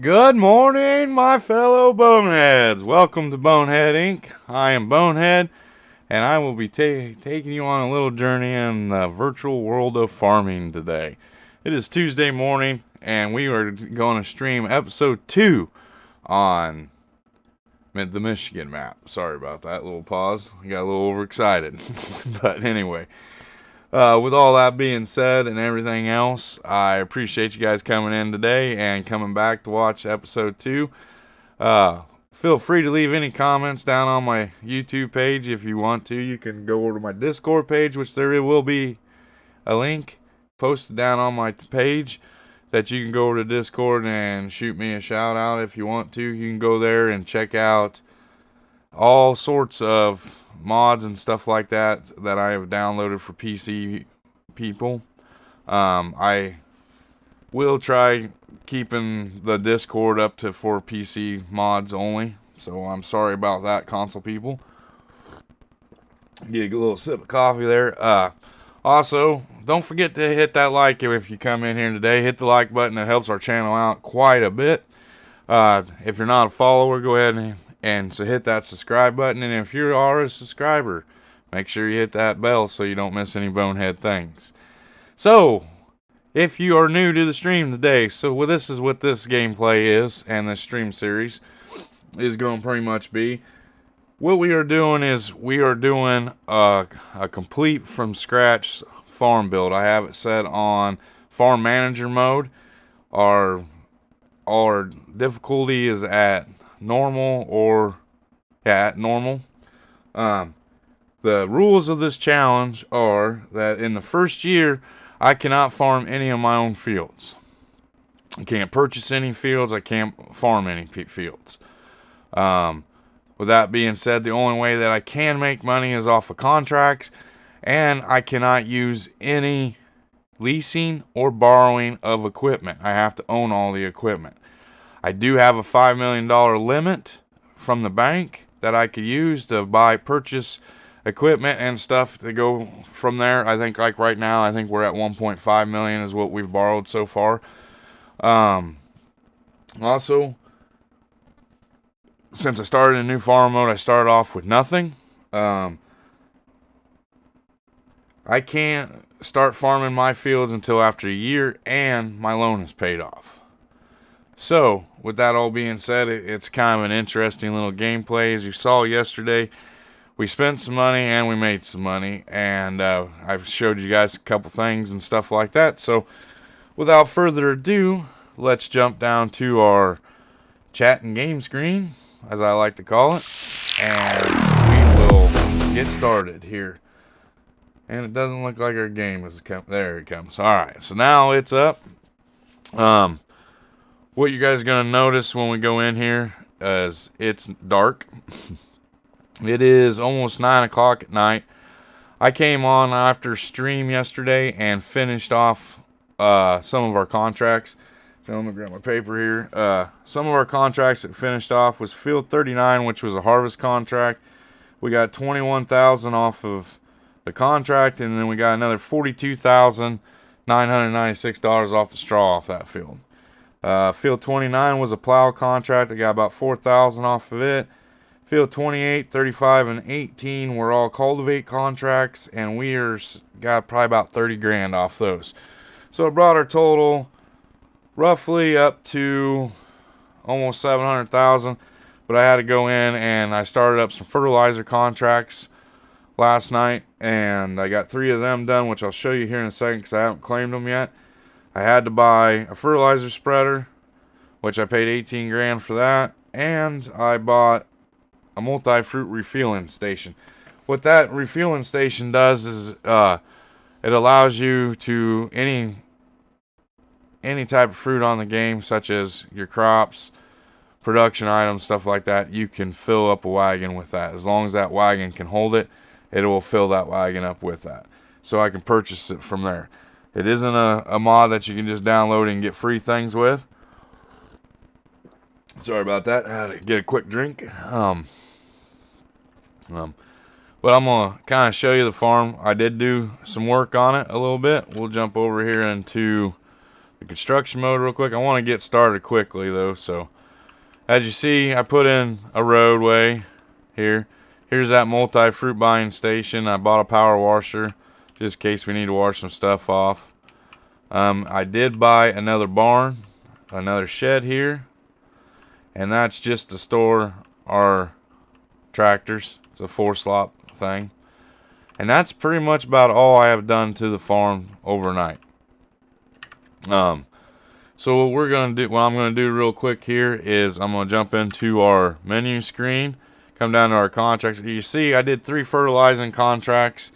Good morning, my fellow boneheads. Welcome to Bonehead Inc. I am Bonehead, and I will be taking you on a little journey in the virtual world of farming today. It is Tuesday morning, and we are going to stream episode 2 on the Michigan map. Sorry about that little pause. I got a little overexcited. But anyway, with all that being said and everything else, I appreciate you guys coming in today and coming back to watch episode 2. Feel free to leave any comments down on my YouTube page if you want to. You can go over to my Discord page, which there will be a link posted down on my page that you can go over to Discord and shoot me a shout out if you want to. You can go there and check out all sorts of mods and stuff like that I have downloaded for PC people. I will try keeping the Discord up to for PC mods only, so I'm sorry about that, console people. Get a little sip of coffee there. Also, don't forget to hit that like if you come in here today. Hit the like button. It helps our channel out quite a bit. If you're not a follower, go ahead and so hit that subscribe button. And if you are a subscriber, make sure you hit that bell so you don't miss any bonehead things. So, if you are new to the stream today, so this is what this gameplay is, and this stream series is going to pretty much be. What we are doing is we are doing a complete from scratch farm build. I have it set on farm manager mode. Our difficulty is at normal, or at normal. The rules of this challenge are that in the first year, I cannot farm any of my own fields. I can't purchase any fields. I can't farm any fields. With that being said, the only way that I can make money is off of contracts, and I cannot use any leasing or borrowing of equipment. I have to own all the equipment. I do have a $5 million limit from the bank that I could use to purchase equipment and stuff to go from there. I think like right now, I think we're at 1.5 million is what we've borrowed so far. Also, since I started in new farm mode, I started off with nothing. I can't start farming my fields until after a year and my loan is paid off. So, with that all being said, it's kind of an interesting little gameplay. As you saw yesterday, we spent some money and we made some money, and I've showed you guys a couple things and stuff like that. So, without further ado, let's jump down to our chat and game screen, as I like to call it, and we will get started here. And it doesn't look like our game is come. There it comes. All right, so now it's up. What you guys are gonna notice when we go in here is it's dark. It is almost 9 o'clock at night. I came on after stream yesterday and finished off some of our contracts. So I'm gonna grab my paper here. Some of our contracts that finished off was Field 39, which was a harvest contract. We got 21,000 off of the contract, and then we got another $42,996 off the straw off that field. Field 29 was a plow contract. I got about 4,000 off of it. Field 28, 35, and 18 were all cultivate contracts, and we got probably about 30 grand off those. So it brought our total roughly up to almost 700,000. But I had to go in and I started up some fertilizer contracts last night, and I got 3 of them done, which I'll show you here in a second because I haven't claimed them yet. I had to buy a fertilizer spreader, which I paid 18 grand for that, and I bought a multi-fruit refueling station. What that refueling station does is it allows you to any type of fruit on the game, such as your crops, production items, stuff like that, you can fill up a wagon with that. As long as that wagon can hold it, it will fill that wagon up with that. So I can purchase it from there. It isn't a mod that you can just download and get free things with. Sorry about that. I had to get a quick drink. But I'm going to kind of show you the farm. I did do some work on it a little bit. We'll jump over here into the construction mode real quick. I want to get started quickly though. So as you see, I put in a roadway here. Here's that multi-fruit buying station. I bought a power washer just in case we need to wash some stuff off. I did buy another barn, another shed here, and that's just to store our tractors. It's a 4-slot thing, and that's pretty much about all I have done to the farm overnight. So what I'm gonna do real quick here is I'm gonna jump into our menu screen, come down to our contracts. You see I did 3 fertilizing contracts.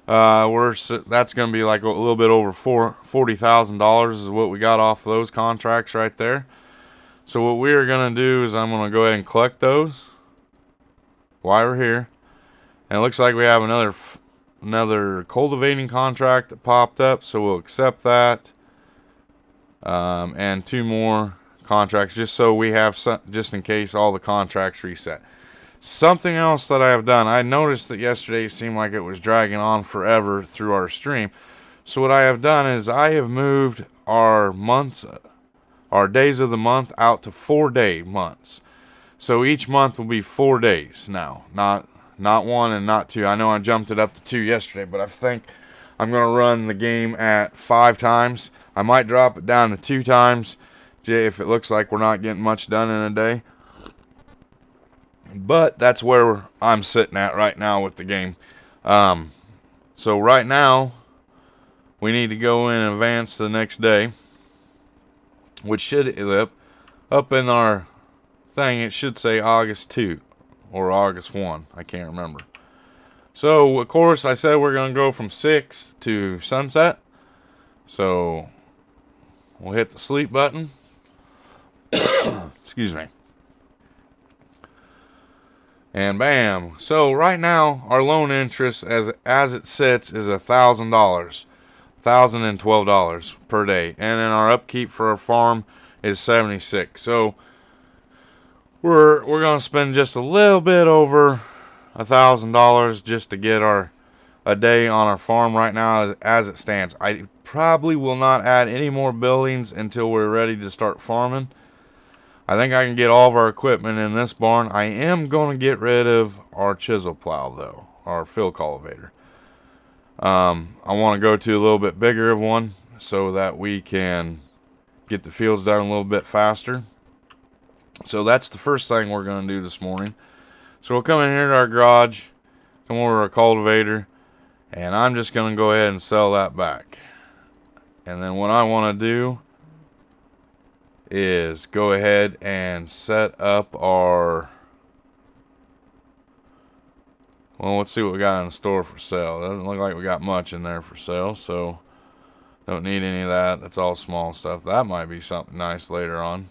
That's gonna be like a little bit over $40,000 is what we got off of those contracts right there. So what we are gonna do is I'm gonna go ahead and collect those while we're here. And it looks like we have another cultivating contract that popped up, so we'll accept that. And 2 more contracts, just so we have just in case all the contracts reset. Something else that I have done, I noticed that yesterday it seemed like it was dragging on forever through our stream. So what I have done is I have moved our days of the month out to 4-day months. So each month will be 4 days now, not 1 and not 2. I know I jumped it up to 2 yesterday, but I think I'm going to run the game at 5 times. I might drop it down to 2 times if it looks like we're not getting much done in a day. But that's where I'm sitting at right now with the game. So right now, we need to go in and advance to the next day, which should up in our thing. It should say August 2 or August 1. I can't remember. So of course I said we're gonna go from 6 to sunset. So we'll hit the sleep button. Excuse me. And bam. So right now our loan interest as it sits is $1,000, $1,012 per day, and then our upkeep for our farm is 76. So we're gonna spend just a little bit over $1,000 just to get a day on our farm right now as it stands. I probably will not add any more buildings until we're ready to start farming. I think I can get all of our equipment in this barn. I am going to get rid of our chisel plow though, our field cultivator. I want to go to a little bit bigger of one so that we can get the fields done a little bit faster. So that's the first thing we're going to do this morning. So we'll come in here to our garage, come over to our cultivator, and I'm just going to go ahead and sell that back. And then what I want to do is go ahead and set up our, well, let's see what we got in the store for sale. Doesn't look like we got much in there for sale, so don't need any of that. That's all small stuff. That might be something nice later on.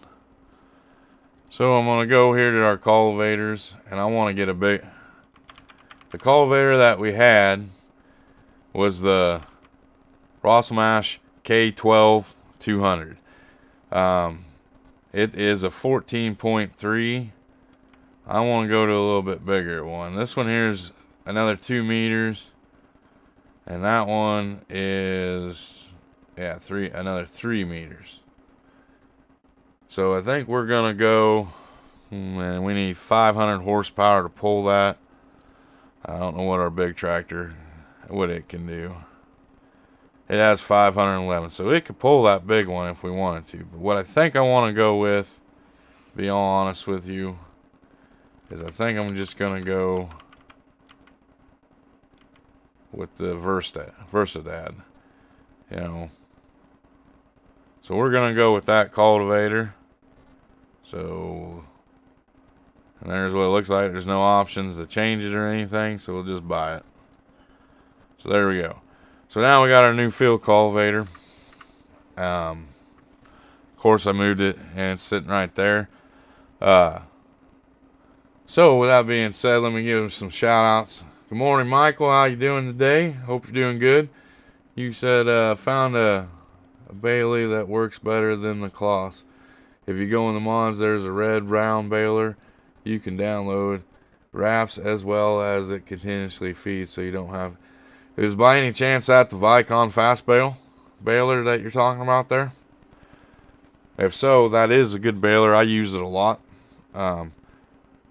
So I'm going to go here to our cultivators, and I want to get the cultivator that we had was the Rossmash K12 200. It is a 14.3. I want to go to a little bit bigger one. This one here is another 2 meters, and that one is another 3 meters. So I think we're gonna go, and we need 500 horsepower to pull that. I don't know what our big tractor, what it can do. It has 511, so it could pull that big one if we wanted to. But what I think I want to go with, to be all honest with you, is I think I'm just gonna go with the Versadad, you know. So we're gonna go with that cultivator. So, and there's what it looks like. There's no options to change it or anything, so we'll just buy it. So there we go. So now we got our new field cultivator. Of course I moved it and it's sitting right there. So with that being said, let me give some shout outs. Good morning, Michael. How you doing today? Hope you're doing good. You said found a Bailey that works better than the cloths. If you go in the mods, there's a red round baler you can download. Wraps as well as it continuously feeds, so you don't have. Is by any chance that the Vicon fast baler that you're talking about there? If so, that is a good baler. I use it a lot. I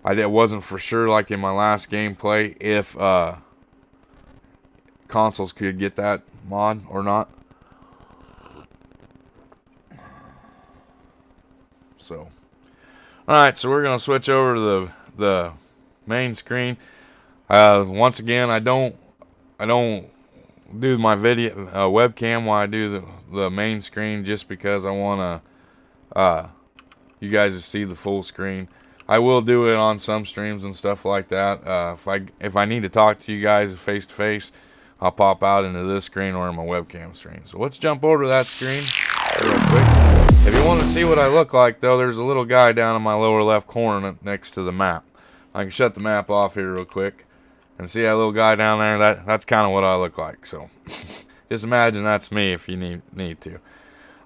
wasn't for sure, like in my last gameplay, if consoles could get that mod or not. So, alright, so we're going to switch over to the main screen. Once again, I don't do my video webcam while I do the main screen, just because I want to you guys to see the full screen. I will do it on some streams and stuff like that. If I need to talk to you guys face to face, I'll pop out into this screen or in my webcam screen. So let's jump over to that screen real quick. If you want to see what I look like, though, there's a little guy down in my lower left corner next to the map. I can shut the map off here real quick. And see that little guy down there? That's kind of what I look like. So just imagine that's me if you need to.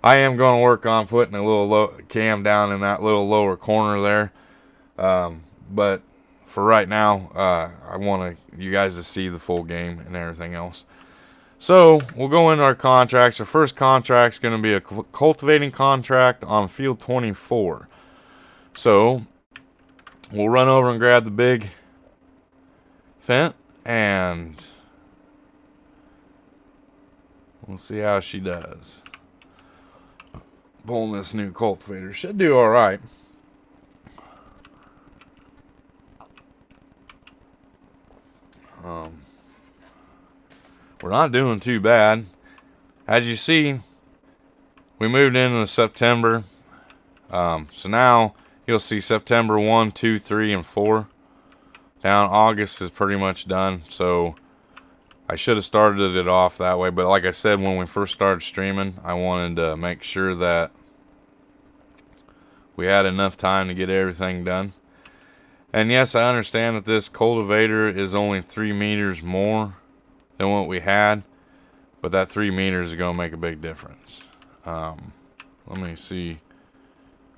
I am going to work on putting a little cam down in that little lower corner there. But for right now, I want you guys to see the full game and everything else. So we'll go into our contracts. Our first contract is going to be a cultivating contract on field 24. So we'll run over and grab the big fent and We'll see how she does. Pulling this new cultivator. Should do alright. We're not doing too bad. As you see, we moved into September. So now you'll see September 1, 2, 3, and 4. Down August is pretty much done. So I should have started it off that way. But like I said, when we first started streaming, I wanted to make sure that we had enough time to get everything done. And yes, I understand that this cultivator is only 3 meters more than what we had, but that 3 meters is going to make a big difference. Let me see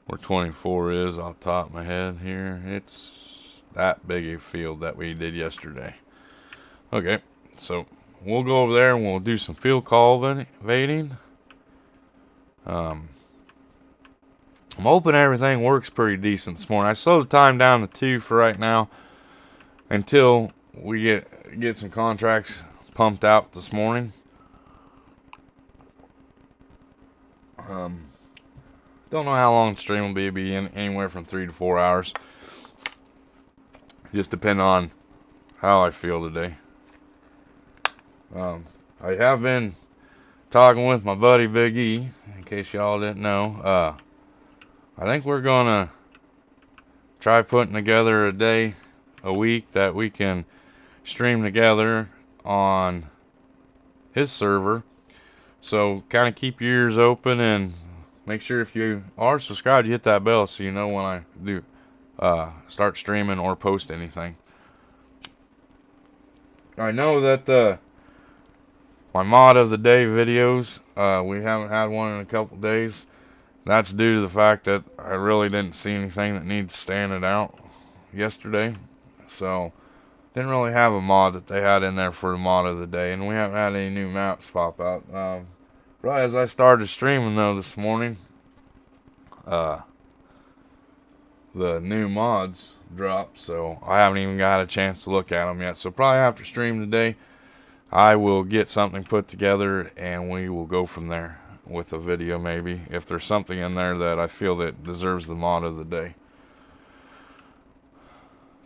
where 24 is off the top of my head here. It's that big a field that we did yesterday. Okay, so we'll go over there and we'll do some field cultivating. I'm hoping everything works pretty decent this morning. I slowed the time down to 2 for right now until we get some contracts pumped out this morning. Don't know how long the stream will be anywhere from 3 to 4 hours. Just depend on how I feel today. I have been talking with my buddy Big E, in case y'all didn't know. I think we're gonna try putting together a day a week that we can stream together on his server. So kind of keep your ears open and make sure if you are subscribed, you hit that bell so you know when I do start streaming or post anything. I know that my mod of the day videos, we haven't had one in a couple days. That's due to the fact that I really didn't see anything that needs standing out yesterday. So didn't really have a mod that they had in there for the mod of the day, and we haven't had any new maps pop out. Right as I started streaming though this morning, the new mods dropped, so I haven't even got a chance to look at them yet. So probably after stream today, I will get something put together and we will go from there with a video maybe, if there's something in there that I feel that deserves the mod of the day.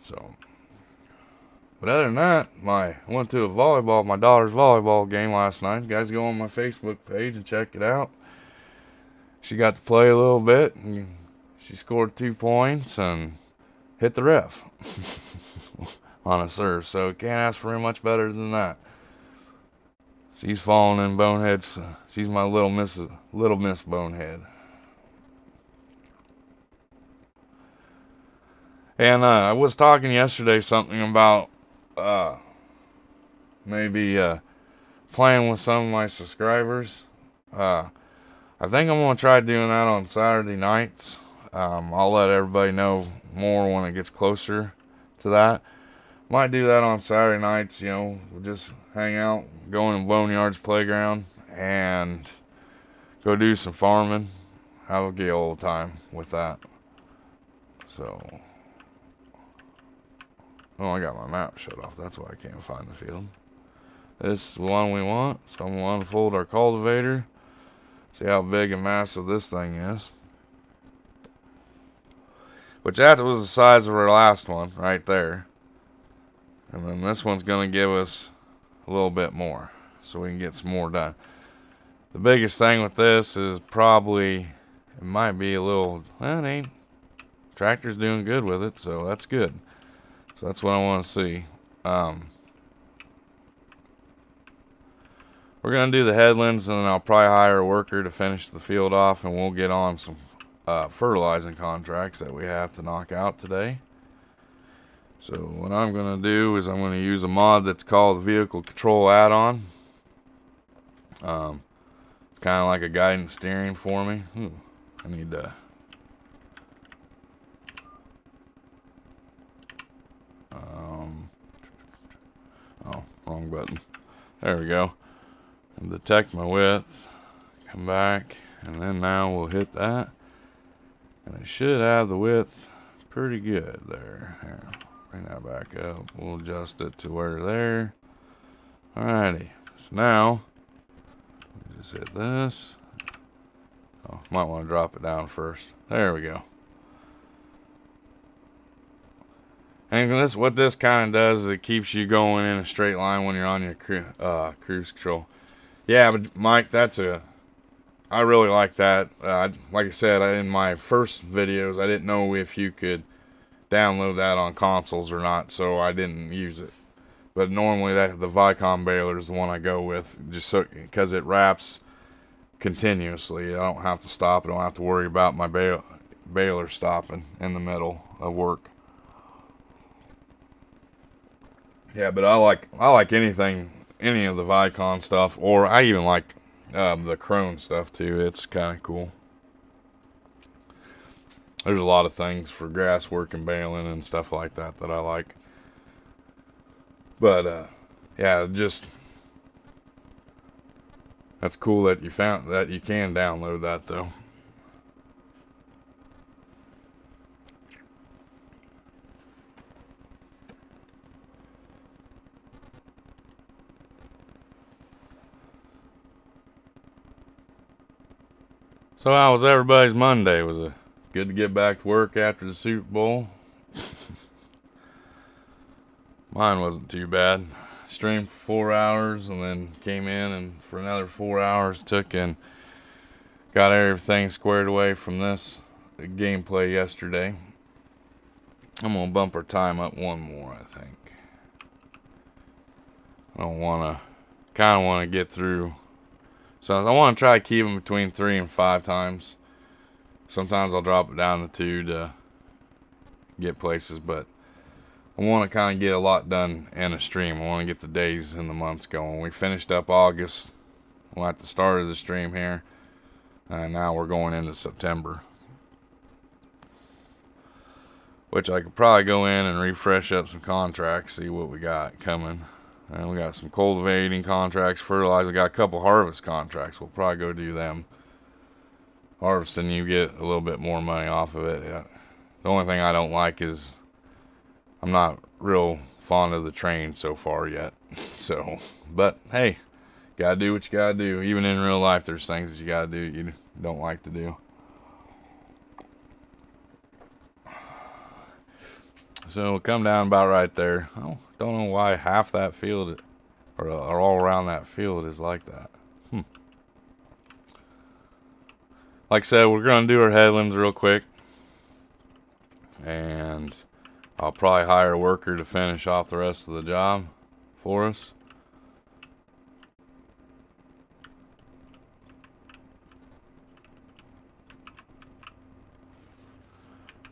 So, but other than that, I went to my daughter's volleyball game last night. You guys go on my Facebook page and check it out. She got to play a little bit, and she scored 2 points and hit the ref on a serve. So can't ask for much better than that. She's falling in Bonehead's. She's my little Miss Bonehead. And I was talking yesterday something about maybe playing with some of my subscribers. I think I'm gonna try doing that on Saturday nights. I'll let everybody know more when it gets closer to that. Might do that on Saturday nights, you know, we'll just hang out, go in Boneyard's playground, and go do some farming. Have a good old time with that. So, oh, I got my map shut off. That's why I can't find the field. This is the one we want, so I'm going to unfold our cultivator. See how big and massive this thing is. Which that was the size of our last one, right there. And then this one's going to give us a little bit more, so we can get some more done. The biggest thing with this is probably, it might be a little, well, it ain't. Tractor's doing good with it, so that's good. So that's what I want to see. We're going to do the headlands, and then I'll probably hire a worker to finish the field off, and we'll get on some fertilizing contracts that we have to knock out today. So what I'm going to do is I'm going to use a mod that's called Vehicle Control Add-on. It's kind of like a guidance steering for me. Ooh, I need to... oh, wrong button. There we go. And detect my width. Come back. And then now we'll hit that. And I should have the width pretty good there. Here. Bring that back up. We'll adjust it to where there. Alrighty. So now, Just hit this. Oh, might want to drop it down first. There we go. And this, what this kind of does is it keeps you going in a straight line when you're on your cruise control. Yeah, but Mike, I really like that. Like I said, in my first videos, I didn't know if you could download that on consoles or not, so I didn't use it. But normally the Vicom baler is the one I go with, just so because it wraps continuously. I don't have to stop. I don't have to worry about my baler stopping in the middle of work. Yeah, but I like anything, any of the Vicon stuff, or I even like the Krone stuff too. It's kind of cool. There's a lot of things for grass work and baling and stuff like that that I like. But yeah, just that's cool that you found that you can download that though. So how was everybody's Monday? Was it good to get back to work after the Super Bowl? Mine wasn't too bad. Streamed for 4 hours and then came in and for another 4 hours took and got everything squared away from this gameplay yesterday. I'm gonna bump our time up one more, I think. I don't wanna, kinda wanna get through. So I want to try to keep them between 3 and 5 times. Sometimes I'll drop it down to 2 to get places, but I want to kind of get a lot done in a stream. I want to get the days and the months going. We finished up August at the start of the stream here, and now we're going into September, which I could probably go in and refresh up some contracts, see what we got coming. And we got some cultivating contracts, fertilizer. We got a couple harvest contracts. We'll probably go do them. Harvesting, you get a little bit more money off of it. Yeah. The only thing I don't like is I'm not real fond of the train so far yet. So, but hey, gotta do what you gotta do. Even in real life, there's things that you gotta do you don't like to do. So we'll come down about right there. Oh, don't know why half that field, or all around that field, is like that. Like I said, we're going to do our headlands real quick. And I'll probably hire a worker to finish off the rest of the job for us.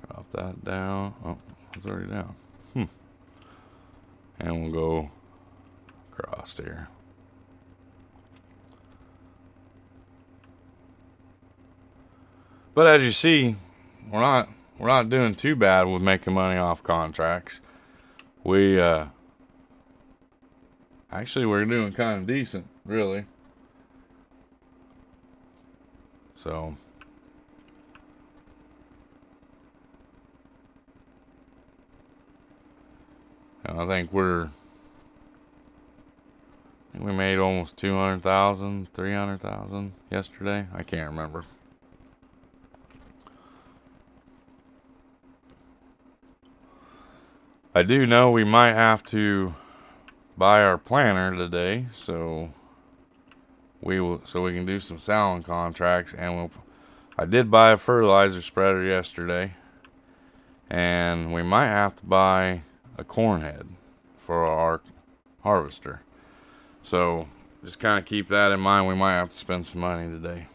Drop that down. Oh, it's already down. And we'll go across here. But as you see, we're not doing too bad with making money off contracts. We actually we're doing kind of decent, really. So I think we made almost 200,000, 300,000 yesterday. I can't remember. I do know we might have to buy our planter today, so we can do some salon contracts, and I did buy a fertilizer spreader yesterday, and we might have to buy a corn head for our harvester. So just kind of keep that in mind. We might have to spend some money today.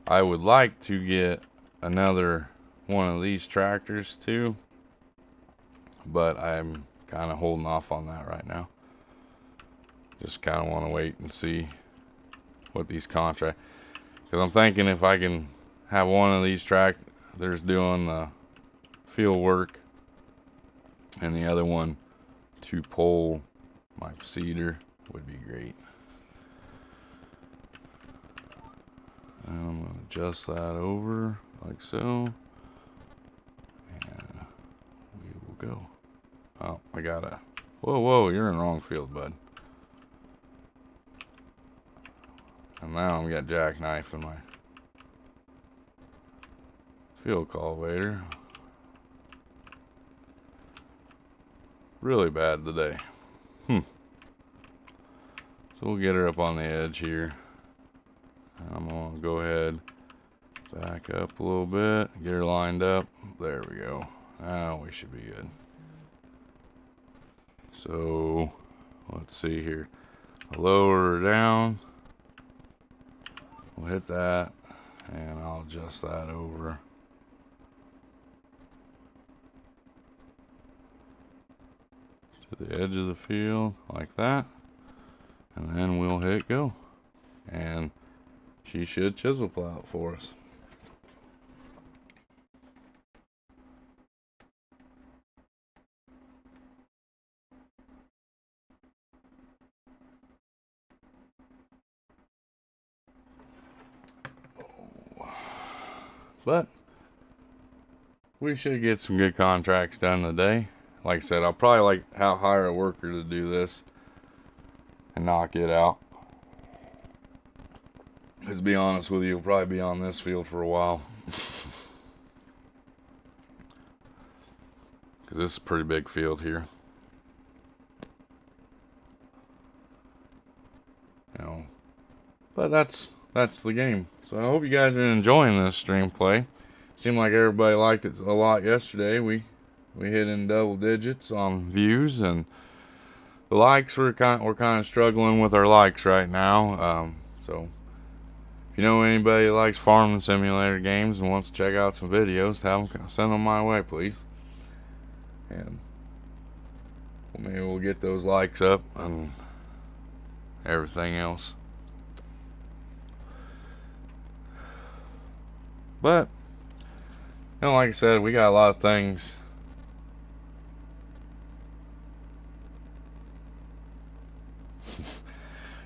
I would like to get another one of these tractors too, but I'm kind of holding off on that right now. Just kind of want to wait and see what these contracts, because I'm thinking if I can have one of these tractors doing the field work and the other one to pull my seeder would be great. I'm going to adjust that over like so. And we will go. Oh, I gotta. Whoa, you're in the wrong field, bud. now I'm got jackknife in my field cultivator. Really bad today. So we'll get her up on the edge here. I'm gonna go ahead, back up a little bit, get her lined up. There we go. Now we should be good. So let's see here. I'll lower her down. We'll hit that, and I'll adjust that over. To the edge of the field, like that. And then we'll hit go. And she should chisel plow it for us. But we should get some good contracts done today. Like I said, I'll probably hire a worker to do this and knock it out. Because to be honest with you, we'll probably be on this field for a while. Because this is a pretty big field here. You know, but that's the game. So I hope you guys are enjoying this stream play. Seemed like everybody liked it a lot yesterday. We hit in double digits on views, and the likes we're kind of struggling with our likes right now. So if you know anybody that likes farming simulator games and wants to check out some videos, send them my way, please. And maybe we'll get those likes up and everything else. But you know, like I said, we got a lot of things.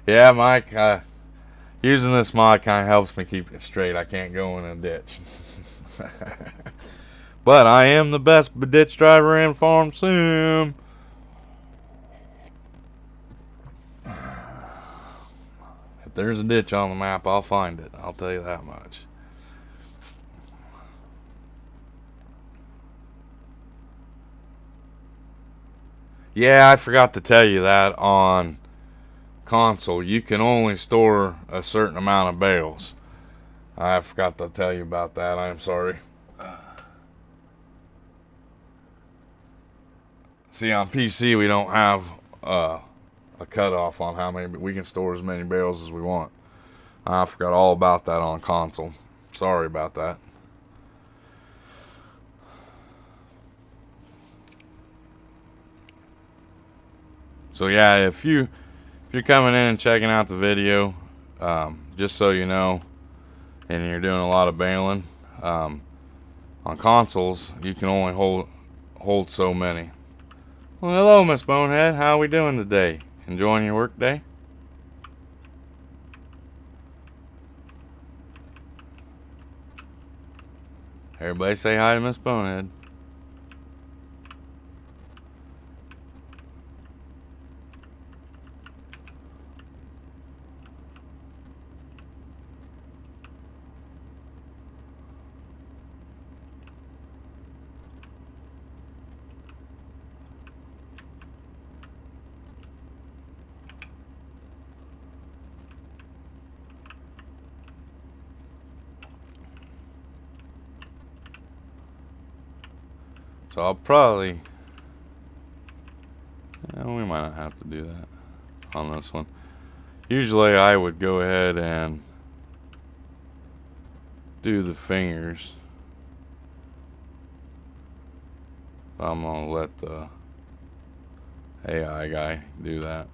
Yeah, Mike, using this mod kind of helps me keep it straight. I can't go in a ditch. But I am the best ditch driver in Farm Sim. If there's a ditch on the map, I'll find it. I'll tell you that much. Yeah, I forgot to tell you that on console. You can only store a certain amount of bales. I forgot to tell you about that. I'm sorry. See, on PC, we don't have a cutoff on how many. We can store as many bales as we want. I forgot all about that on console. Sorry about that. So yeah, if you're coming in and checking out the video, just so you know, and you're doing a lot of baling, on consoles you can only hold so many. Well, hello, Miss Bonehead. How are we doing today? Enjoying your work day? Everybody say hi to Miss Bonehead. So I'll probably, we might not have to do that on this one. Usually I would go ahead and do the fingers. I'm gonna let the AI guy do that.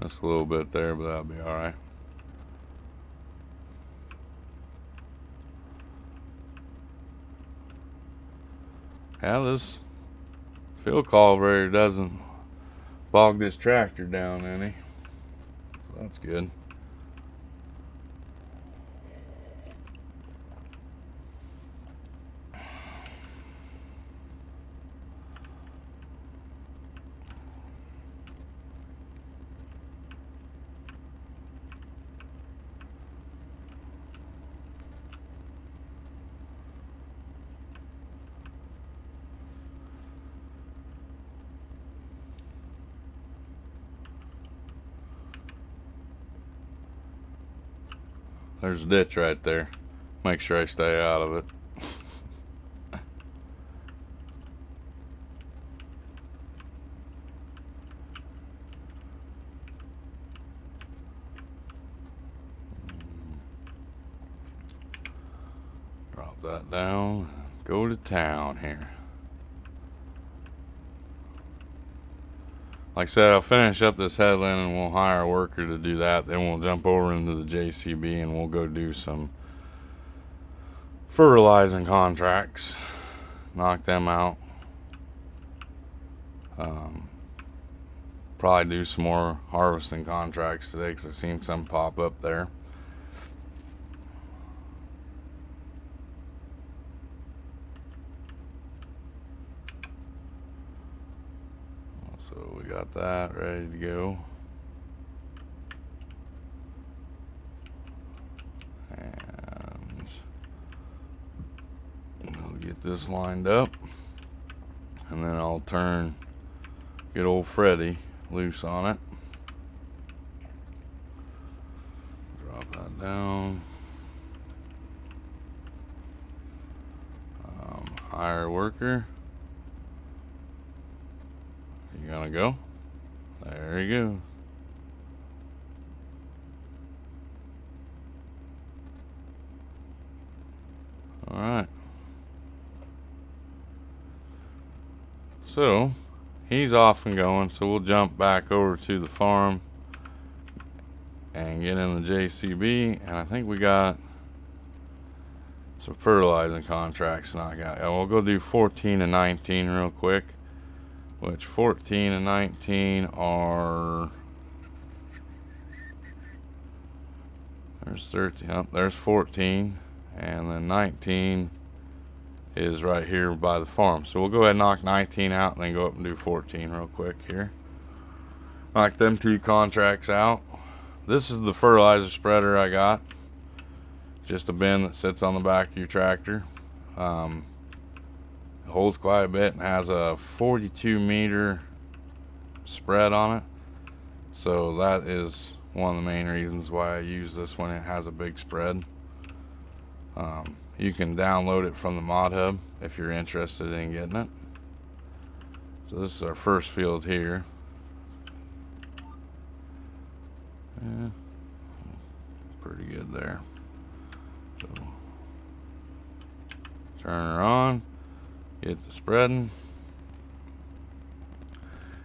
Just a little bit there, but that'll be alright. Yeah, this field cultivator doesn't bog this tractor down any. So that's good. There's a ditch right there. Make sure I stay out of it. Drop that down. Go to town here. Like I said, I'll finish up this headland and we'll hire a worker to do that. Then we'll jump over into the JCB and we'll go do some fertilizing contracts. Knock them out. Probably do some more harvesting contracts today because I've seen some pop up there. So we got that ready to go. And we'll get this lined up. And then I'll get old Freddy loose on it. Drop that down. Hire a worker. You gonna go? There you go. Alright. So, he's off and going, so we'll jump back over to the farm and get in the JCB, and I think we got some fertilizing contracts to knock out. Yeah, we'll go do 14 and 19 real quick, which 14 and 19 are... There's 13, oh, there's 14, and then 19 is right here by the farm. So we'll go ahead and knock 19 out and then go up and do 14 real quick here. Knock them two contracts out. This is the fertilizer spreader I got. Just a bin that sits on the back of your tractor. It holds quite a bit and has a 42 meter spread on it. So that is one of the main reasons why I use this one. It has a big spread. You can download it from the mod hub if you're interested in getting it. So this is our first field here. Yeah, pretty good there. So turn her on, get the spreading.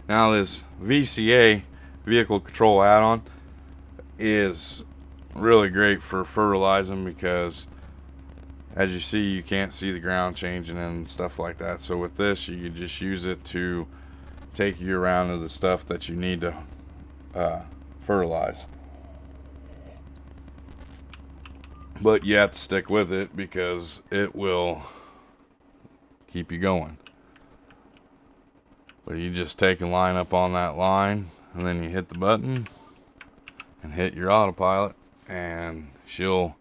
Now this VCA, vehicle control add-on, is really great for fertilizing because as you see, you can't see the ground changing and stuff like that. So with this, you can just use it to take you around to the stuff that you need to fertilize. But you have to stick with it because it will keep you going. But you just take and line up on that line, and then you hit the button and hit your autopilot, and she'll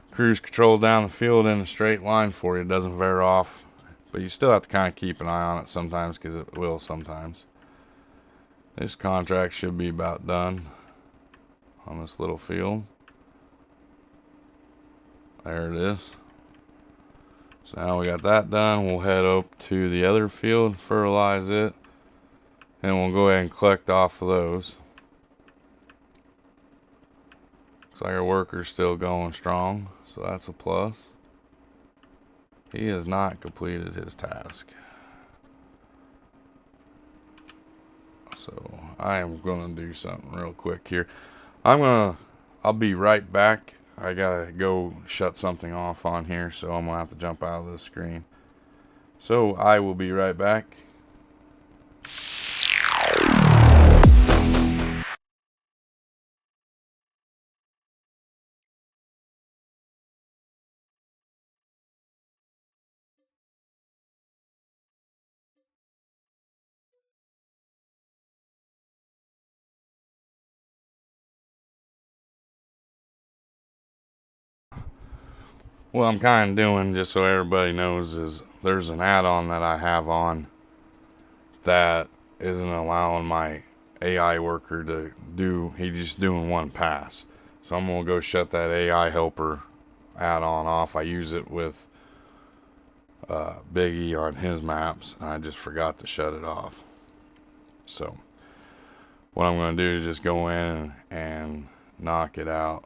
cruise control down the field in a straight line for you. It doesn't veer off, but you still have to kind of keep an eye on it sometimes because it will sometimes. This contract should be about done on this little field. There it is. So now we got that done. We'll head up to the other field, fertilize it, and we'll go ahead and collect off of those. Looks like our worker's still going strong, so that's a plus. He has not completed his task. So I am gonna do something real quick here. I'll be right back. I gotta go shut something off on here, so I'm gonna have to jump out of this screen. So I will be right back. What I'm kind of doing, just so everybody knows, is there's an add-on that I have on that isn't allowing my AI worker to do, he's just doing one pass. So I'm going to go shut that AI helper add-on off. I use it with Big E on his maps, and I just forgot to shut it off. So what I'm going to do is just go in and knock it out.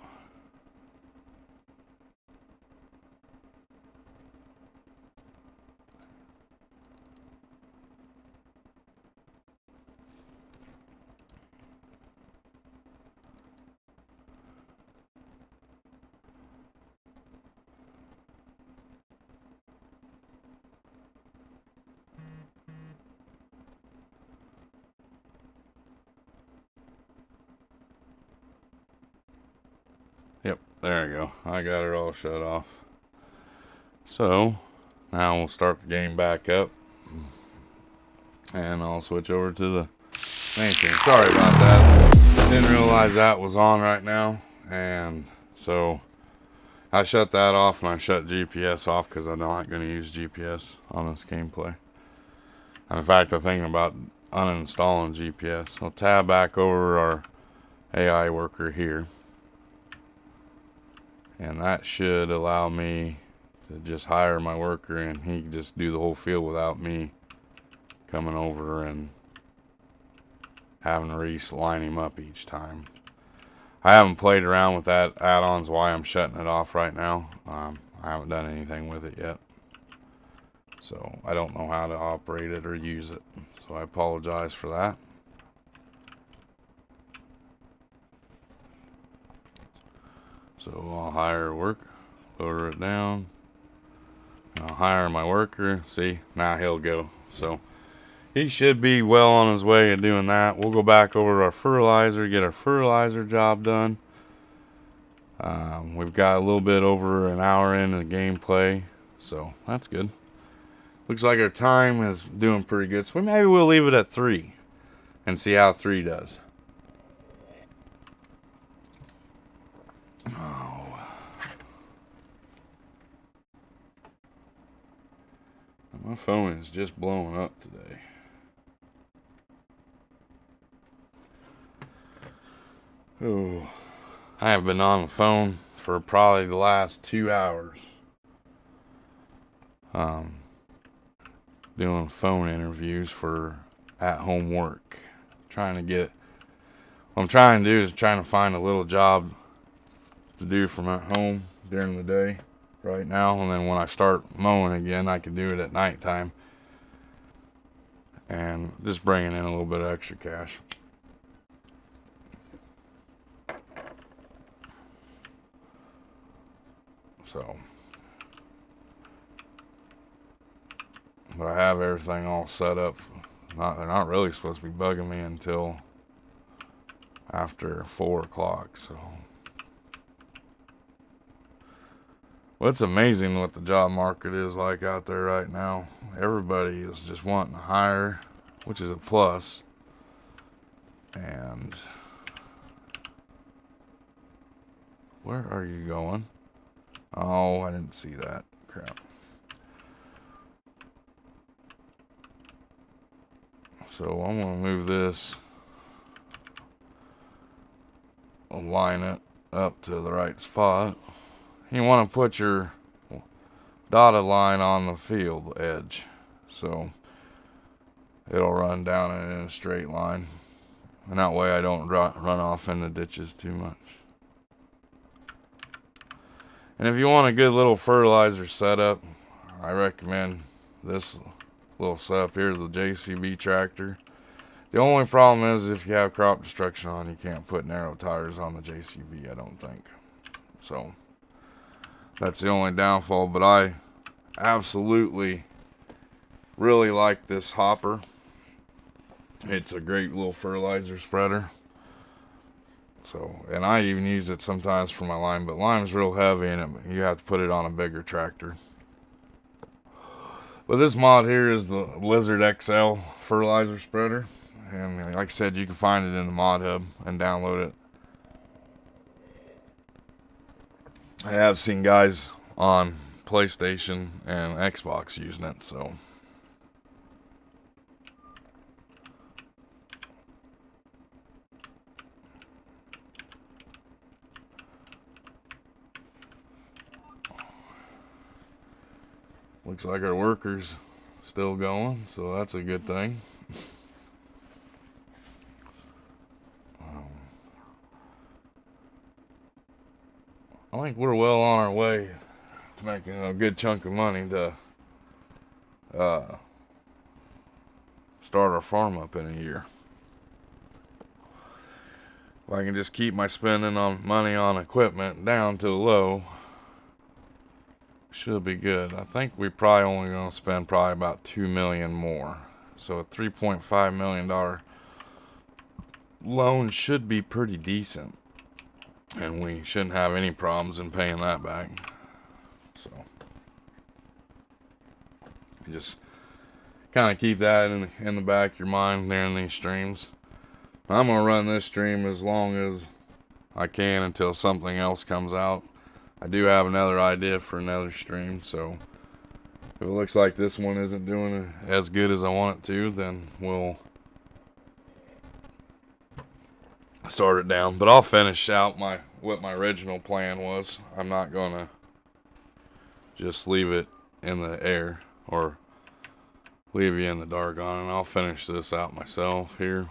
Yep, there we go. I got it all shut off. So now we'll start the game back up, and I'll switch over to the main thing. Sorry about that. Didn't realize that was on right now, and so I shut that off, and I shut GPS off because I'm not going to use GPS on this gameplay. And in fact, I'm thinking about uninstalling GPS. I'll tab back over our AI worker here. And that should allow me to just hire my worker and he can just do the whole field without me coming over and having to re-line him up each time. I haven't played around with that add-ons, why I'm shutting it off right now. I haven't done anything with it yet. So I don't know how to operate it or use it. So I apologize for that. So I'll hire work, lower it down. I'll hire my worker. See, now he'll go. So he should be well on his way of doing that. We'll go back over to our fertilizer, get our fertilizer job done. We've got a little bit over an hour into the gameplay, so that's good. Looks like our time is doing pretty good. So maybe we'll leave it at 3 and see how 3 does. Oh. My phone is just blowing up today. Oh, I have been on the phone for probably the last 2 hours. Doing phone interviews for at-home work. What I'm trying to do is trying to find a little job to do from at home during the day right now, and then when I start mowing again I can do it at nighttime and just bringing in a little bit of extra cash. So but I have everything all set up. They're not really supposed to be bugging me until after 4 o'clock, so. Well, it's amazing what the job market is like out there right now. Everybody is just wanting to hire, which is a plus. And where are you going? Oh, I didn't see that. Crap. So I'm going to move this, align it up to the right spot. You want to put your dotted line on the field edge, so it'll run down it in a straight line, and that way I don't run off in the ditches too much. And if you want a good little fertilizer setup, I recommend this little setup here, the JCB tractor. The only problem is if you have crop destruction on, you can't put narrow tires on the JCB, I don't think. So that's the only downfall, but I absolutely really like this hopper. It's a great little fertilizer spreader. So, and I even use it sometimes for my lime, but lime's real heavy and you have to put it on a bigger tractor. But this mod here is the Lizard XL fertilizer spreader. And like I said, you can find it in the mod hub and download it. I have seen guys on PlayStation and Xbox using it, so. Looks like our worker's still going, so that's a good thing. I think we're well on our way to making a good chunk of money to start our farm up in a year. If I can just keep my spending on money on equipment down to low, should be good. I think we probably only going to spend probably about $2 million more. So a $3.5 million loan should be pretty decent. And we shouldn't have any problems in paying that back. So you just kind of keep that in the back of your mind during these streams. I'm going to run this stream as long as I can until something else comes out. I do have another idea for another stream, so if it looks like this one isn't doing as good as I want it to, then we'll start it down. But I'll finish out what my original plan was. I'm not going to just leave it in the air or leave you in the dark on it. I'll finish this out myself here.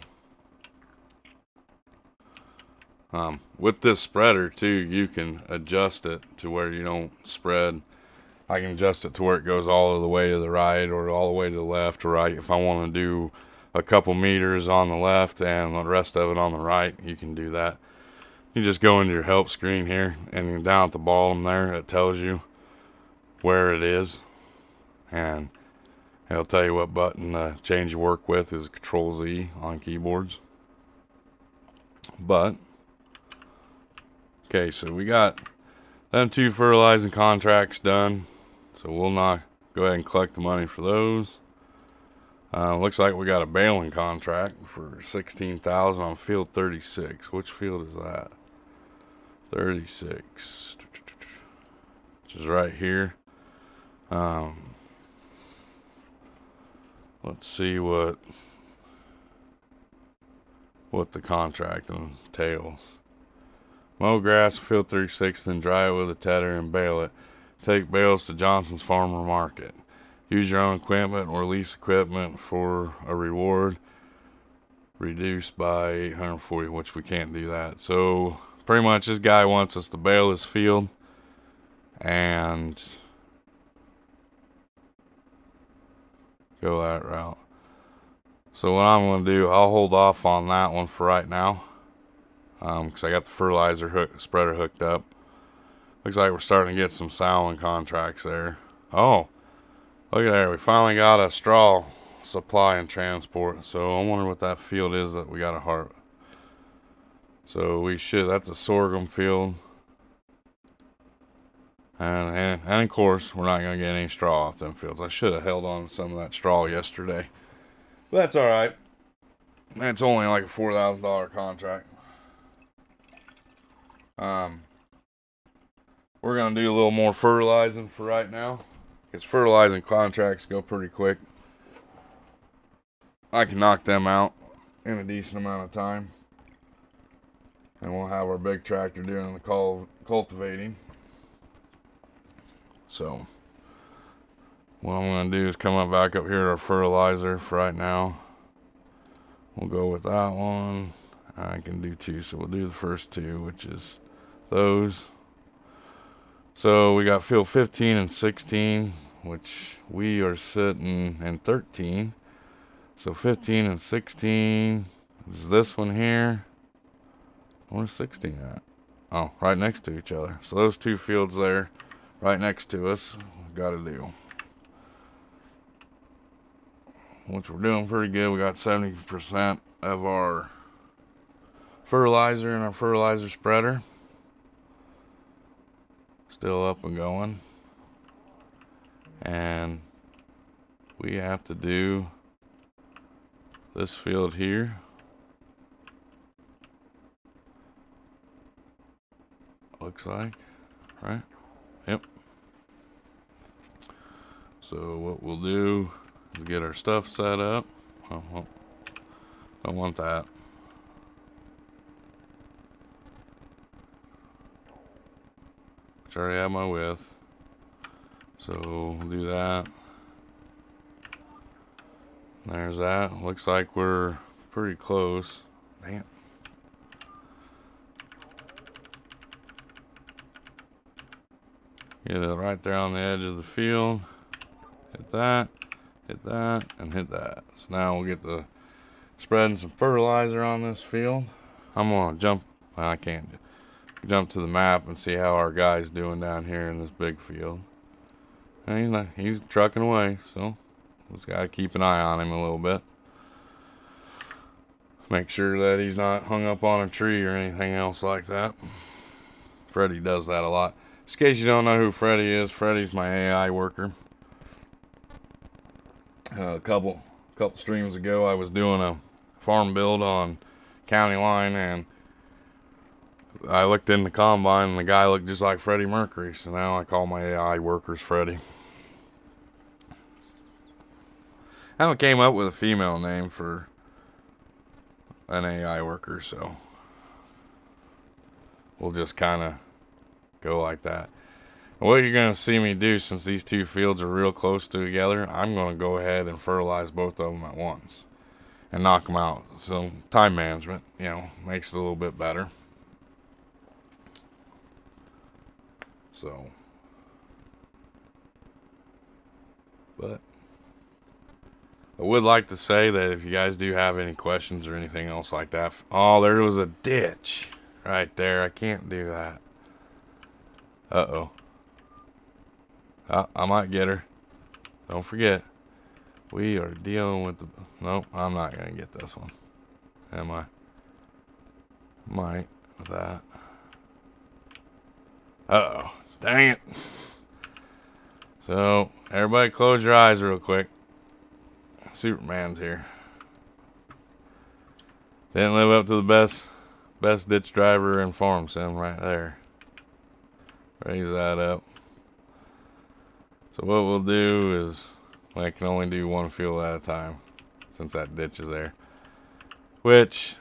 With this spreader too, you can adjust it to where you don't spread. I can adjust it to where it goes all the way to the right or all the way to the left or right. If I want to do a couple meters on the left and the rest of it on the right, you can do that. You just go into your help screen here, and down at the bottom there, it tells you where it is, and it'll tell you what button to change your work with is Control Z on keyboards. But okay, so we got them 2 fertilizing contracts done, so we'll not go ahead and collect the money for those. Looks like we got a baling contract for $16,000 on field 36. Which field is that? 36, which is right here. Let's see what the contract entails. Mow grass, field 36, then dry it with a tedder and bale it. Take bales to Johnson's Farmer Market. Use your own equipment or lease equipment for a reward reduced by $840, which we can't do that. So pretty much this guy wants us to bale his field and go that route. So what I'm going to do, I'll hold off on that one for right now. Because I got the fertilizer spreader hooked up. Looks like we're starting to get some sowing contracts there. Oh, look at there. We finally got a straw supply and transport. So I wonder what that field is that we got to harvest. So we should, that's a sorghum field. And of course, we're not going to get any straw off them fields. I should have held on to some of that straw yesterday. But that's alright. That's only like a $4,000 contract. We're going to do a little more fertilizing for right now, because fertilizing contracts go pretty quick. I can knock them out in a decent amount of time, and we'll have our big tractor doing the cultivating. So what I'm going to do is come up back up here to our fertilizer for right now. We'll go with that one. I can do 2, so we'll do the first 2, which is those. So we got field 15 and 16, which we are sitting in 13. So 15 and 16 is this one here. Where's 16 at? Oh, right next to each other. So those 2 fields there, right next to us, got to do. Which we're doing pretty good. We got 70% of our fertilizer in our fertilizer spreader. Still up and going. And we have to do this field here. Looks like, right? Yep. So what we'll do is get our stuff set up. Oh, don't want that. Which I already have my width. So So we'll do that. There's that. Looks like we're pretty close. Damn. Get it right there on the edge of the field. Hit that, and hit that. So now we'll get the spreading some fertilizer on this field. I'm gonna jump. Well, I can't jump to the map and see how our guy's doing down here in this big field. And he's trucking away, so just gotta keep an eye on him a little bit. Make sure that he's not hung up on a tree or anything else like that. Freddie does that a lot. Just in case you don't know who Freddie is, Freddie's my AI worker. A couple streams ago, I was doing a farm build on County Line, and I looked in the combine, and the guy looked just like Freddie Mercury. So now I call my AI workers Freddie. I haven't came up with a female name for an AI worker, so we'll just kind of go like that. And what you're going to see me do, since these two fields are real close together, I'm going to go ahead and fertilize both of them at once and knock them out. So time management, makes it a little bit better. So, but I would like to say that if you guys do have any questions or anything else like that. Oh, there was a ditch right there. I can't do that. Uh-oh. I might get her. Don't forget. We are dealing with the... Nope, I'm not going to get this one. Am I? Might with that. Uh-oh. Dang it. So, everybody close your eyes real quick. Superman's here. Didn't live up to the best ditch driver in farm sim right there. Raise that up. So what we'll do is, I can only do one field at a time since that ditch is there. Which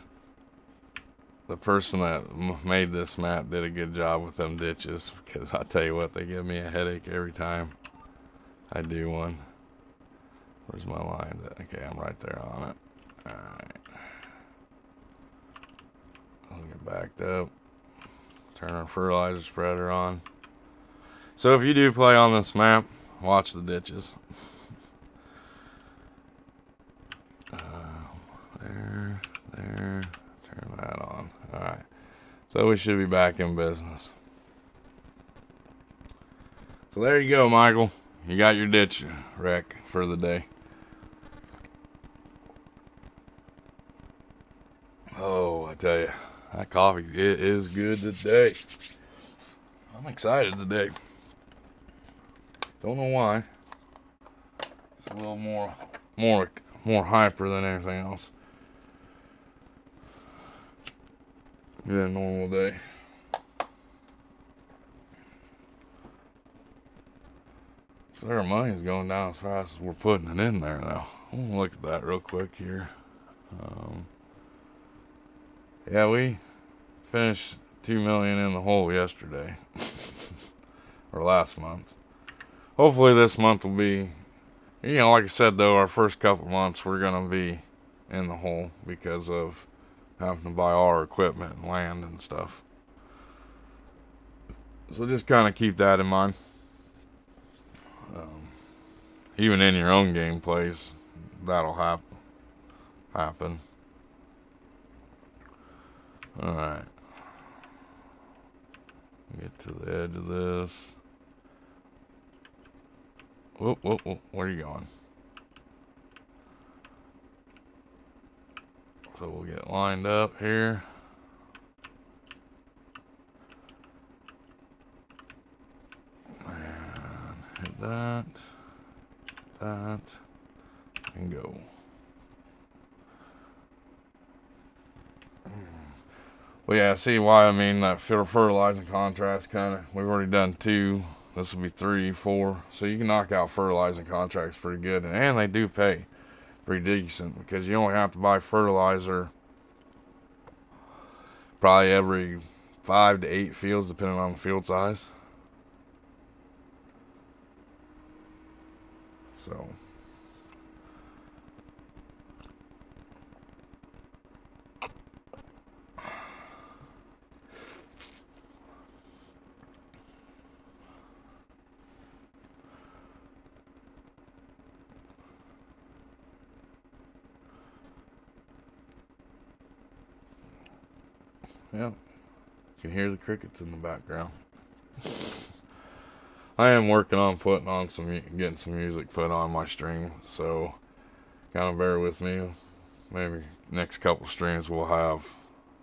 the person that made this map did a good job with them ditches, because I tell you what, they give me a headache every time I do one. Where's my line? Okay, I'm right there on it. Alright. I'll get backed up. Turn our fertilizer spreader on. So if you do play on this map, watch the ditches. There. Turn that on. Alright. So we should be back in business. So there you go, Michael. You got your ditch wreck for the day. Oh, I tell you, that coffee, it is good today. I'm excited today. Don't know why. It's a little more hyper than anything else. Than a normal day. So our money's going down as fast as we're putting it in there now. I'm gonna look at that real quick here. Yeah, we finished $2 million in the hole yesterday. Or last month. Hopefully this month will be, like I said though, our first couple months we're gonna be in the hole because of having to buy all our equipment and land and stuff. So just kind of keep that in mind. Even in your own gameplays, that'll happen. Alright. Get to the edge of this. Whoop, where are you going? So we'll get lined up here. And hit that, and go. Well, yeah, see why I mean that fertilizing contrast kind of, we've already done 2. This will be 3, 4. So you can knock out fertilizing contracts pretty good. And they do pay pretty decent because you only have to buy fertilizer probably every 5 to 8 fields depending on the field size. So yeah, you can hear the crickets in the background. I am working on getting some music put on my stream, so kind of bear with me. Maybe next couple streams we'll have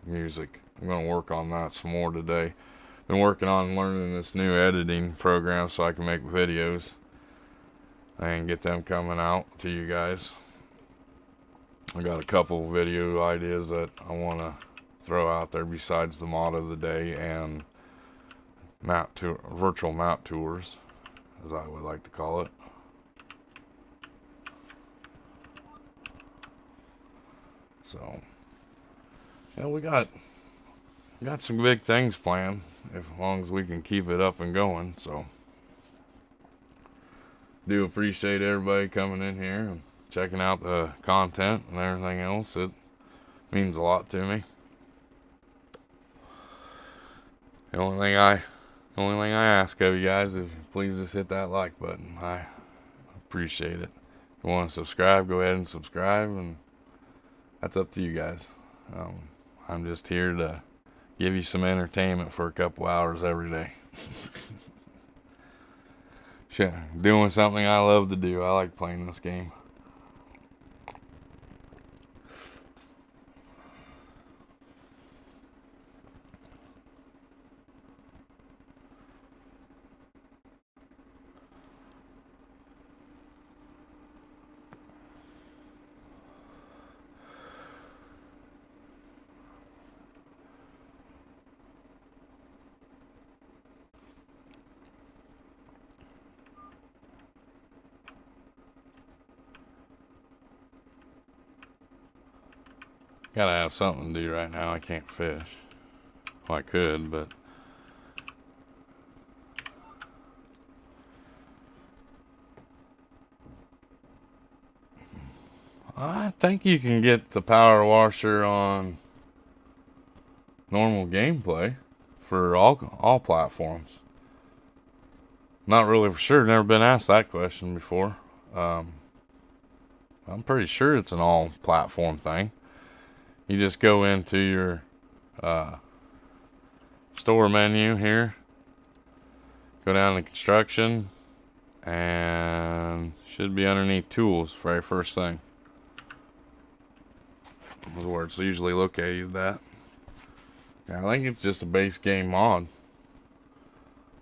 music. I'm going to work on that some more today. Been working on learning this new editing program so I can make videos and get them coming out to you guys. I got a couple video ideas that I want to throw out there besides the mod of the day and virtual map tours, as I would like to call it. So, yeah, we got some big things planned, as long as we can keep it up and going. So, do appreciate everybody coming in here and checking out the content and everything else. It means a lot to me. The only thing I ask of you guys is please just hit that like button. I appreciate it. If you want to subscribe, go ahead and subscribe, and that's up to you guys. I'm just here to give you some entertainment for a couple hours every day. Sure, doing something I love to do. I like playing this game. Gotta have something to do right now. I can't fish. Well, I could, but I think you can get the power washer on normal gameplay for all platforms. Not really for sure. Never been asked that question before. I'm pretty sure it's an all platform thing. You just go into your store menu here, go down to construction, and should be underneath tools, very first thing. That's where it's usually located at. Yeah, I think it's just a base game mod.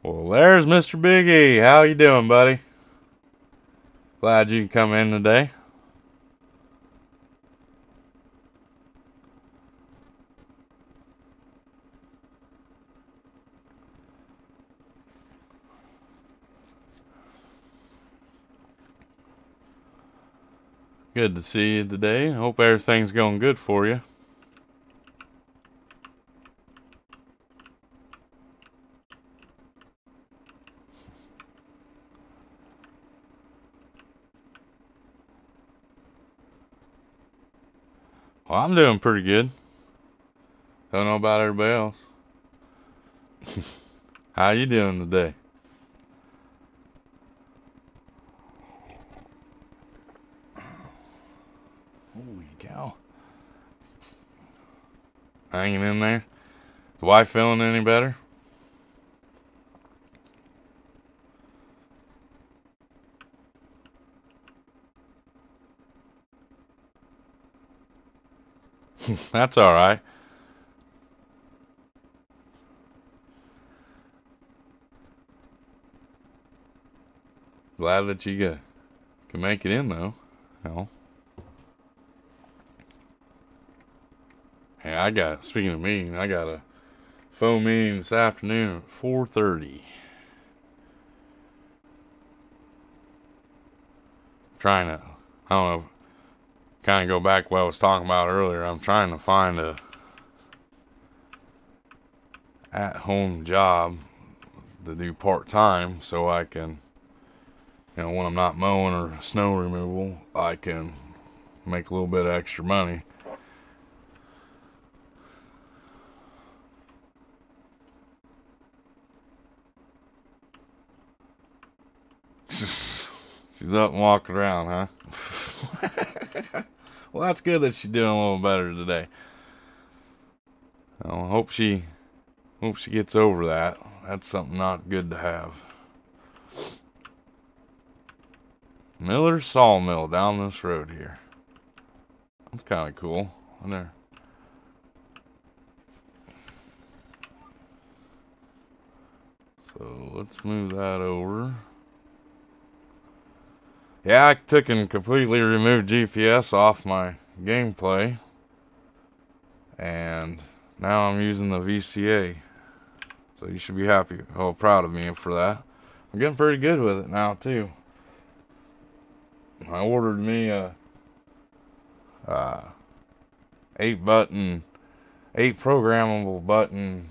Well, there's Mr. Big E. How you doing, buddy? Glad you can come in today. Good to see you today. Hope everything's going good for you. Well, I'm doing pretty good. Don't know about everybody else. How you doing today? Holy cow. Hanging in there. The wife feeling any better? That's all right. Glad that you can make it in, though. Hell. Hey, speaking of meeting, I got a phone meeting this afternoon at 4:30. Trying to, I don't know, kind of go back to what I was talking about earlier. I'm trying to find a at-home job to do part-time so I can You know, when I'm not mowing or snow removal, I can make a little bit of extra money. She's up and walking around, huh? Well, that's good that she's doing a little better today. I hope she gets over that. That's something not good to have. Miller Sawmill down this road here. That's kind of cool. In there. So let's move that over. Yeah, I took and completely removed GPS off my gameplay. And now I'm using the VCA. So you should be happy, proud of me for that. I'm getting pretty good with it now too. I ordered me a 8 programmable button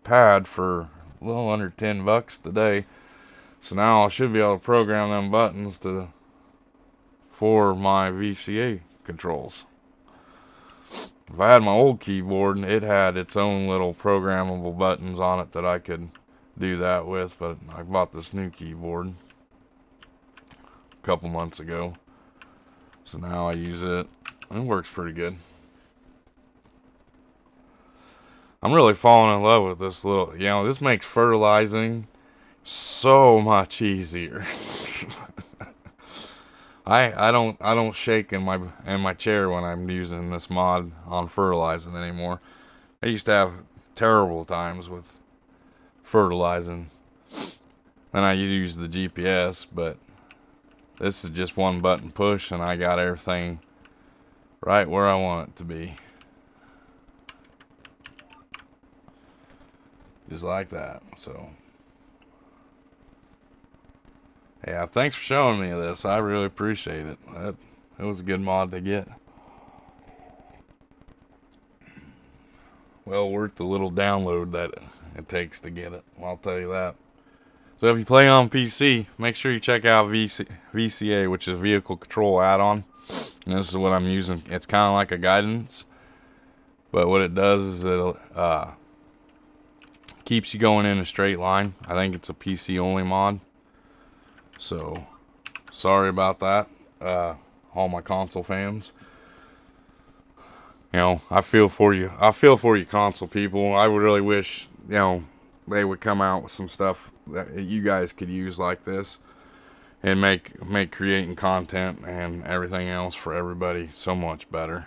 pad for a little under $10 today. So now I should be able to program them buttons for my VCA controls. If I had my old keyboard, it had its own little programmable buttons on it that I could do that with, but I bought this new keyboard a couple months ago. So now I use it. It works pretty good. I'm really falling in love with this this makes fertilizing so much easier. I don't shake in my chair when I'm using this mod on fertilizing anymore. I used to have terrible times with fertilizing. Then I used the GPS, but this is just one button push and I got everything right where I want it to be. Just like that. So yeah, thanks for showing me this. I really appreciate it. It was a good mod to get. Well worth the little download that it takes to get it. I'll tell you that. So if you play on PC, make sure you check out VCA, which is Vehicle Control Add-on. And this is what I'm using. It's kind of like a guidance, but what it does is it keeps you going in a straight line. I think it's a PC only mod. So, sorry about that, all my console fans. You know, I feel for you. I feel for you, console people. I would really wish, they would come out with some stuff that you guys could use like this, and make creating content and everything else for everybody so much better.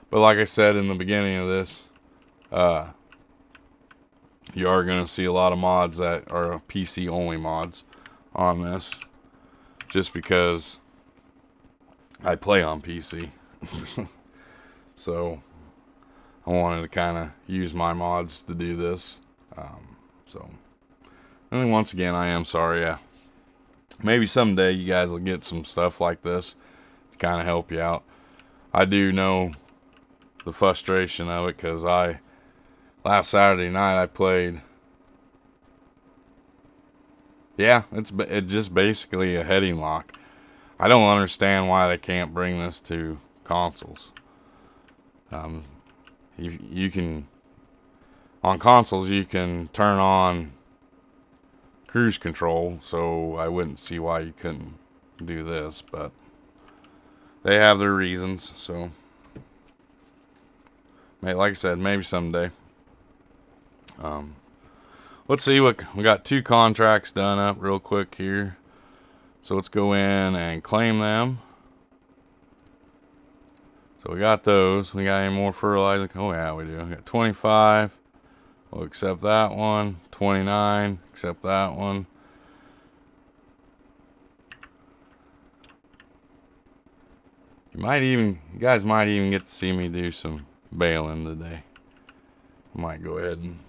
But like I said in the beginning of this, you are going to see a lot of mods that are PC only mods on this, just because I play on PC. So I wanted to kind of use my mods to do this. So and once again, I am sorry. Yeah, maybe someday you guys will get some stuff like this to kind of help you out. I do know the frustration of it, because last Saturday night I played. Yeah, it's just basically a heading lock. I don't understand why they can't bring this to consoles. You can, on consoles, you can turn on cruise control, so I wouldn't see why you couldn't do this, but they have their reasons. So, like I said, maybe someday. Let's see what we got. 2 contracts done up real quick here, so let's go in and claim them. So we got those. We got any more fertilizer? Oh yeah, we do. We got 25. We'll accept that one. 29. Accept that one. You guys might even get to see me do some baling today. I might go ahead and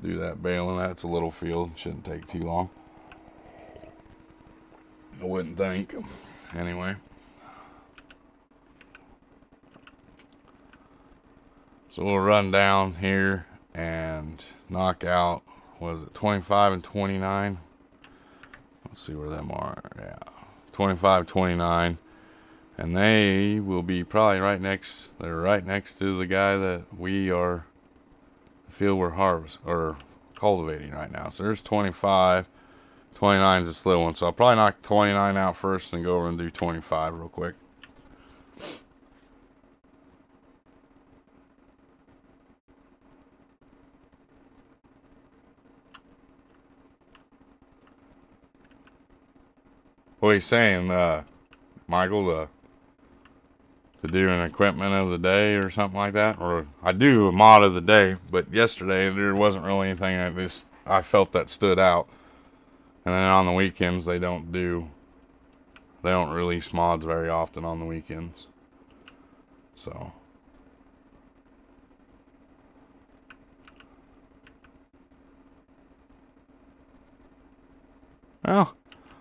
do that baling. That's a little field. Shouldn't take too long. I wouldn't think. Anyway. So we'll run down here and knock out, what is it, 25 and 29. Let's see where them are. Yeah, 25, 29. And they will be probably right next, they're right next to the guy that we are, field we're or cultivating right now. So there's 25. 29 is a slow one. So I'll probably knock 29 out first and go over and do 25 real quick. What are you saying, Michael? To do an equipment of the day or something like that? Or I do a mod of the day, but yesterday there wasn't really anything I felt that stood out. And then on the weekends they don't release mods very often on the weekends. So well,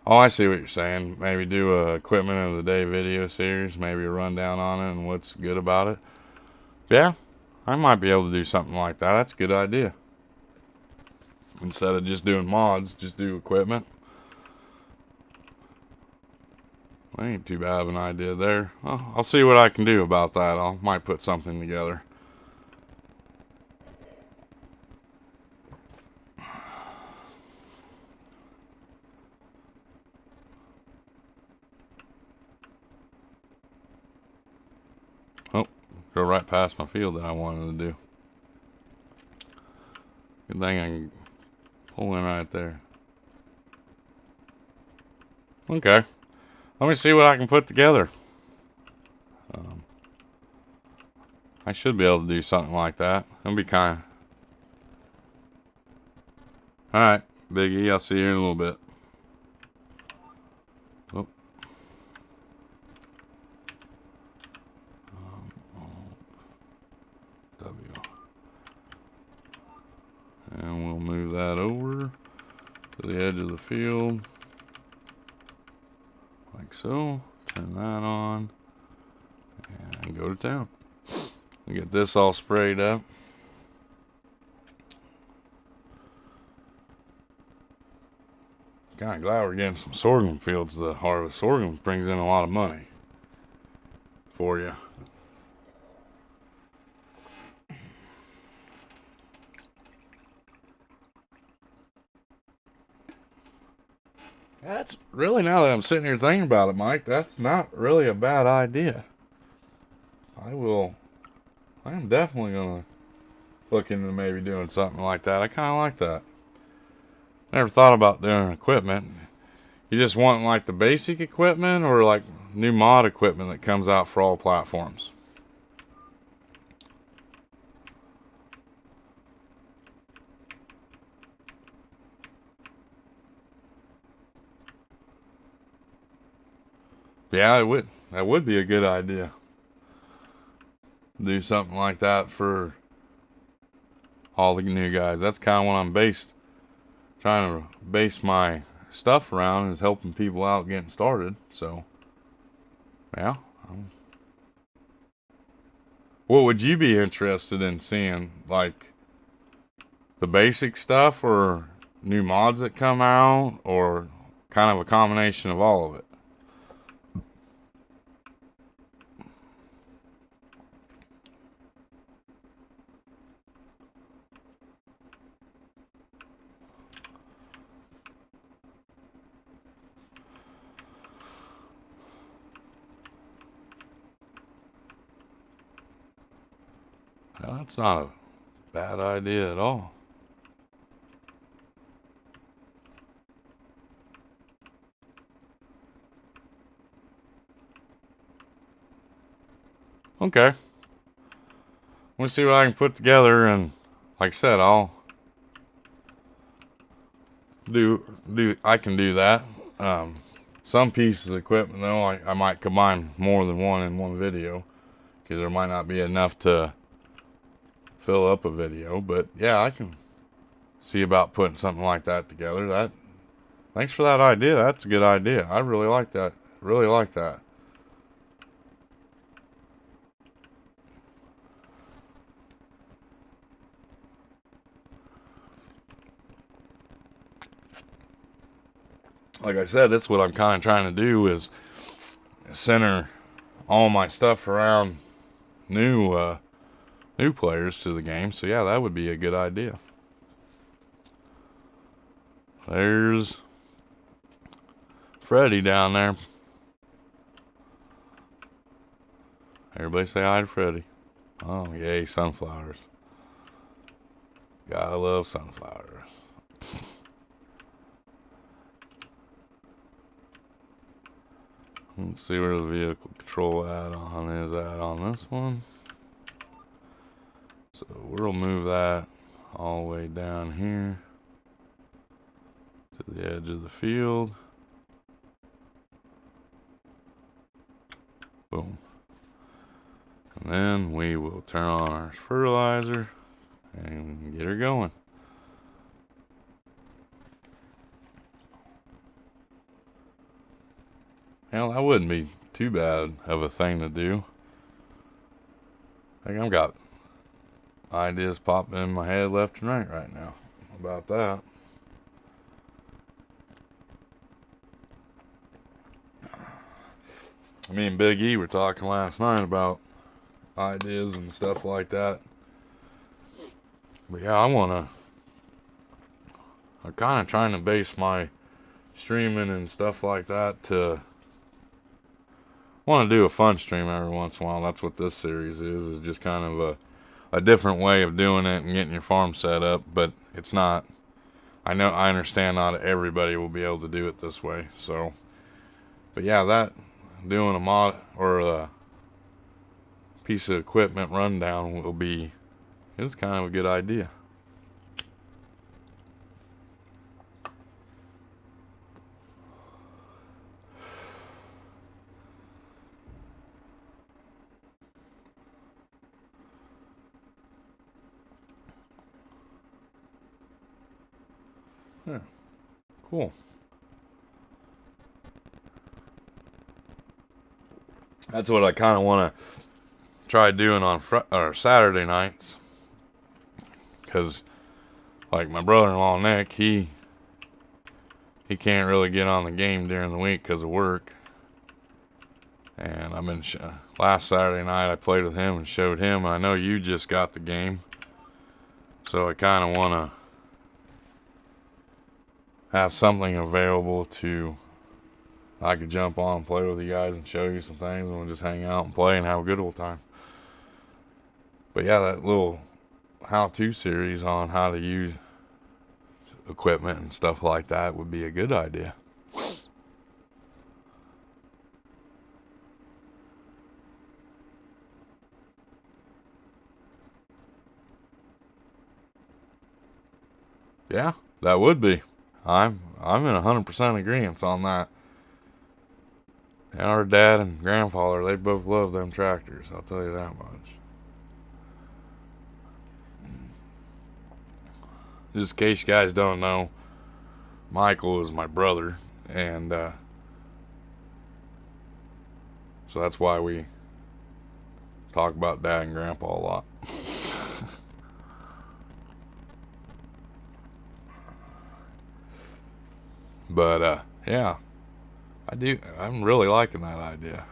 oh, I see what you're saying. Maybe do a equipment of the day video series, maybe a rundown on it and what's good about it. Yeah, I might be able to do something like that. That's a good idea. Instead of just doing mods, just do equipment. That ain't too bad of an idea there. Well, I'll see what I can do about that. I might put something together. Oh, go right past my field that I wanted to do. Good thing I can pull in right there. Okay. Let me see what I can put together. I should be able to do something like that. It'll be kind of... Alright, Big E, I'll see you in a little bit. Oh. W. And we'll move that over to the edge of the field. Like so. Turn that on. And go to town. Get this all sprayed up. Kind of glad we're getting some sorghum fields to harvest. Sorghum brings in a lot of money for you. That's really, now that I'm sitting here thinking about it, Mike, that's not really a bad idea. I am definitely going to look into maybe doing something like that. I kind of like that. Never thought about doing equipment. You just want like the basic equipment or like new mod equipment that comes out for all platforms? Yeah, that would be a good idea. Do something like that for all the new guys. That's kind of what I'm trying to base my stuff around, is helping people out getting started. So, yeah. What would you be interested in seeing? Like the basic stuff or new mods that come out, or kind of a combination of all of it? Well, that's not a bad idea at all. Okay. Let me see what I can put together, and like I said, I'll I can do that. Some pieces of equipment though, I might combine more than one in one video, because there might not be enough to fill up a video. But yeah, I can see about putting something like that together. Thanks for that idea. That's a good idea. I really like that. Really like that. like I said, that's what I'm kind of trying to do, is center all my stuff around new players to the game. So yeah, that would be a good idea. There's Freddie down there. Everybody say hi to Freddie. Oh, yay, sunflowers. Gotta love sunflowers. Let's see where the vehicle control add-on is on this one. So we'll move that all the way down here to the edge of the field. Boom. And then we will turn on our fertilizer and get her going. Well, that wouldn't be too bad of a thing to do. I think I've got ideas popping in my head left and right now about that. Me and Big E were talking last night about ideas and stuff like that. But yeah, I'm kind of trying to base my streaming and stuff like that to want to do a fun stream every once in a while. That's what this series is just kind of a different way of doing it and getting your farm set up. But it's not, I understand not everybody will be able to do it this way. So, but yeah, that doing a mod or a piece of equipment rundown it's kind of a good idea. Yeah, cool. That's what I kind of want to try doing on Saturday nights, because like my brother-in-law Nick, he can't really get on the game during the week because of work. And I've been last Saturday night I played with him and showed him. I know you just got the game, so I kind of want to have something available I could jump on and play with you guys and show you some things, and we'll just hang out and play and have a good old time. But yeah, that little how-to series on how to use equipment and stuff like that would be a good idea. Yeah, that would be. I'm in 100% agreement on that. And our dad and grandfather, they both love them tractors, I'll tell you that much. Just in case you guys don't know, Michael is my brother, and so that's why we talk about dad and grandpa a lot. But yeah, I'm really liking that idea.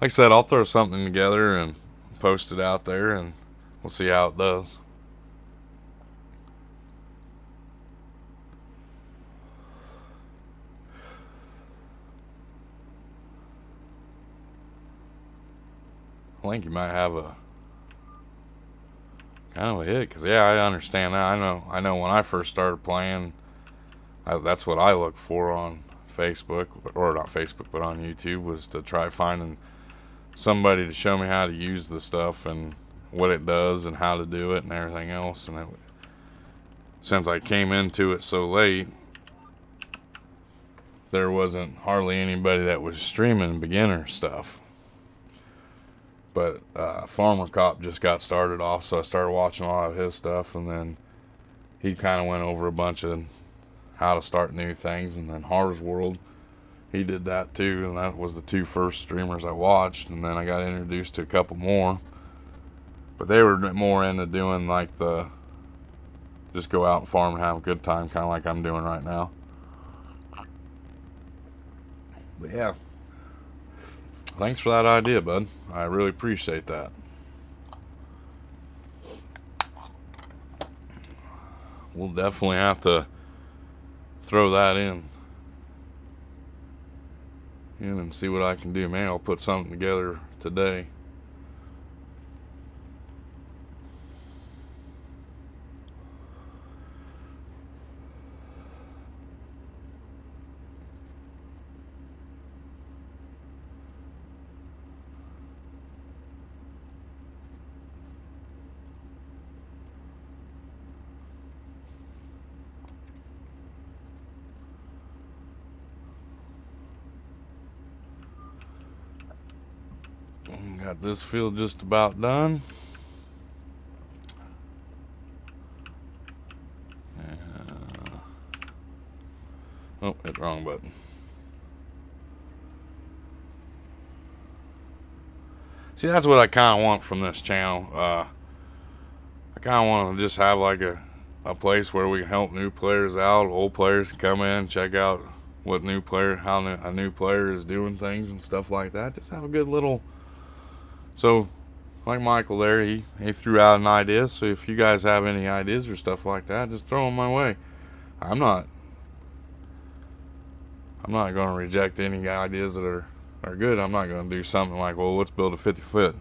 Like I said, I'll throw something together and post it out there, and we'll see how it does. I think you might have a kind of a hit, because yeah, I understand that. I know when I first started playing, that's what I look for on Facebook, or not Facebook, but on YouTube, was to try finding somebody to show me how to use the stuff and what it does and how to do it and everything else. And since I came into it so late, there wasn't hardly anybody that was streaming beginner stuff. But Farmer Cop just got started off, so I started watching a lot of his stuff, and then he kind of went over a bunch of how to start new things. And then Harv's World, he did that too, and that was the two first streamers I watched. And then I got introduced to a couple more, but they were more into doing like just go out and farm and have a good time, kind of like I'm doing right now. But yeah, thanks for that idea, bud. I really appreciate that. We'll definitely have to throw that in and see what I can do. Man, I'll put something together today. Got this field just about done. Oh, hit the wrong button. See, that's what I kind of want from this channel. I kind of want to just have like a place where we can help new players out. Old players can come in, check out what how a new player is doing things and stuff like that. Just have a good little. So, like Michael there, he threw out an idea. So if you guys have any ideas or stuff like that, just throw them my way. I'm not going to reject any ideas that are good. I'm not going to do something like, well, let's build a 50-foot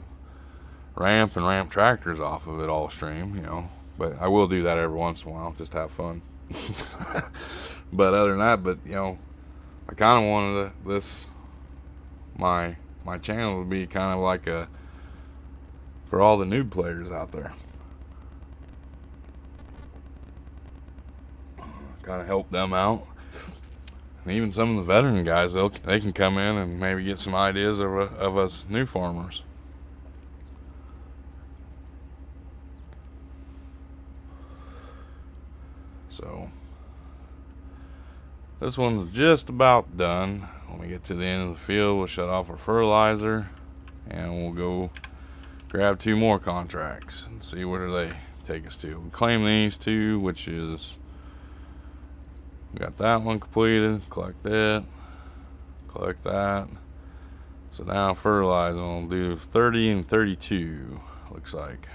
ramp and ramp tractors off of it all stream, you know. But I will do that every once in a while, just have fun. But other than that, you know, I kind of wanted my channel to be kind of like for all the new players out there. Kind of help them out. And even some of the veteran guys, they can come in and maybe get some ideas of us new farmers. So this one's just about done. When we get to the end of the field, we'll shut off our fertilizer and we'll go grab 2 more contracts and see where they take us to. We claim these 2, which is, we got that one completed. Collect that. Collect that. So now fertilizing, we'll do 30 and 32, looks like.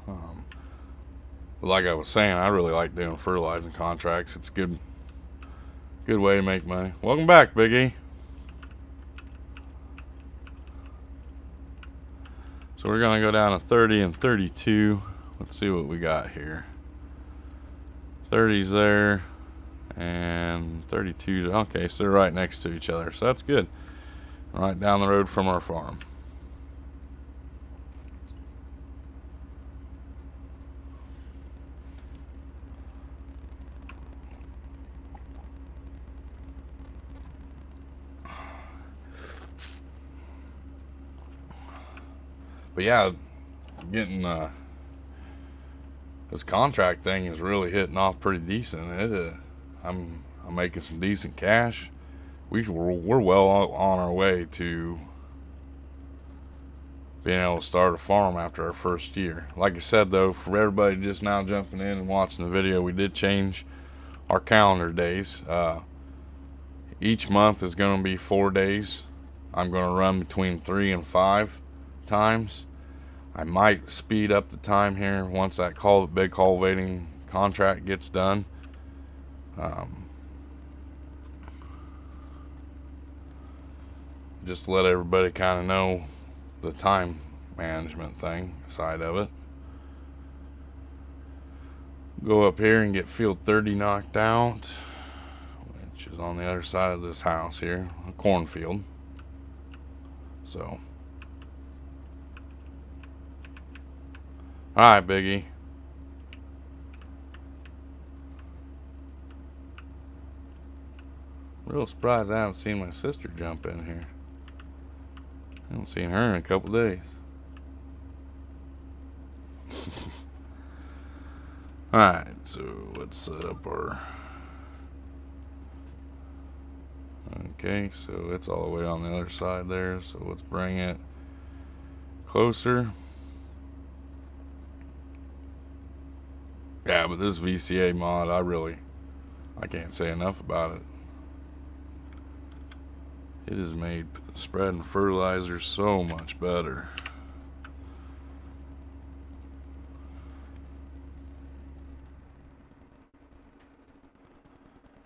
But like I was saying, I really like doing fertilizing contracts. It's a good way to make money. Welcome back, Big E. So we're gonna go down to 30 and 32. Let's see what we got here. 30's there, and 32's, okay, so they're right next to each other, so that's good. Right down the road from our farm. But yeah, getting this contract thing is really hitting off pretty decent. I'm making some decent cash. We're well on our way to being able to start a farm after our first year. Like I said though, for everybody just now jumping in and watching the video, we did change our calendar days. Each month is going to be 4 days. I'm going to run between 3 and 5 times. I might speed up the time here once that big cultivating contract gets done. Just to let everybody kind of know the time management thing side of it. Go up here and get field 30 knocked out, which is on the other side of this house here, a cornfield. So, alright, Biggie. Real surprised I haven't seen my sister jump in here. I haven't seen her in a couple days. Alright, so let's set up our... Okay, so it's all the way on the other side there, so let's bring it closer. Yeah, but this VCA mod, I can't say enough about it. It has made spreading fertilizer so much better.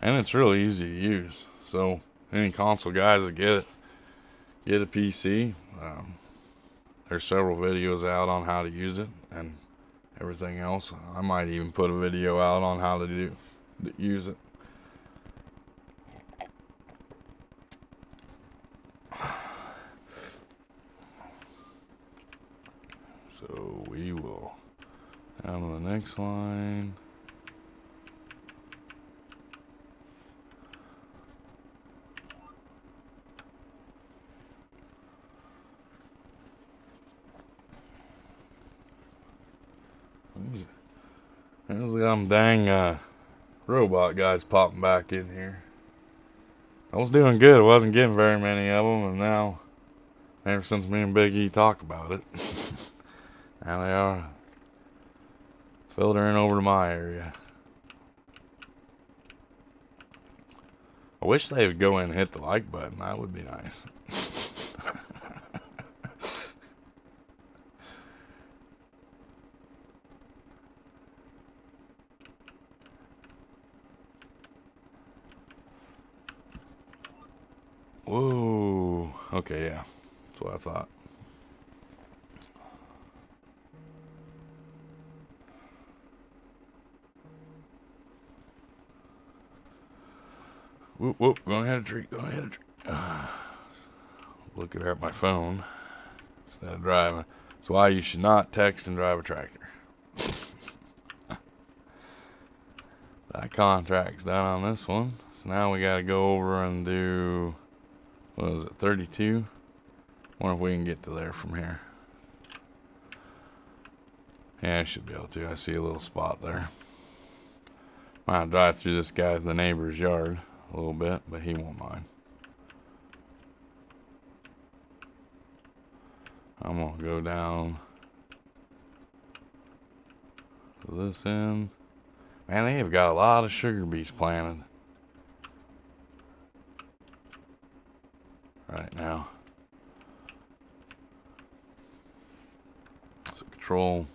And it's really easy to use. So any console guys that get a PC, there's several videos out on how to use it and everything else. I might even put a video out on how to use it. So we will down to the next line. There's them dang robot guys popping back in here. I was doing good. I wasn't getting very many of them, and now, ever since me and Big E talked about it, now they are filtering over to my area. I wish they would go in and hit the like button. That would be nice. Whoa. Okay, yeah. That's what I thought. Whoop, whoop. Going to hit a tree. Going to hit a tree. Looking at my phone instead of driving. That's why you should not text and drive a tractor. That contract's done on this one. So now we got to go over and do, what is it, 32? Wonder if we can get to there from here. Yeah, I should be able to. I see a little spot there. Might drive through this guy, the neighbor's yard a little bit, but he won't mind. I'm going to go down to this end. Man, they have got a lot of sugar beets planted right now. So control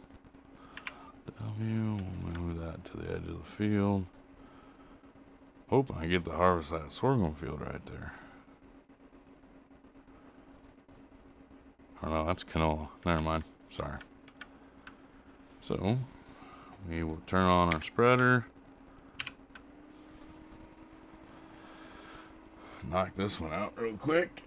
W, we'll move that to the edge of the field. Hoping I get to harvest that sorghum field right there. Oh no, that's canola. Never mind. Sorry. So we will turn on our spreader. Knock this one out real quick.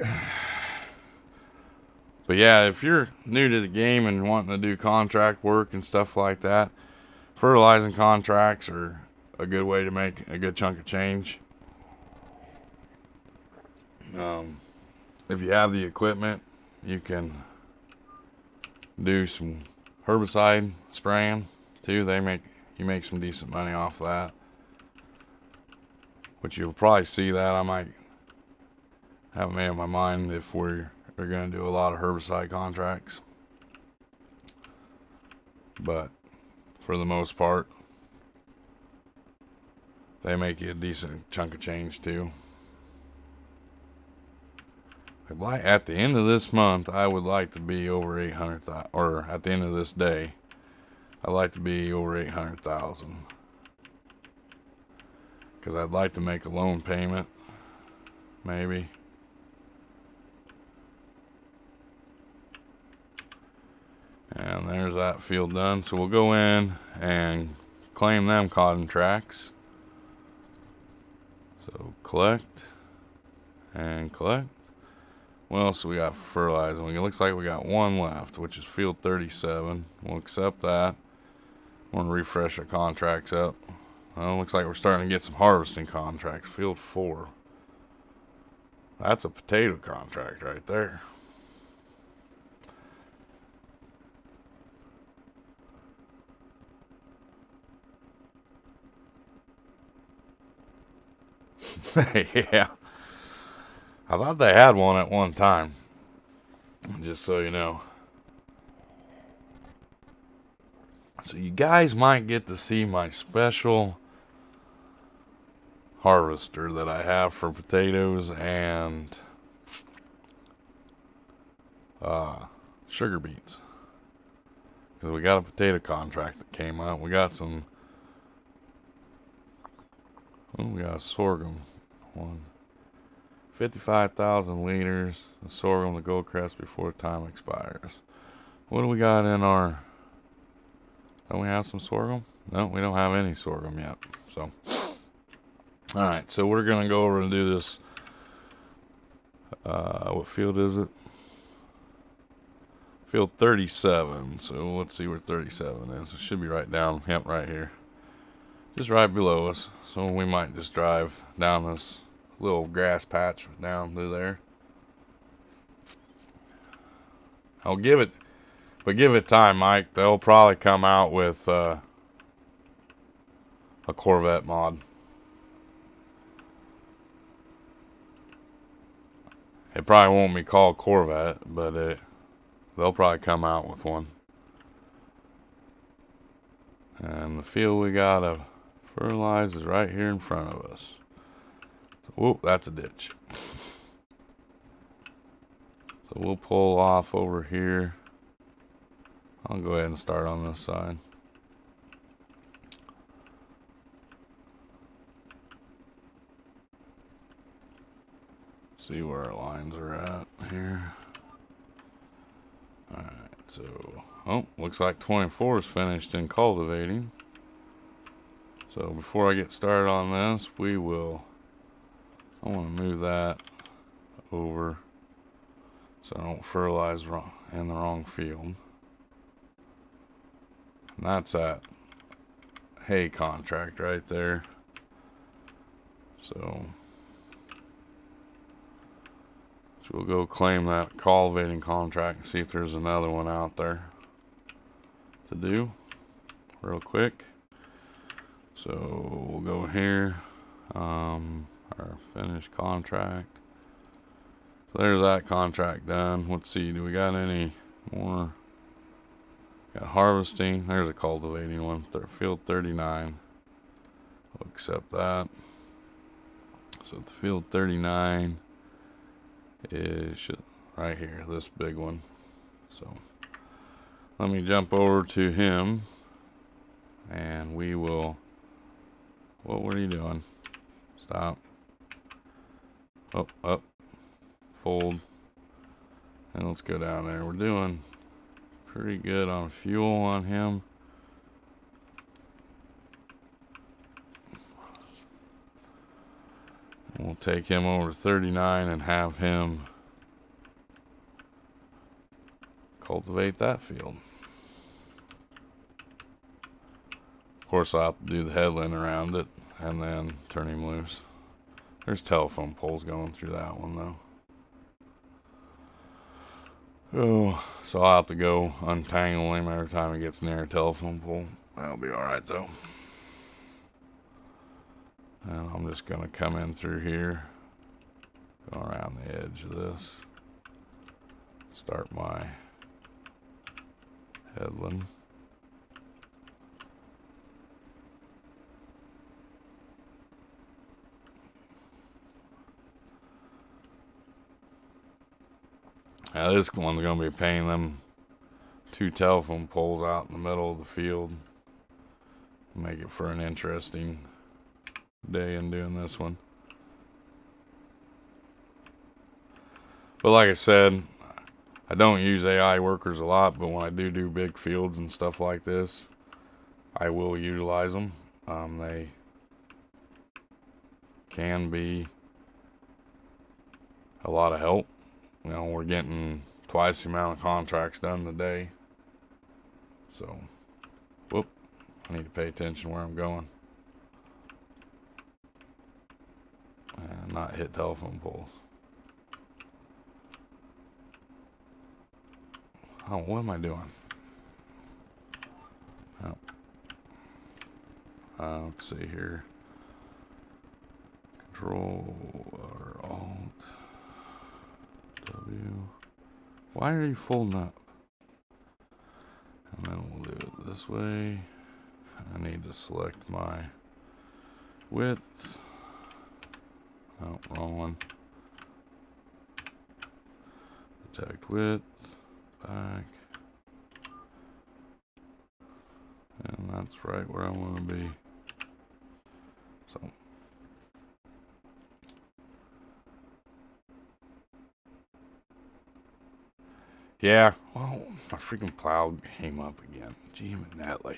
But yeah, if you're new to the game and wanting to do contract work and stuff like that, fertilizing contracts are a good way to make a good chunk of change. If you have the equipment, you can do some herbicide spraying too. You make some decent money off that, which you'll probably see that. I might haven't made up my mind if we're going to do a lot of herbicide contracts, but for the most part, they make you a decent chunk of change too. At the end of this month, I would like to be over 800,000, or at the end of this day, I'd like to be over 800,000, because I'd like to make a loan payment, maybe. And there's that field done. So we'll go in and claim them cotton tracks. So collect and collect. What else we got for fertilizing? It looks like we got one left, which is field 37. We'll accept that. We'll refresh our contracts up. Well, looks like we're starting to get some harvesting contracts. Field 4. That's a potato contract right there. Yeah. I thought they had one at one time. Just so you know. So you guys might get to see my special harvester that I have for potatoes and sugar beets. Because we got a potato contract that came out. We got some. Oh, we got sorghum. 55,000 liters of sorghum to Goldcrest before time expires. What do we got in our? Don't we have some sorghum? No, we don't have any sorghum yet. So, all right. So we're gonna go over and do this. What field is it? Field 37. So let's see where 37 is. It should be right down. Yep, right here. Just right below us. So we might just drive down this little grass patch down through there. I'll give it, but give it time, Mike. They'll probably come out with a Corvette mod. It probably won't be called Corvette, but they'll probably come out with one. And the field we gotta fertilize is right here in front of us. Whoop, that's a ditch. So we'll pull off over here. I'll go ahead and start on this side. See where our lines are at here. Alright, so, looks like 24 is finished in cultivating. So before I get started on this, I want to move that over so I don't fertilize in the wrong field. And that's that hay contract right there. So we'll go claim that cultivating contract and see if there's another one out there to do real quick. So we'll go here, our finished contract. So there's that contract done. Let's see, do we got any more? Got harvesting. There's a cultivating one. Field 39. We'll accept that. So the field 39 is right here, this big one. So let me jump over to him and we will. What were you doing? Stop. Up, fold, and let's go down there. We're doing pretty good on fuel on him. We'll take him over to 39 and have him cultivate that field. Of course, I'll have to do the headland around it and then turn him loose. There's telephone poles going through that one though. Oh, so I'll have to go untangle him every time he gets near a telephone pole. That'll be alright though. And I'm just going to come in through here, go around the edge of this, start my headland. Now this one's going to be paying them 2 telephone poles out in the middle of the field. Make it for an interesting day in doing this one. But like I said, I don't use AI workers a lot, but when I do big fields and stuff like this, I will utilize them. They can be a lot of help. You know, we're getting twice the amount of contracts done today. So, whoop, I need to pay attention where I'm going. And not hit telephone poles. Oh, what am I doing? Oh. Let's see here. Control or Alt W. Why are you folding up? And then we'll do it this way. I need to select my width. Oh, wrong one. Detect width, back. And that's right where I want to be. So. Yeah, well, my freaking plow came up again. Jim and Netley.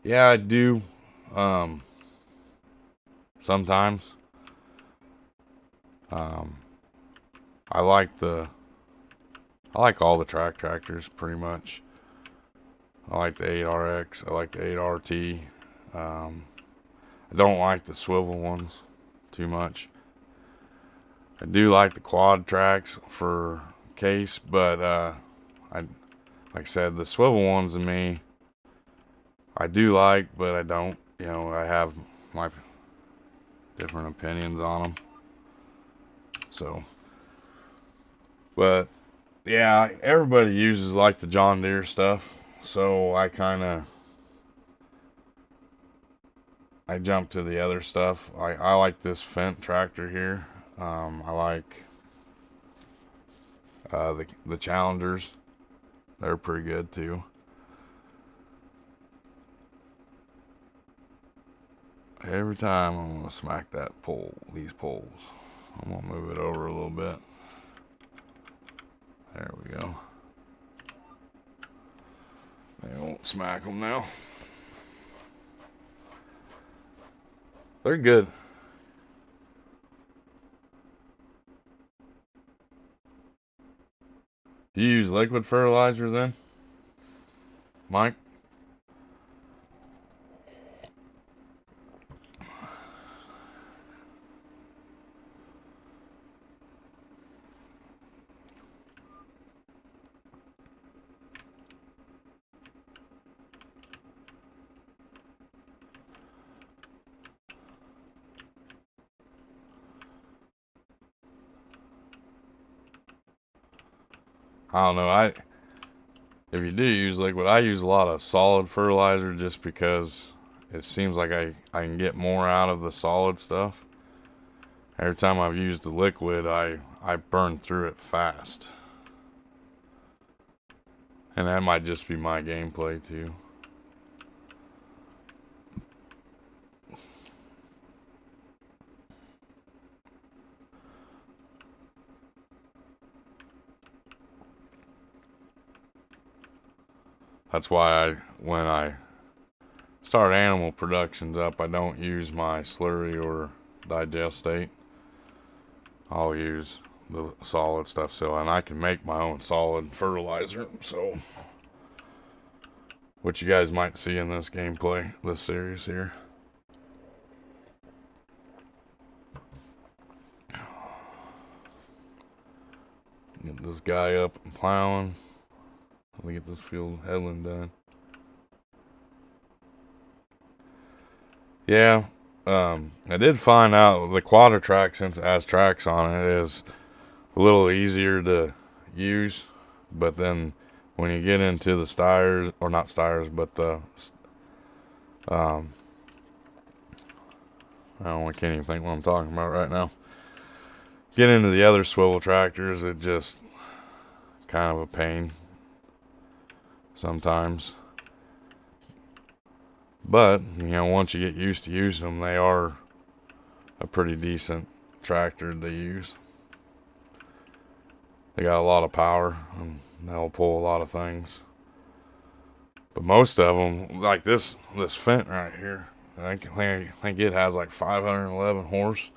Yeah, I do. Sometimes. I like all the tractors pretty much. I like the 8RX. I like the 8RT. I don't like the swivel ones too much. I do like the quad tracks for case, but like I said, the swivel ones to me, I do like, but I don't. You know, I have my different opinions on them. So, but yeah, everybody uses like the John Deere stuff, so I jump to the other stuff. I like this Fendt tractor here. I like the Challengers. They're pretty good too. Every time I'm gonna smack that pole, these poles. I'm gonna move it over a little bit. There we go. They won't smack them now. They're good. Do you use liquid fertilizer then, Mike? I don't know. If you do use liquid, I use a lot of solid fertilizer just because it seems like I can get more out of the solid stuff. Every time I've used the liquid, I burn through it fast. And that might just be my gameplay too. That's why when I start animal productions up, I don't use my slurry or digestate. I'll use the solid stuff, and I can make my own solid fertilizer. So, what you guys might see in this gameplay, this series here. Get this guy up and plowing. Let me get this field headland done. Yeah, I did find out the quadra track, since it has tracks on it, is a little easier to use. But then when you get into the styres, or not styres, but the I can't even think what I'm talking about right now. Get into the other swivel tractors, it just kind of a pain sometimes. But, you know, once you get used to using them, they are a pretty decent tractor to use. They got a lot of power, and they'll pull a lot of things. But most of them, like this Fendt right here, I think it has like 511 horse.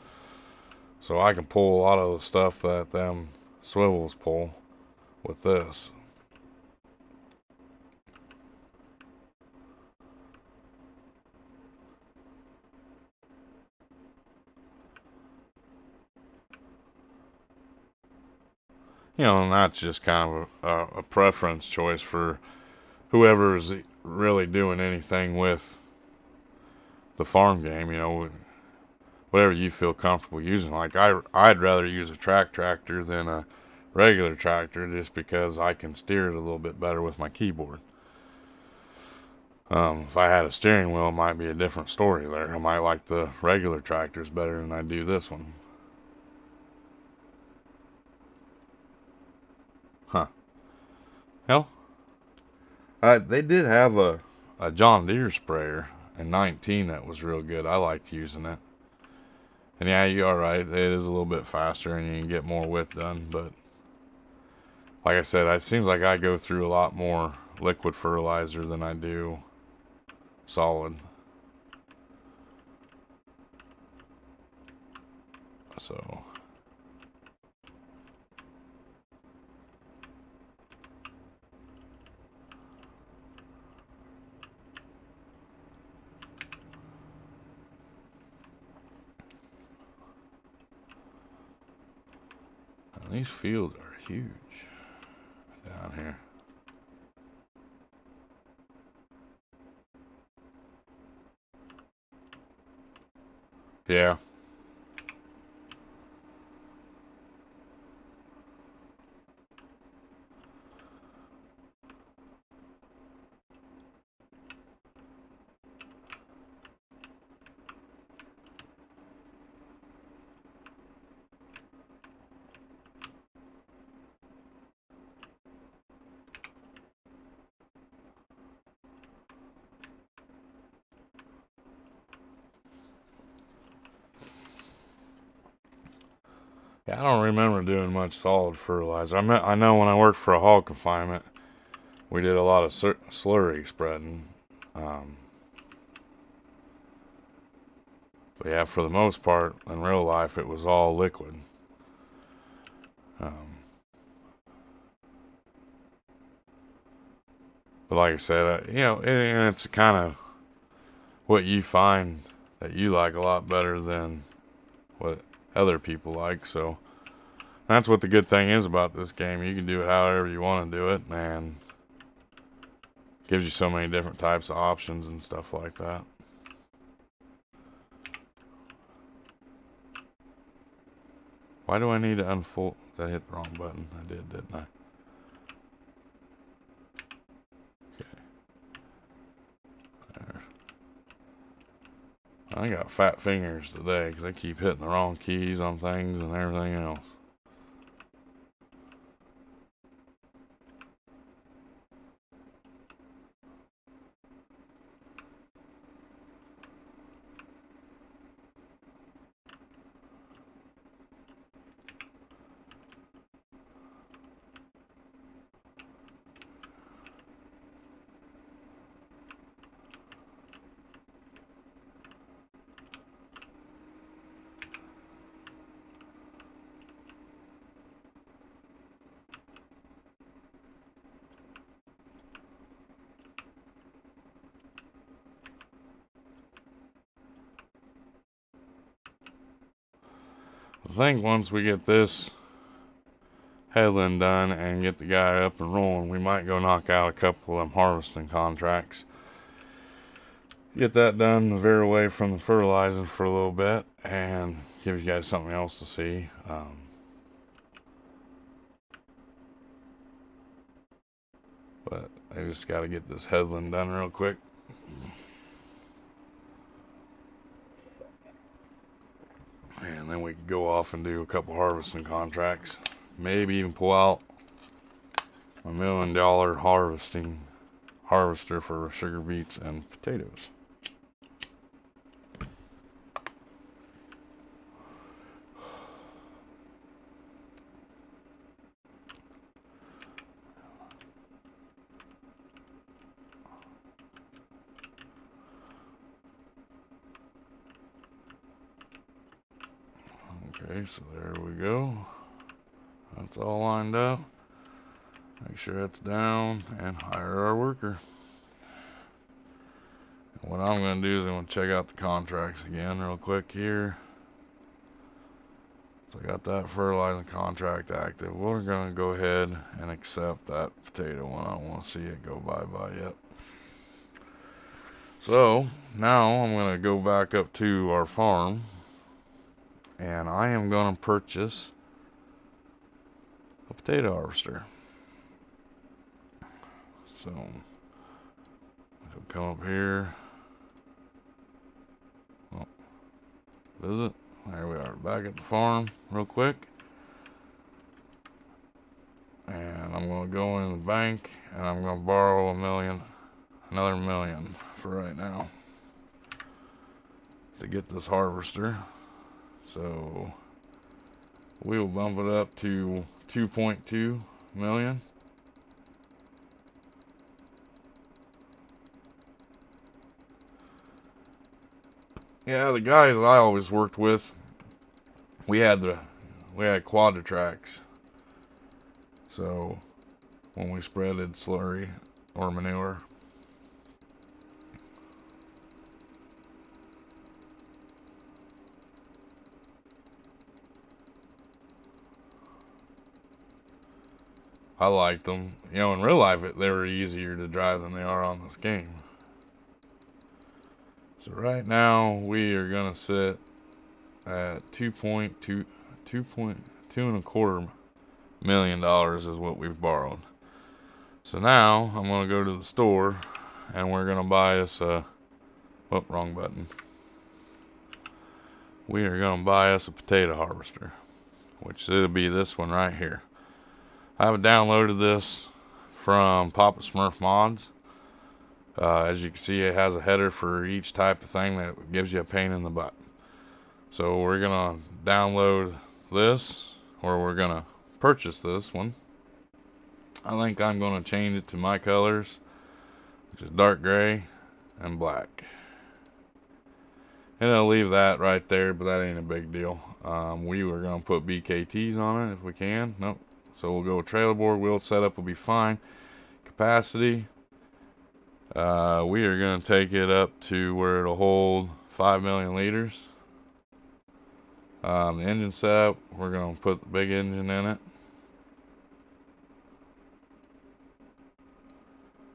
So I can pull a lot of the stuff that them swivels pull with this. You know, and that's just kind of a preference choice for whoever is really doing anything with the farm game. You know, whatever you feel comfortable using. Like I'd rather use a track tractor than a regular tractor just because I can steer it a little bit better with my keyboard. If I had a steering wheel, it might be a different story there. I might like the regular tractors better than I do this one. Huh. Hell, they did have a John Deere sprayer in 19 that was real good. I liked using it. And yeah, you are right. It is a little bit faster and you can get more width done. But like I said, it seems like I go through a lot more liquid fertilizer than I do solid. So these fields are huge down here. Yeah. Yeah, I don't remember doing much solid fertilizer. I know when I worked for a hog confinement, we did a lot of slurry spreading. But yeah, for the most part, in real life, it was all liquid. But like I said, and it's kind of what you find that you like a lot better than what other people like. So that's what the good thing is about this game. You can do it however you want to do it, and gives you so many different types of options and stuff like that. Why do I need to unfold? I hit the wrong button. I did, didn't I? Okay. There. I got fat fingers today because I keep hitting the wrong keys on things and everything else. I think once we get this headland done and get the guy up and rolling, we might go knock out a couple of them harvesting contracts. Get that done, veer away from the fertilizing for a little bit, and give you guys something else to see. But I just got to get this headland done real quick. And then we could go off and do a couple harvesting contracts. Maybe even pull out a $1 million harvester for sugar beets and potatoes. Okay, so there we go. That's all lined up. Make sure it's down and hire our worker. And what I'm going to do is I'm going to check out the contracts again real quick here. So I got that fertilizing contract active. We're going to go ahead and accept that potato one. I don't want to see it go bye-bye yet. So now I'm going to go back up to our farm. And I am going to purchase a potato harvester. So we'll come up here. Well, visit. There we are, back at the farm real quick. And I'm going to go in the bank and I'm going to borrow another million for right now to get this harvester. So we will bump it up to 2.2 million. Yeah, the guys I always worked with, we had quadra-tracks. So when we spreaded slurry or manure, I liked them. You know, in real life, they were easier to drive than they are on this game. So right now, we are going to sit at $2.25 million is what we've borrowed. So now, I'm going to go to the store, and we're going to buy us a... Oh, wrong button. We are going to buy us a potato harvester, which it'll be this one right here. I have downloaded this from Papa Smurf Mods. As you can see, it has a header for each type of thing that gives you a pain in the butt. So we're gonna download this, or we're gonna purchase this one. I think I'm gonna change it to my colors, which is dark gray and black. And I'll leave that right there, but that ain't a big deal. We were gonna put BKTs on it if we can. Nope. So we'll go with trailer board. Wheel setup will be fine. Capacity, we are going to take it up to where it'll hold 5 million liters. The engine setup, we're going to put the big engine in it.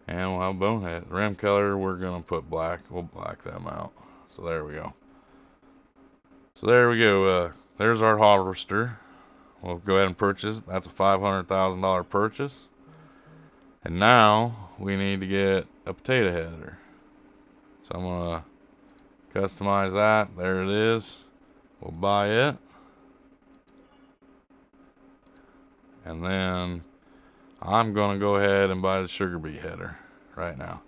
And we'll have bonehead. The rim color, we're going to put black. We'll black them out. So there we go. So there we go. There's our harvester. We'll go ahead and purchase. That's a $500,000 purchase. And now we need to get a potato header. So I'm going to customize that. There it is. We'll buy it. And then I'm going to go ahead and buy the sugar beet header right now.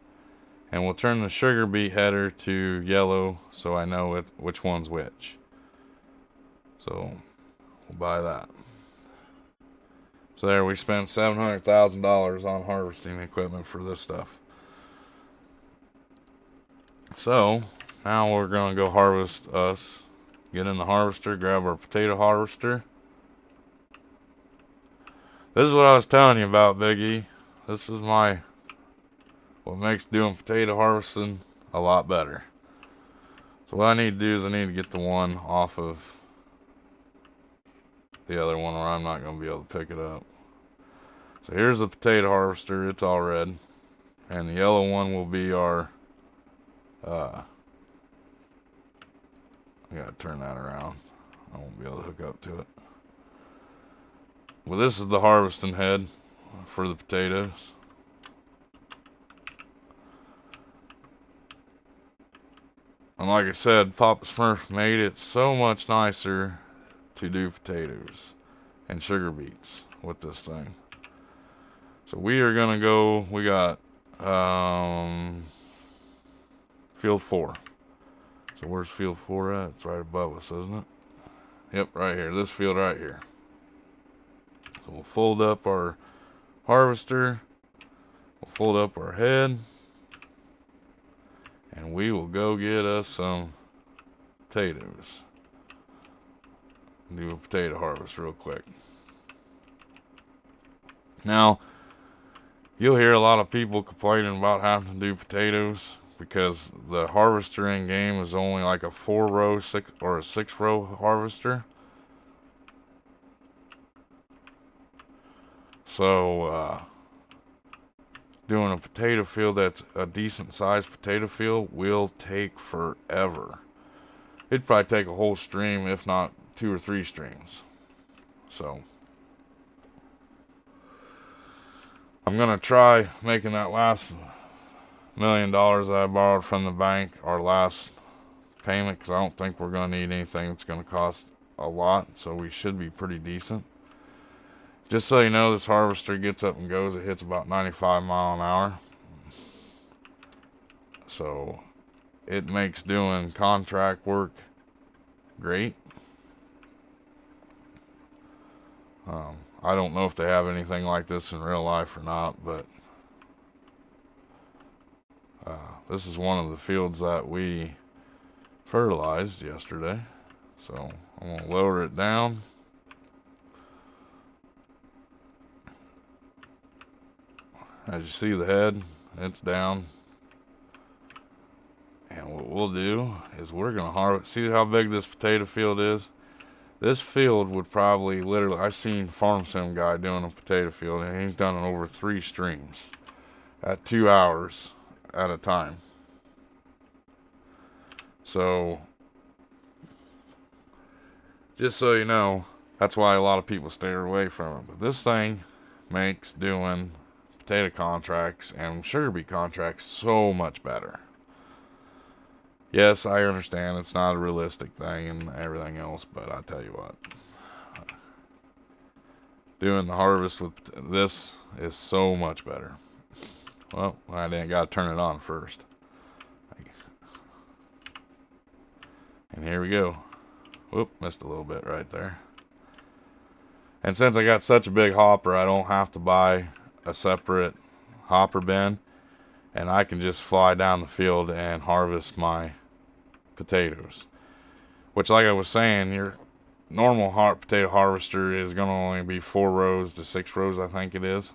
And we'll turn the sugar beet header to yellow so I know which one's which. So we'll buy that. So there, we spent $700,000 on harvesting equipment for this stuff. So now we're going to go harvest us. Get in the harvester, grab our potato harvester. This is what I was telling you about, Big E. This is what makes doing potato harvesting a lot better. So what I need to do is I need to get the one off of the other one where I'm not going to be able to pick it up. So here's the potato harvester. It's all red. And the yellow one will be our... I gotta turn that around. I won't be able to hook up to it. Well, this is the harvesting head for the potatoes. And like I said, Papa Smurf made it so much nicer to do potatoes and sugar beets with this thing. So we are gonna go, we got field 4. So where's field 4 at? It's right above us, isn't it? Yep, right here, this field right here. So we'll fold up our harvester, we'll fold up our head, and we will go get us some potatoes. Do a potato harvest real quick. Now, you'll hear a lot of people complaining about having to do potatoes because the harvester in game is only like a 4-row, 6 or a 6-row harvester. So, doing a potato field that's a decent sized potato field will take forever. It'd probably take a whole stream, if not 2 or 3 streams. So I'm going to try making that last $1 million that I borrowed from the bank our last payment, because I don't think we're going to need anything that's going to cost a lot, so we should be pretty decent. Just so you know, this harvester gets up and goes. It hits about 95 mile an hour. So it makes doing contract work great. I don't know if they have anything like this in real life or not, but this is one of the fields that we fertilized yesterday. So I'm going to lower it down. As you see the head, it's down. And what we'll do is we're going to harvest. See how big this potato field is? This field would probably literally, I've seen Farm Sim guy doing a potato field, and he's done it over 3 streams at 2 hours at a time. So just so you know, that's why a lot of people stay away from it. But this thing makes doing potato contracts and sugar beet contracts so much better. Yes, I understand it's not a realistic thing and everything else, but I tell you what, doing the harvest with this is so much better. Well, I didn't got to turn it on first. And here we go. Whoop, missed a little bit right there. And since I got such a big hopper, I don't have to buy a separate hopper bin, and I can just fly down the field and harvest my potatoes. Which, like I was saying, your normal potato harvester is going to only be 4 rows to 6 rows, I think it is.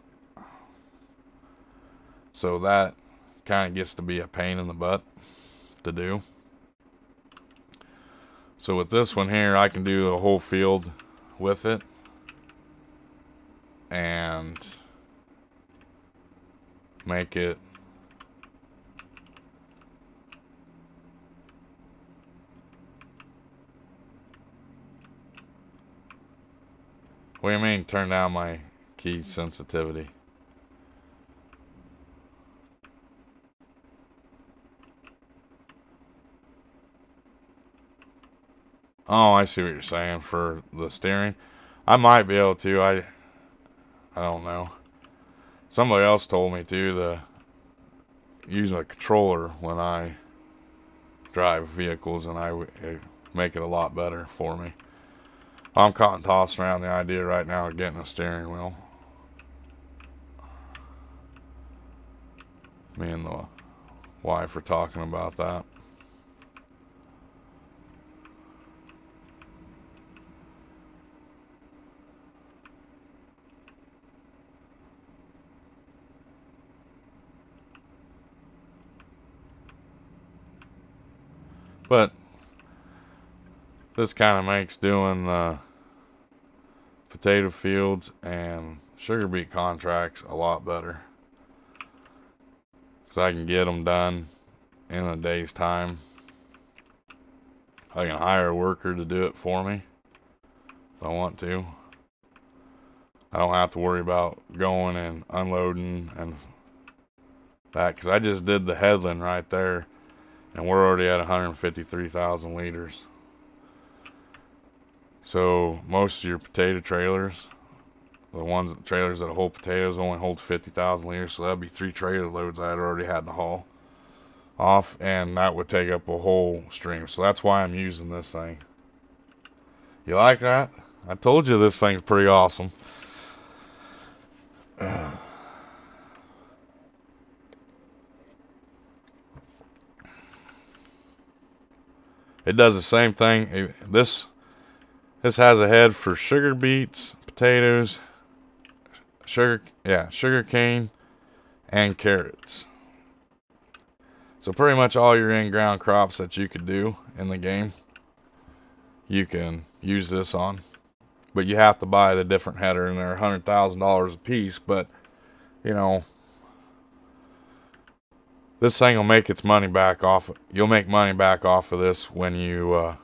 So that kind of gets to be a pain in the butt to do. So with this one here, I can do a whole field with it. And make it what do you mean turn down my key sensitivity? Oh, I see what you're saying for the steering. I might be able to. I don't know. Somebody else told me to use a controller when I drive vehicles, and it make it a lot better for me. I'm caught and tossing around the idea right now of getting a steering wheel. Me and the wife are talking about that. But this kind of makes doing the potato fields and sugar beet contracts a lot better, because I can get them done in a day's time. I can hire a worker to do it for me if I want to. I don't have to worry about going and unloading and that, because I just did the headland right there, and we're already at 153,000 liters. So most of your potato trailers, the trailers that hold potatoes, only hold 50,000 liters. So that'd be 3 trailer loads I'd already had to haul off, and that would take up a whole stream. So that's why I'm using this thing. You like that? I told you this thing's pretty awesome. It does the same thing. This has a head for sugar beets, potatoes, sugar cane, and carrots. So pretty much all your in-ground crops that you could do in the game, you can use this on. But you have to buy the different header, and they're $100,000 a piece. But, you know, this thing will make its money back off. You'll make money back off of this when you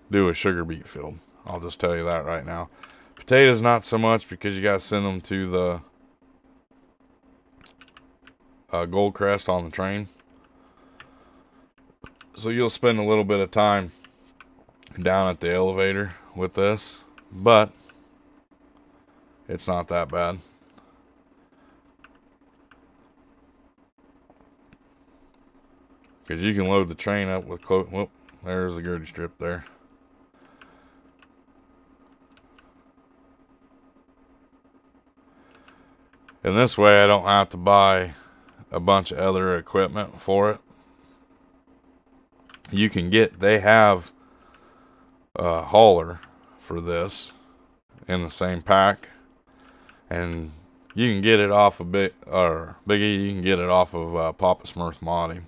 do a sugar beet field. I'll just tell you that right now. Potatoes not so much, because you got to send them to the gold crest on the train. So you'll spend a little bit of time down at the elevator with this, but it's not that bad. Because you can load the train up with whoop, there's the girty strip there. And this way I don't have to buy a bunch of other equipment for it. You can get, they have a hauler for this in the same pack, and you can get it off of Biggie. You can get it off of Papa Smurf Modding.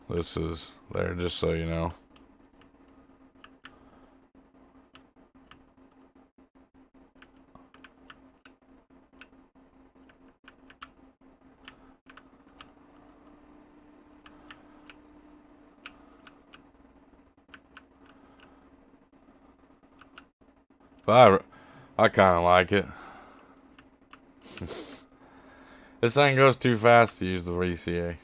This is there, just so you know. But I kind of like it. This thing goes too fast to use the VCA.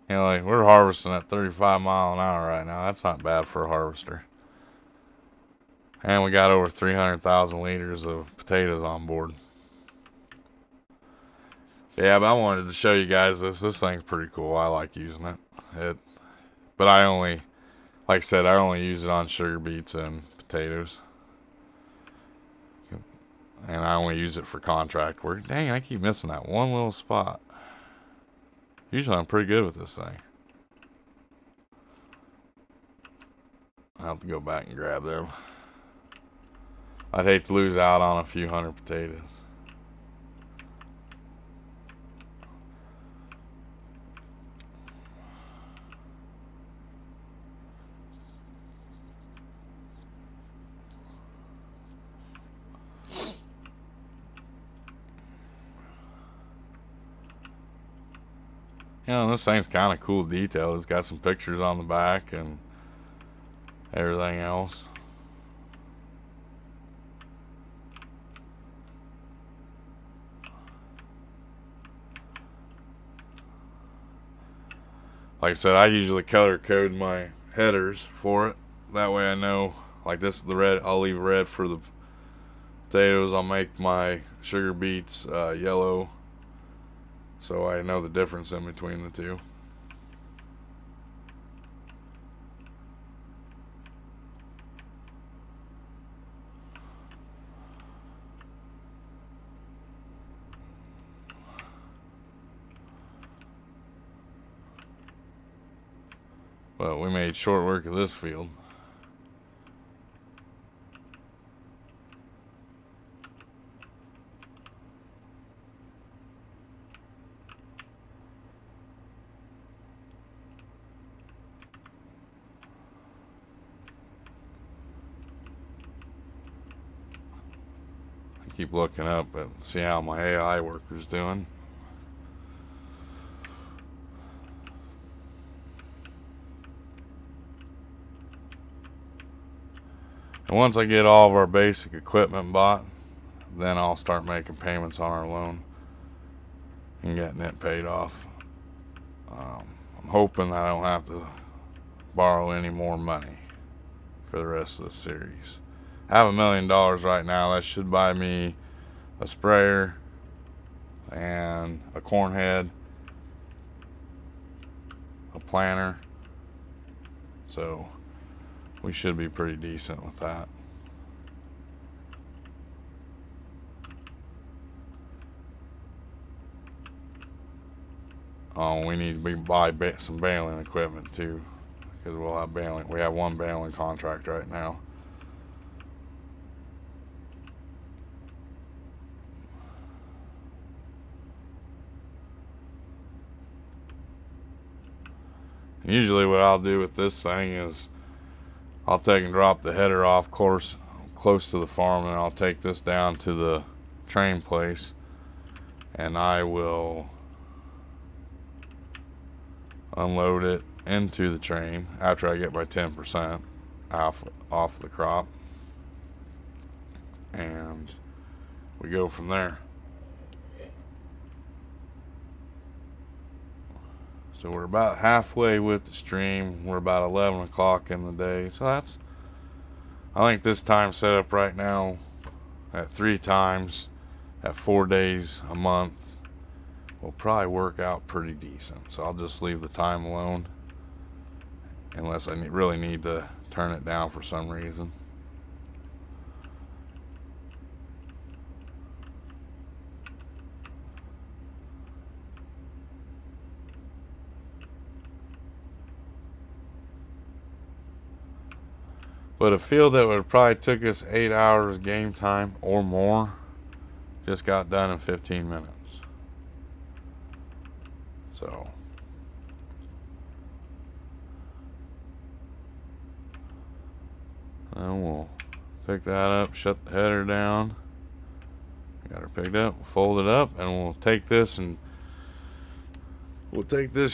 You know, like, we're harvesting at 35 miles an hour right now. That's not bad for a harvester. And we got over 300,000 liters of potatoes on board. Yeah, but I wanted to show you guys this. This thing's pretty cool. I like using it. But I only, like I said, I only use it on sugar beets and potatoes. And I only use it for contract work. Dang, I keep missing that one little spot. Usually I'm pretty good with this thing. I'll have to go back and grab them. I'd hate to lose out on a few hundred potatoes. You know, this thing's kind of cool detail. It's got some pictures on the back and everything else. Like I said, I usually color code my headers for it. That way I know, like this is the red, I'll leave red for the potatoes. I'll make my sugar beets yellow, so I know the difference in between the two. Well, we made short work of this field. I keep looking up and see how my AI worker's doing. And once I get all of our basic equipment bought, then I'll start making payments on our loan and getting it paid off. I'm hoping that I don't have to borrow any more money for the rest of the series. I have $1 million right now. That should buy me a sprayer and a corn head, a planter. So we should be pretty decent with that. Oh, we need to buy some baling equipment too, because we'll have baling. We have one baling contract right now. Usually what I'll do with this thing is I'll take and drop the header off course close to the farm, and I'll take this down to the train place, and I will unload it into the train after I get my 10% off the crop, and we go from there. So we're about halfway with the stream. We're about 11 o'clock in the day. So I think this time set up right now at 3 times at 4 days a month will probably work out pretty decent. So I'll just leave the time alone unless I really need to turn it down for some reason. But a field that would probably took us 8 hours game time or more just got done in 15 minutes. So and we'll pick that up, shut the header down. Got her picked up, fold it up, and we'll take this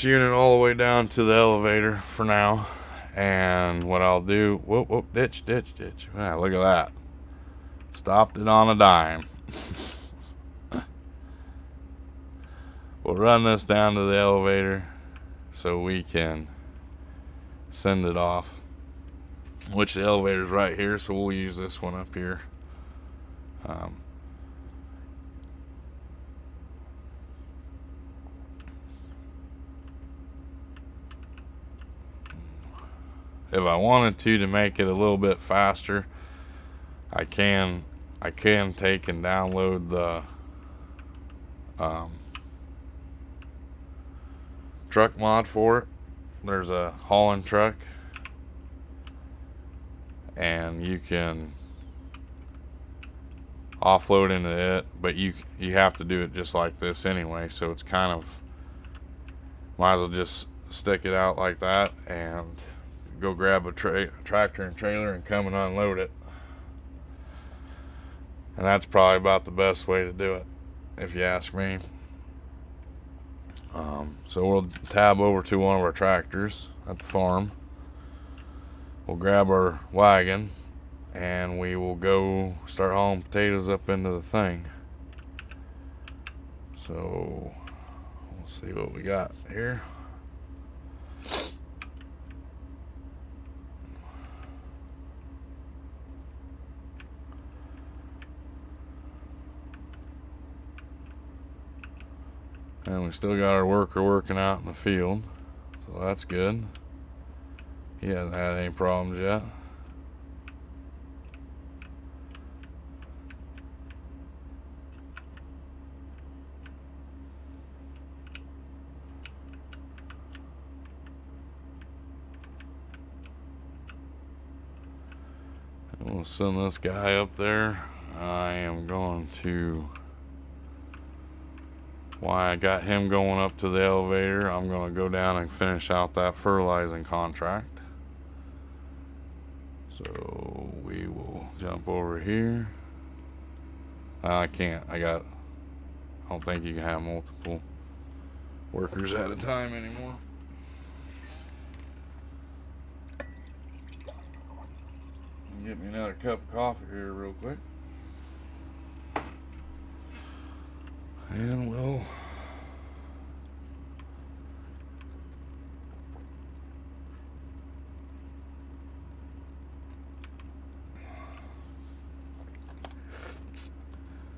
unit all the way down to the elevator for now. And what I'll do, whoop, ditch. Ah, look at that. Stopped it on a dime. We'll run this down to the elevator so we can send it off. Which the elevator's right here, so we'll use this one up here. If I wanted to make it a little bit faster, I can take and download the truck mod for it. There's a hauling truck, and you can offload into it, but you have to do it just like this anyway, so it's kind of, might as well just stick it out like that and go grab a tractor and trailer and come and unload it. And that's probably about the best way to do it, if you ask me. So we'll tab over to one of our tractors at the farm. We'll grab our wagon and we will go start hauling potatoes up into the thing. So we'll see what we got here. And we still got our worker working out in the field, so that's good. He hasn't had any problems yet. And we'll send this guy up there. I am going to, while I got him going up to the elevator, I'm going to go down and finish out that fertilizing contract. So we will jump over here. I can't. I don't think you can have multiple workers at a time anymore. Get me another cup of coffee here real quick. And we'll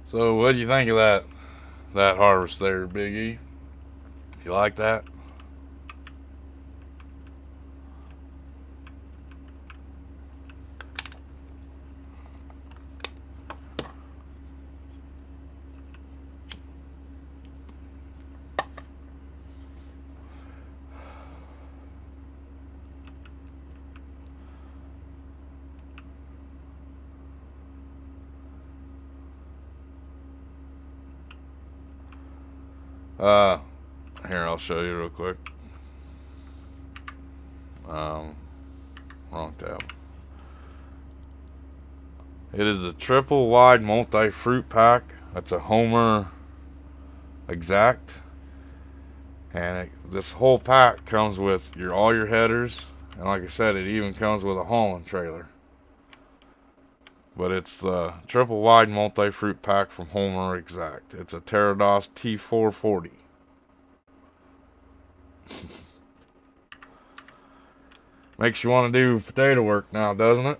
so what do you think of that harvest there, Big E? You like that? Here, I'll show you real quick. Wrong tab. It is a triple wide multi-fruit pack. That's a Homer Exact. And this whole pack comes with all your headers. And like I said, it even comes with a hauling trailer. But it's the triple wide multi-fruit pack from Homer Exact. It's a Pterodos T440. Makes you want to do potato work now, doesn't it?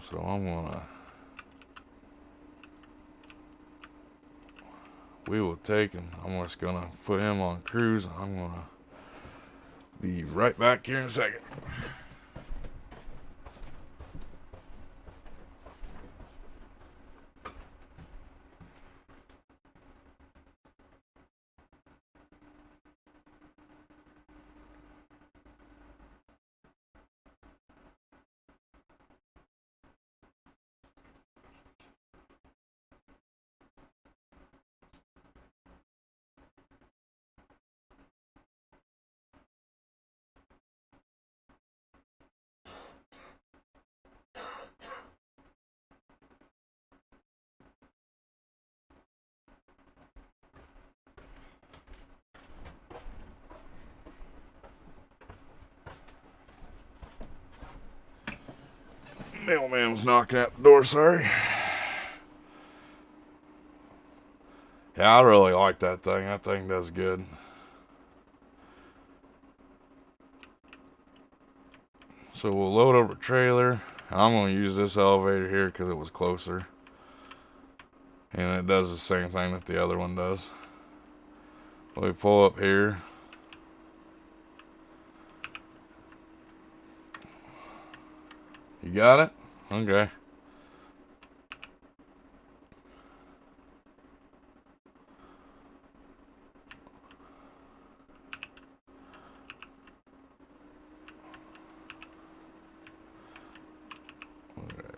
So we will take him. I'm just gonna put him on cruise. I'm gonna be right back here in a second. Mailman was knocking at the door, sorry. Yeah, I really like that thing. That thing does good. So we'll load up a trailer. I'm going to use this elevator here because it was closer. And it does the same thing that the other one does. We pull up here. You got it? Okay.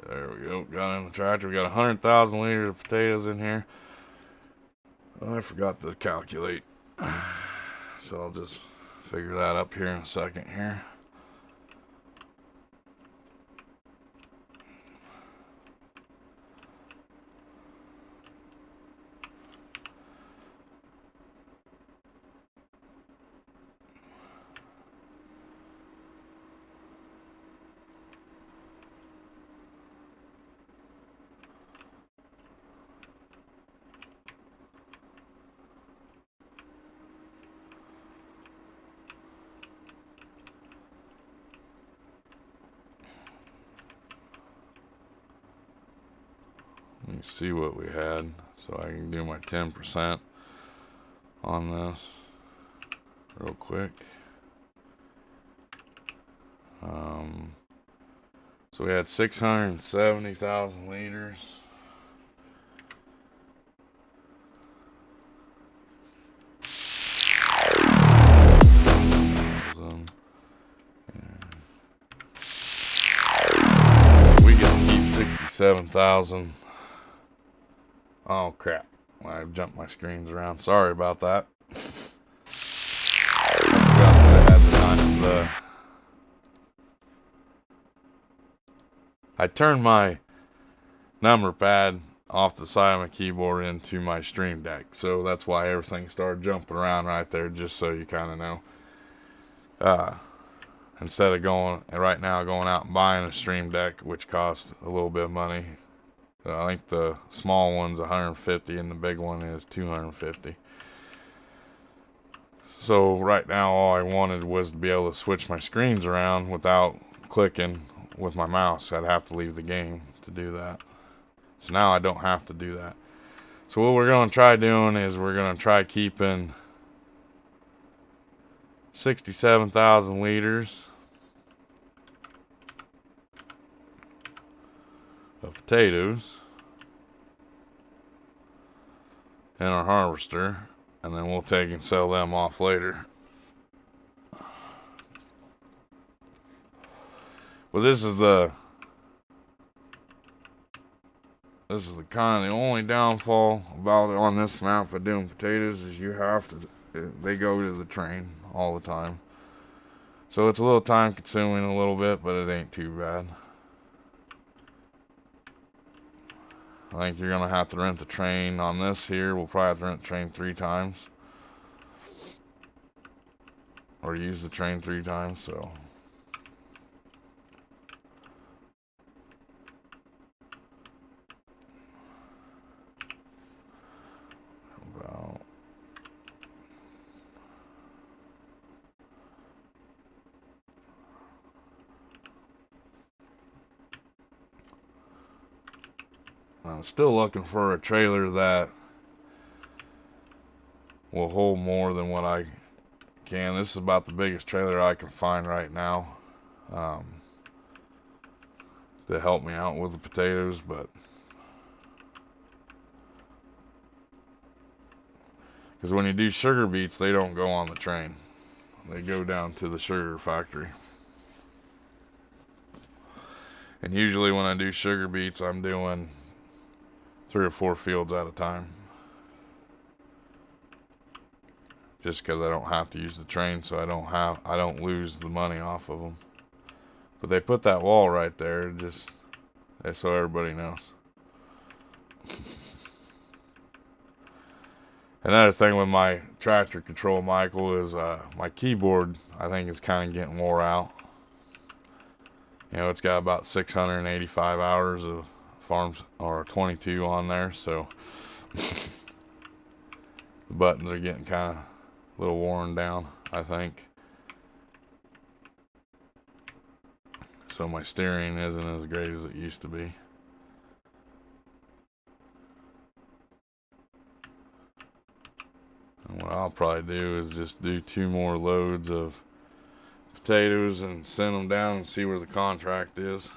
There we go. Got in the tractor. We got 100,000 liters of potatoes in here. I forgot to calculate. So I'll just figure that up here in a second here. Let me see what we had so I can do my 10% on this real quick. So we had 670,000 liters. We get to keep 67,000. Oh crap, I've jumped my screens around. Sorry about that. I forgot that I had I turned my number pad off the side of my keyboard into my Stream Deck, so that's why everything started jumping around right there, just so you kind of know. Instead of going out and buying a Stream Deck, which costs a little bit of money. I think the small one's $150 and the big one is $250. So right now all I wanted was to be able to switch my screens around without clicking with my mouse. I'd have to leave the game to do that. So now I don't have to do that. So what we're going to try doing is we're going to try keeping 67,000 liters of potatoes in our harvester, and then we'll take and sell them off later. Well, this is the this is the kind of the only downfall about it on this map of doing potatoes is you have to, they go to the train all the time. So it's a little time consuming a little bit, but it ain't too bad. I think you're going to have to rent the train on this here. We'll probably have to rent the train 3 times. Or use the train 3 times, so. About. I'm still looking for a trailer that will hold more than what I can. This is about the biggest trailer I can find right now to help me out with the potatoes, but because when you do sugar beets, they don't go on the train. They go down to the sugar factory. And usually when I do sugar beets, I'm doing 3 or 4 fields at a time. Just because I don't have to use the train, so I don't lose the money off of them. But they put that wall right there, just so everybody knows. Another thing with my tractor control, Michael, is my keyboard, I think, is kind of getting wore out. You know, it's got about 685 hours of farms, or 22 on there, so the buttons are getting kind of a little worn down, I think. So my steering isn't as great as it used to be. And what I'll probably do is just do 2 more loads of potatoes and send them down and see where the contract is.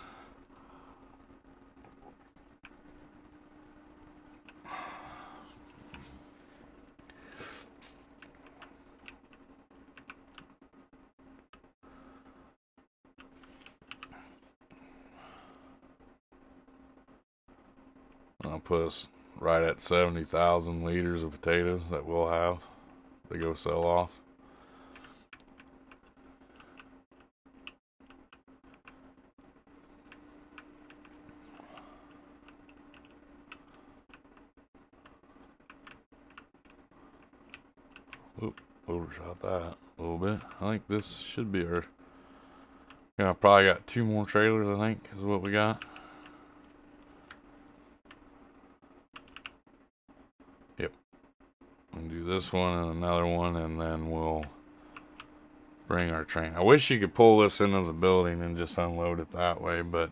I'll put us right at 70,000 liters of potatoes that we'll have to go sell off. Oop, overshot that a little bit. I think this should be our. Yeah, I probably got 2 more trailers, I think, is what we got. Yep. We'll do this one and another one, and then we'll bring our train. I wish you could pull this into the building and just unload it that way, but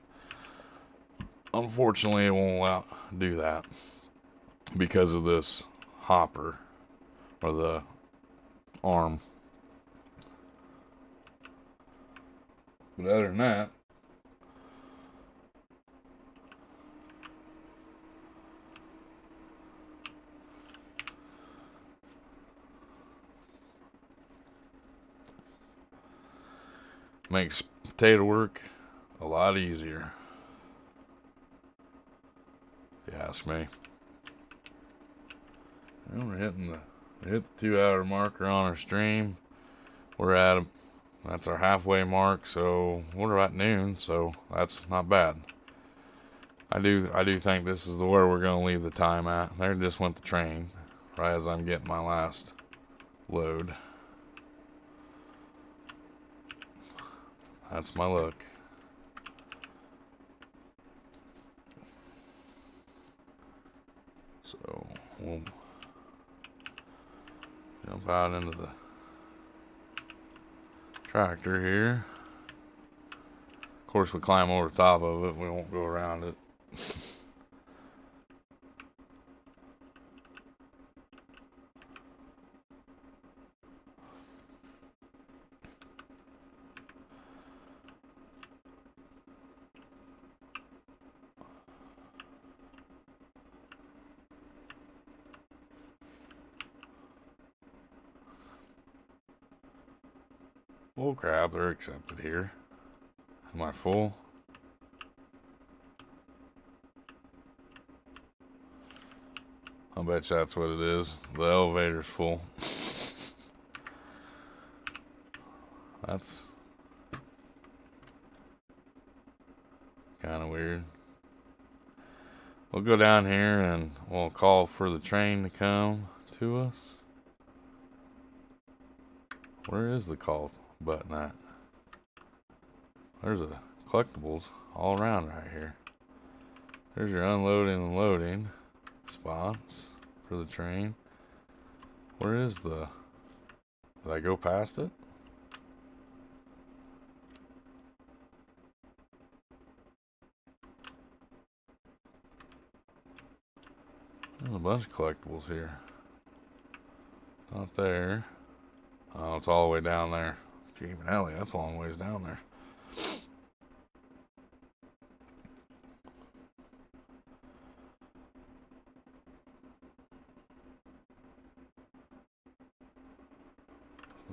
unfortunately it won't do that because of this hopper, or the arm. But other than that, makes potato work a lot easier, if you ask me. And we're hitting we hit the 2-hour marker on our stream. We're at that's our halfway mark, so we're at noon, so that's not bad. I do think this is where we're gonna leave the time at. There just went the train, right as I'm getting my last load. That's my look. So we'll jump out into the tractor here. Of course, we climb over the top of it. We won't go around it. Oh crap, they're accepted here. Am I full? bet you that's what it is. The elevator's full. That's kind of weird. We'll go down here and we'll call for the train to come to us. Where is the call button at? There's a collectibles all around right here. There's your unloading and loading spots for the train. Where is the... Did I go past it? There's a bunch of collectibles here. Not there. Oh, it's all the way down there. Gee, Ellie, that's a long ways down there.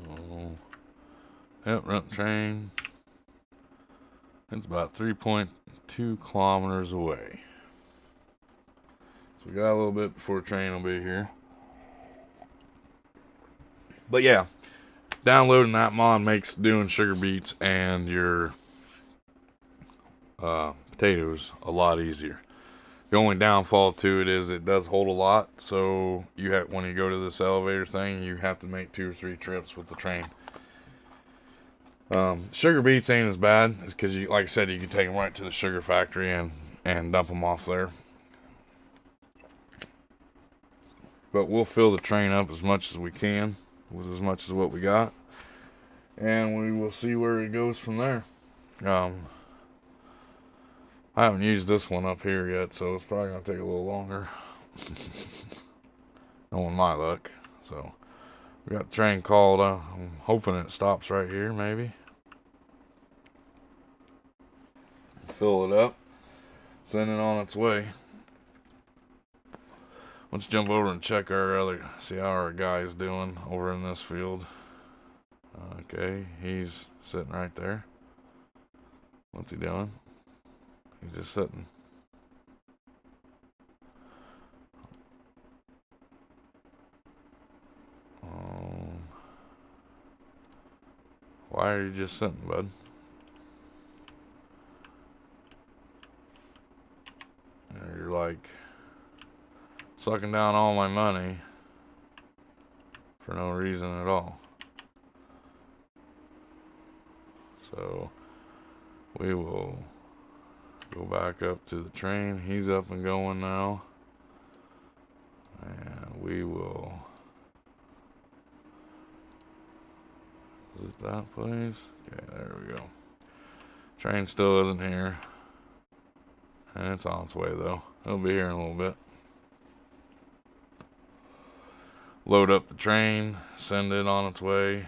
Oh. Yep, rent the train. It's about 3.2 kilometers away. So we got a little bit before the train will be here. But yeah, downloading that mod makes doing sugar beets and your potatoes a lot easier. The only downfall to it is it does hold a lot, so you have, when you go to this elevator thing, you have to make 2 or 3 trips with the train. Sugar beets ain't as bad, it's because you, like I said, you can take them right to the sugar factory and dump them off there. But we'll fill the train up as much as we can with as much as what we got, and we will see where it goes from there. I haven't used this one up here yet, so it's probably gonna take a little longer. Knowing my luck. So we got the train called. I'm hoping it stops right here, maybe. Fill it up, send it on its way. Let's jump over and check see how our guy's doing over in this field. Okay, he's sitting right there. What's he doing? He's just sitting. Why are you just sitting, bud? You're like sucking down all my money for no reason at all. So we will go back up to the train. He's up and going now. And we will... Is it that place? Okay, there we go. Train still isn't here. And it's on its way though. It'll be here in a little bit. Load up the train, send it on its way.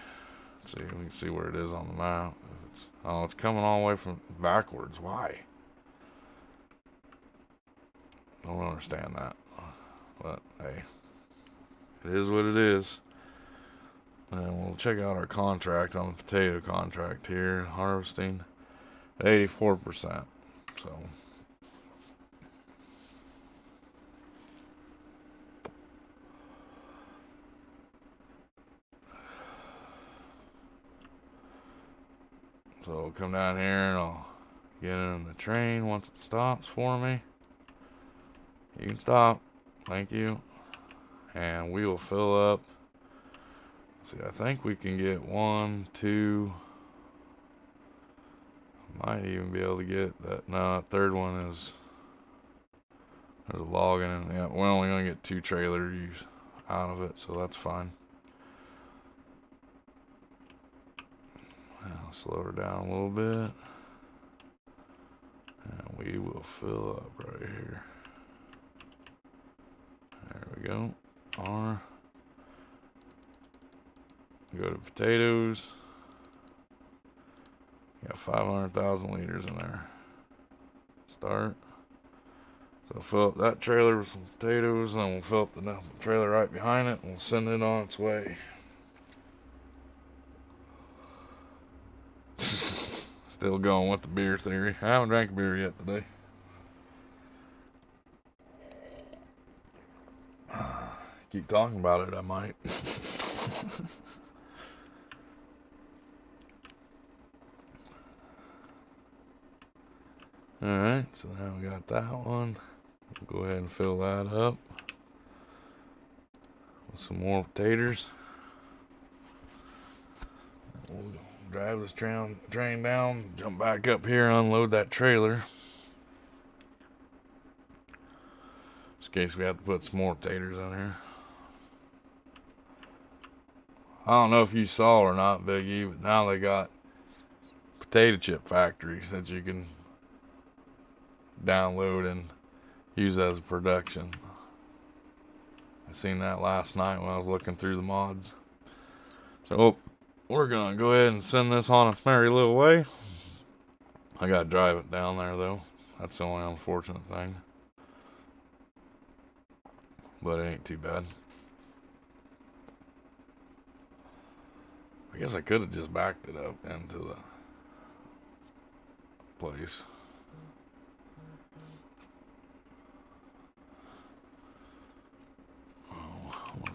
Let's see, we can see where it is on the map. Oh, it's coming all the way from backwards. Why? Don't understand that. But hey, it is what it is. And we'll check out our contract on the potato contract here. Harvesting at 84%. So I'll come down here and I'll get in the train once it stops for me. You can stop. Thank you. And we will fill up. See, I think we can get 1, 2. Might even be able to get that. No, that third one is... There's a log in it. Yeah, we're only going to get 2 trailers out of it, so that's fine. I'll slow her down a little bit. And we will fill up right here. There we go. Go to potatoes. Got 500,000 liters in there. Start. So fill up that trailer with some potatoes, and then we'll fill up the trailer right behind it, and we'll send it on its way. Still going with the beer theory. I haven't drank a beer yet today. keep talking about it, I might. Alright, so now we got that one. We'll go ahead and fill that up with some more potatoes. We'll drive this train down, jump back up here, unload that trailer. Just in case we have to put some more potatoes on here. I don't know if you saw or not, Big E, but now they got potato chip factories that you can download and use as a production. I seen that last night when I was looking through the mods. So we're gonna go ahead and send this on its merry little way. I gotta drive it down there though. That's the only unfortunate thing. But it ain't too bad. I guess I could have just backed it up into the place.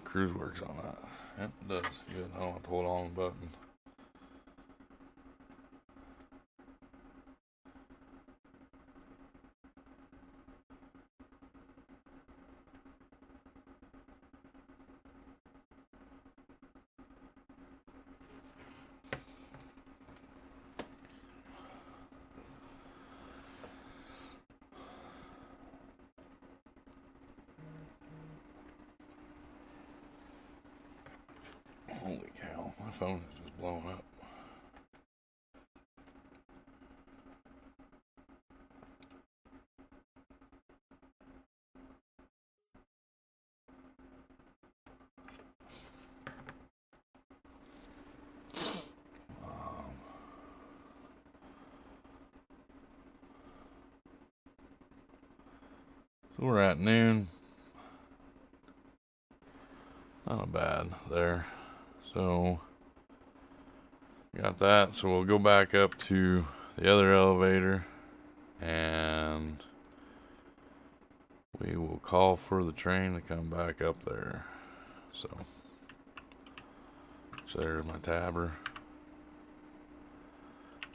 Cruise works on that. Yep, it does. Good. I don't have to hold on to the button. Holy cow, my phone is just blowing up. So we're at noon. Not bad there. So got that. So we'll go back up to the other elevator and we will call for the train to come back up there. So there's my tabber.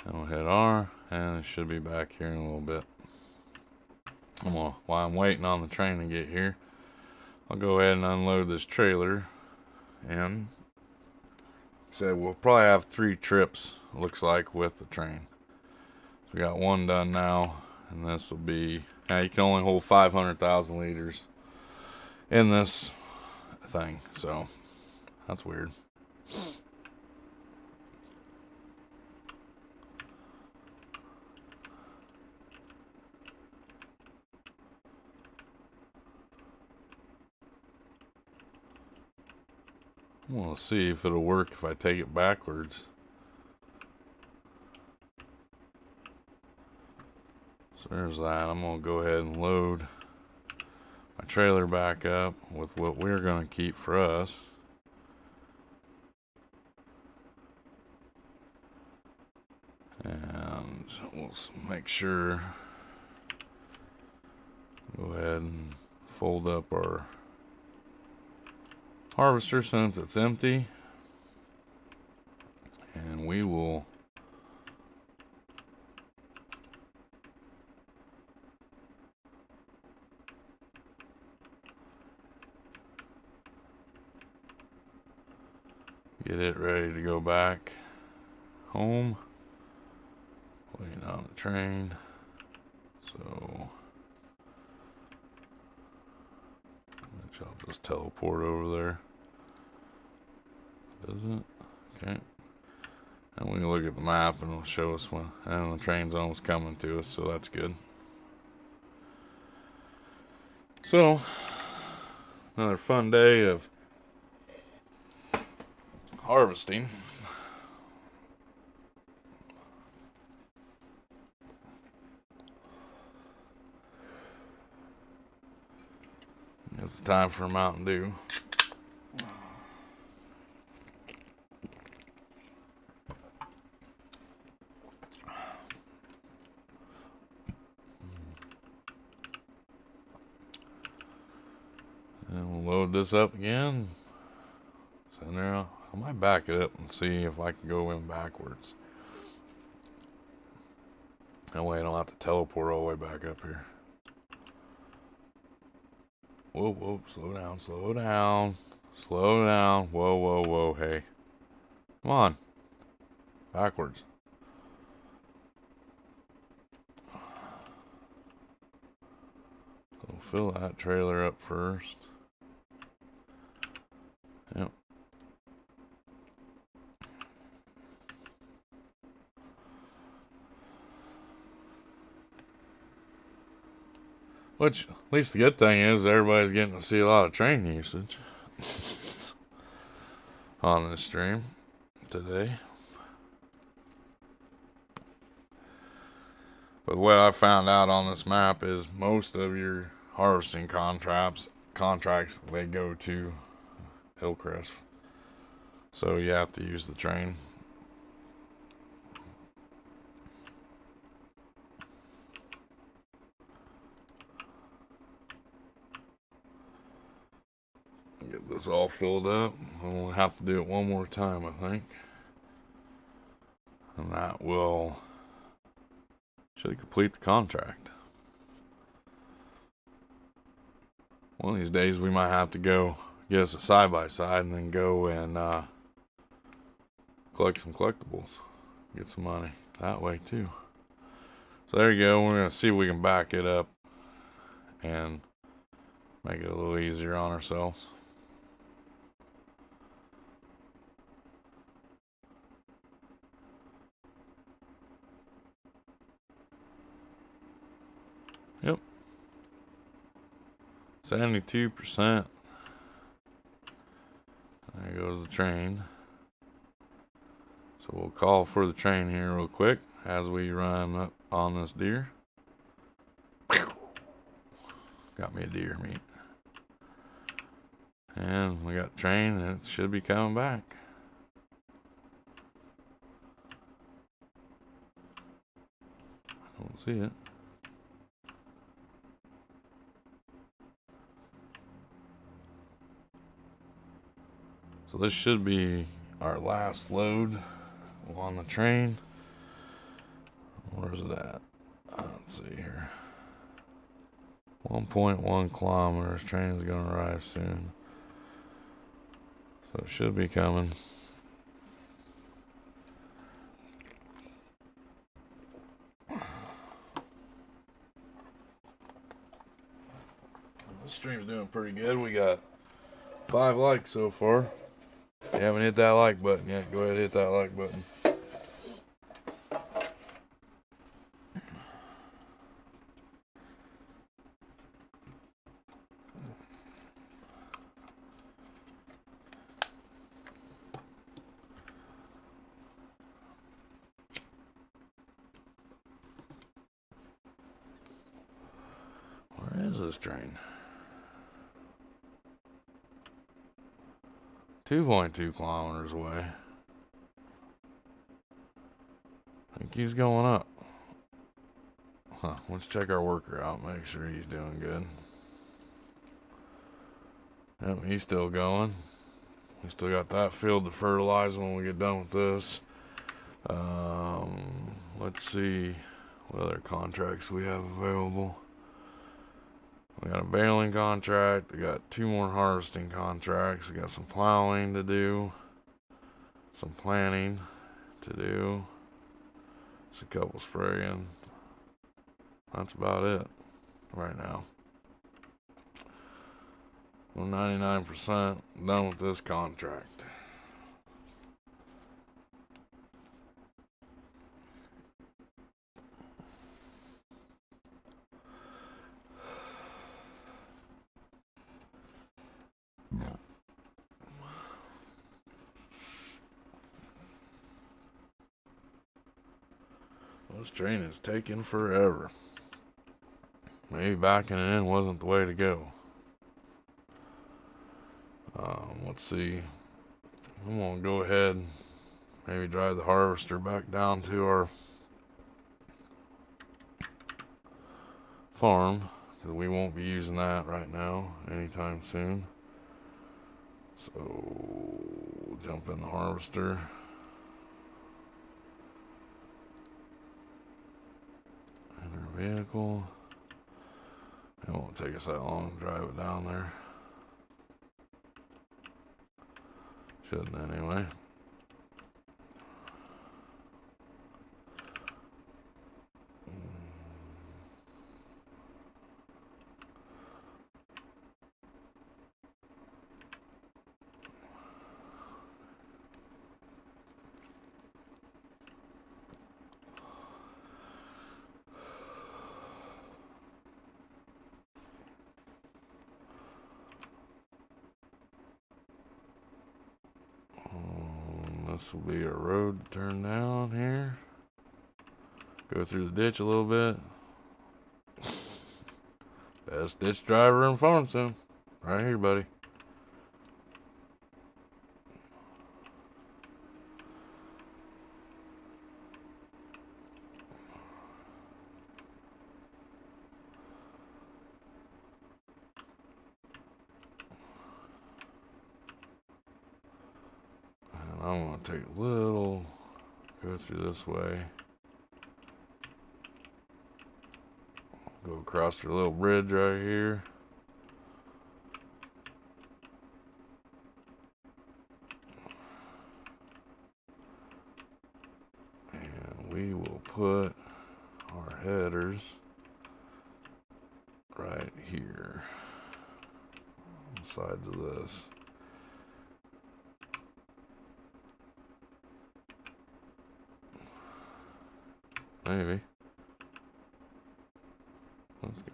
And we'll hit R and it should be back here in a little bit. While I'm waiting on the train to get here, I'll go ahead and unload this trailer. And so we'll probably have 3 trips, looks like, with the train. So we got one done now, and this will be, now you can only hold 500,000 liters in this thing, so that's weird. We'll see if it'll work if I take it backwards. So there's that. I'm going to go ahead and load my trailer back up with what we're going to keep for us. And we'll make sure, go ahead and fold up our harvester since it's empty, and we will get it ready to go back home. Waiting on the train. So I'll just teleport over there. Does it? Okay. And we can look at the map and it'll show us when, and the train's almost coming to us, so that's good. So another fun day of harvesting. It's time for a Mountain Dew. And we'll load this up again. So now I might back it up and see if I can go in backwards. That way I don't have to teleport all the way back up here. Whoa, whoa, slow down, slow down. Slow down. Whoa, whoa, whoa, hey. Come on. Backwards. So fill that trailer up first. Yep. Which, at least the good thing is everybody's getting to see a lot of train usage on this stream today. But what I found out on this map is most of your harvesting contracts they go to Hillcrest. So you have to use the train. Get this all filled up. We'll have to do it one more time, I think. And that should complete the contract. One of these days we might have to go get us a side-by-side and then go and collect some collectibles. Get some money that way too. So there you go. We're going to see if we can back it up and make it a little easier on ourselves. Yep. 72%. There goes the train. So we'll call for the train here real quick as we run up on this deer. Got me a deer meat. And we got the train and it should be coming back. I don't see it. So this should be our last load on the train. Where's it at? Let's see here. 1.1 kilometers. Train is going to arrive soon. So it should be coming. This stream's doing pretty good. We got 5 likes so far. If you haven't hit that like button yet, go ahead and hit that like button. Where is this train? 2.2 kilometers away. I think he's going up. Huh, let's check our worker out, make sure he's doing good. Yep, he's still going. We still got that field to fertilize when we get done with this. Let's see what other contracts we have available. We got a baling contract. We got 2 more harvesting contracts. We got some plowing to do. Some planting to do. Just a couple spraying. That's about it right now. We're 99% done with this contract. This train is taking forever. Maybe backing it in wasn't the way to go. Let's see. I'm gonna go ahead and maybe drive the harvester back down to our farm, because we won't be using that right now anytime soon. So jump in the harvester. Enter vehicle. It won't take us that long to drive it down there. Shouldn't anyway. This will be a road to turn down here. Go through the ditch a little bit. Best ditch driver in farm sim. Right here, buddy. And I'm going to take a little, go through this way. Go across the little bridge right here. And we will put our headers right here on the sides of this. Maybe. Let's go.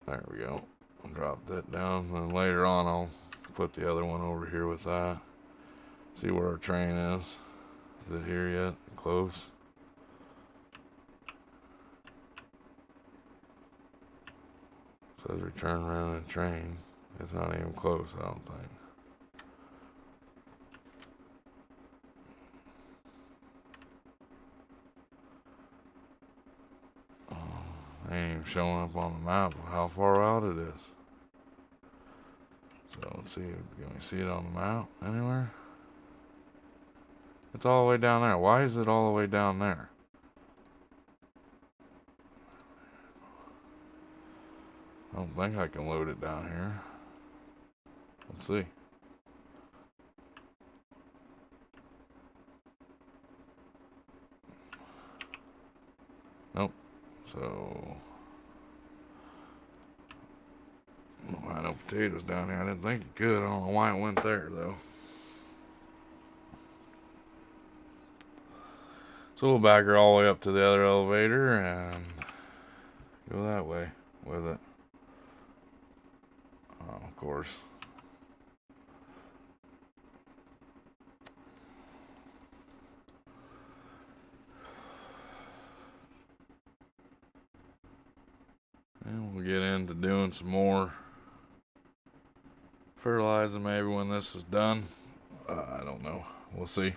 There we go. I'll drop that down, and then later on I'll put the other one over here with that. See where our train is. Is it here yet? Close. Says return around the train. It's not even close, I don't think. Ain't even showing up on the map of how far out it is. So let's see, can we see it on the map anywhere? It's all the way down there. Why is it all the way down there? I don't think I can load it down here. Let's see. Nope. So, I know potatoes down there. I didn't think it could. I don't know why it went there though. So we'll back her all the way up to the other elevator and go that way with it. Oh, of course. And we'll get into doing some more fertilizing maybe when this is done. I don't know. We'll see.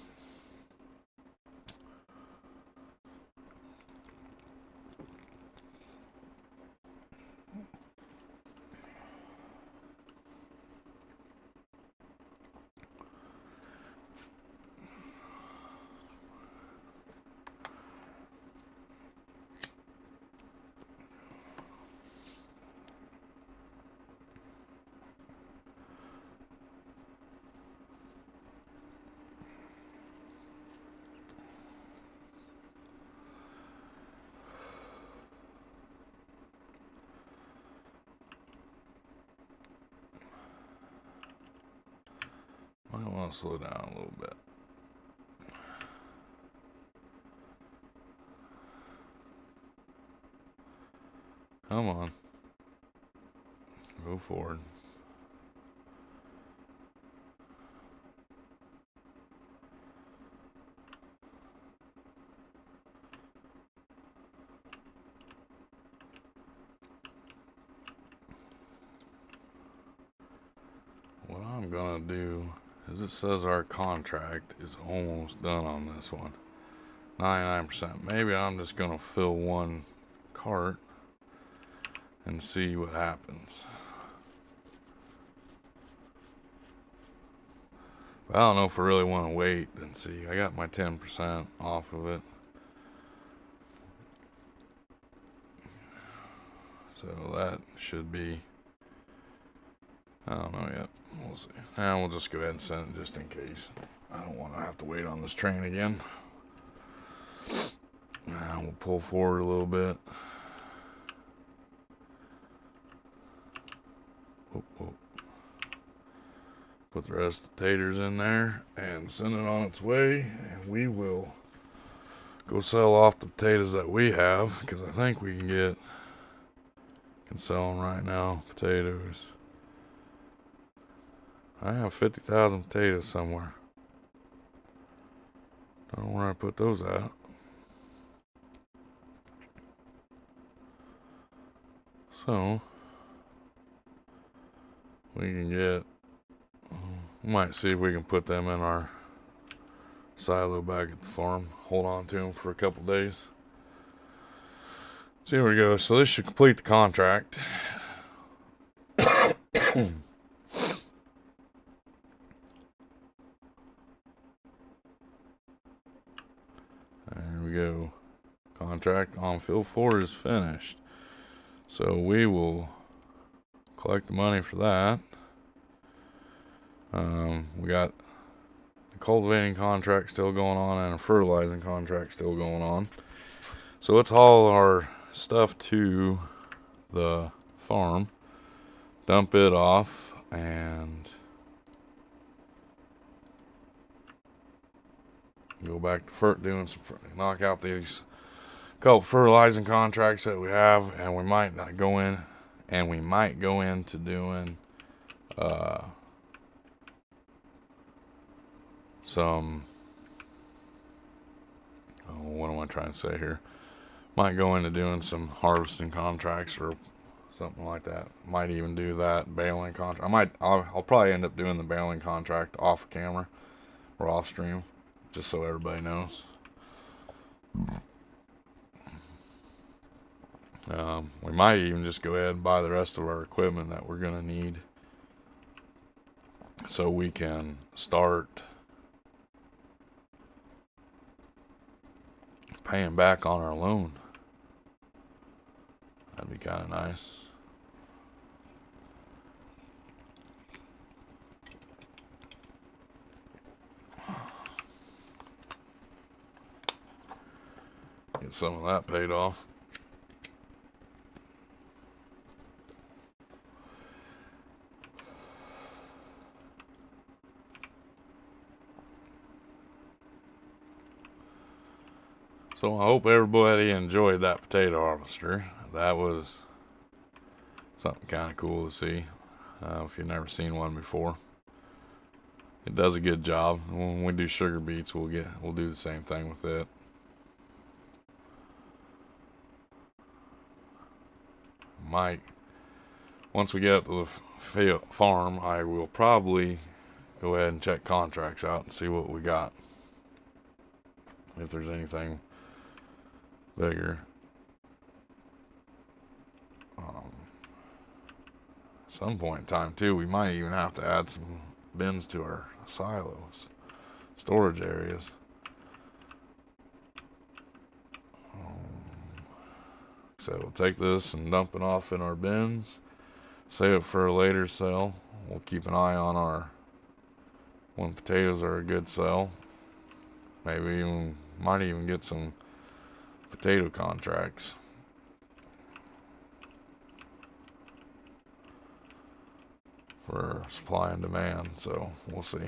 I want to slow down a little bit. Come on. Go forward. What I'm gonna do is, it says our contract is almost done on this one. 99%. Maybe I'm just gonna fill one cart and see what happens. I don't know if I really want to wait and see. I got my 10% off of it. So that should be, I don't know yet. We'll see. And we'll just go ahead and send it just in case. I don't want to have to wait on this train again. Now we'll pull forward a little bit. Put the rest of the taters in there and send it on its way. And we will go sell off the potatoes that we have, because I think we can sell them right now. Potatoes. I have 50,000 potatoes somewhere. Don't know where I put those at. So we can get, we might see if we can put them in our silo back at the farm. Hold on to them for a couple days. So here we go. So this should complete the contract. There we go. Contract on field 4 is finished. So we will collect the money for that. We got the cultivating contract still going on and a fertilizing contract still going on. So let's haul our stuff to the farm, dump it off, and go back to doing some, knock out these couple fertilizing contracts that we have, and we might not go in, and we might go into doing some, what am I trying to say here? Might go into doing some harvesting contracts or something like that. Might even do that baling contract. I'll probably end up doing the baling contract off camera or off stream, just so everybody knows. We might even just go ahead and buy the rest of our equipment that we're gonna need, so we can start paying back on our loan. That'd be kind of nice. Get some of that paid off. So I hope everybody enjoyed that potato harvester. That was something kind of cool to see. If you've never seen one before, it does a good job. When we do sugar beets, we'll do the same thing with it. Once we get up to the farm, I will probably go ahead and check contracts out and see what we got, if there's anything bigger. Some point in time too, we might even have to add some bins to our silos, storage areas. So we'll take this and dump it off in our bins, save it for a later sell. We'll keep an eye on when potatoes are a good sell. Maybe might even get some potato contracts. For supply and demand, so we'll see.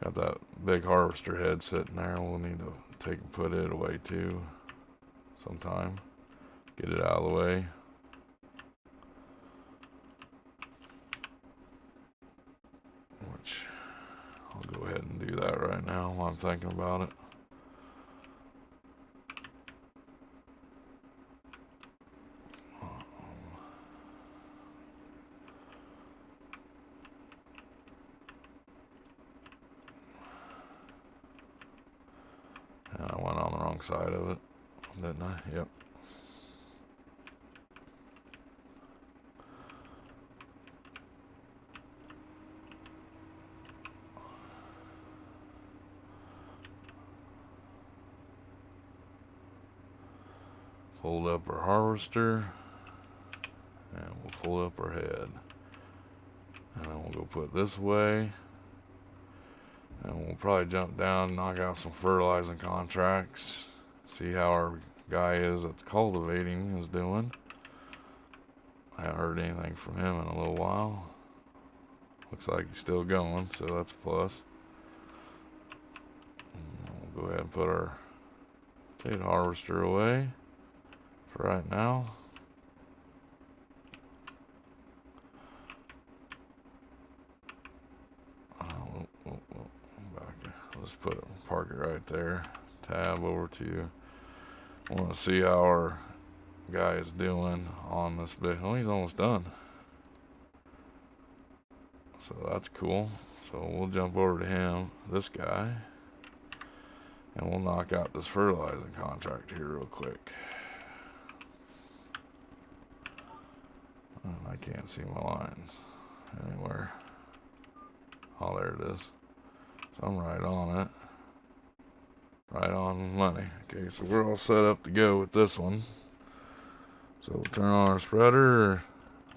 Got that big harvester head sitting there. We'll need to take and put it away too sometime. Get it out of the way. Which I'll go ahead and do that right now while I'm thinking about it. And I went on the wrong side of it, didn't I? Yep. fold up our harvester, and we'll fold up our head. And then we'll go put it this way. And we'll probably jump down, knock out some fertilizing contracts, see how our guy is that's cultivating is doing. I haven't heard anything from him in a little while. Looks like he's still going, so that's a plus. And we'll go ahead and put our potato harvester away for right now. Let's park it right there. Tab over to. I want to see how our guy is doing on this bit. Oh, he's almost done. So that's cool. So we'll jump over to him, this guy, and we'll knock out this fertilizing contract here real quick. I can't see my lines anywhere. Oh, there it is. So I'm right on it. Right on money. Okay, so we're all set up to go with this one. So we'll turn on our spreader.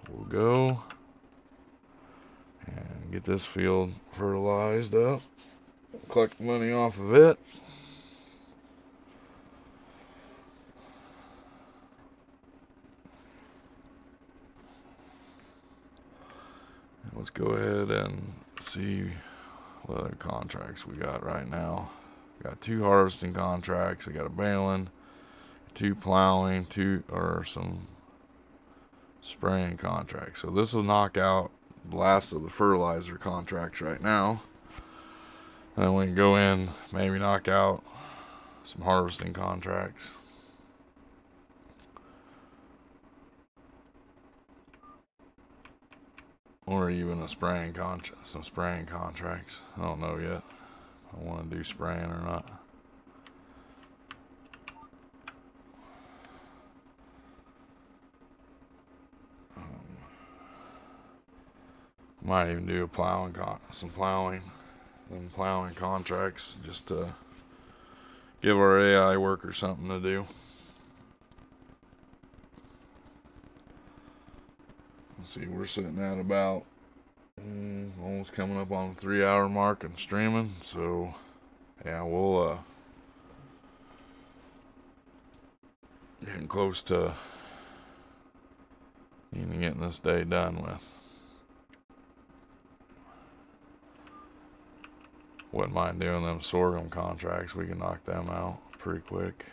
We'll go and get this field fertilized up. Collect money off of it. Let's go ahead and see what other contracts we got right now. Got 2 harvesting contracts. I got a baling, 2 plowing, some spraying contracts. So this will knock out the last of the fertilizer contracts right now. And then we can go in, maybe knock out some harvesting contracts. Or even some spraying contracts. I don't know yet. I want to do spraying or not. Might even do some plowing contracts just to give our AI workers something to do. Let's see, we're sitting at about almost coming up on the 3-hour mark and streaming, so yeah, we'll getting close to even getting this day done with. Wouldn't mind doing them sorghum contracts. We can knock them out pretty quick.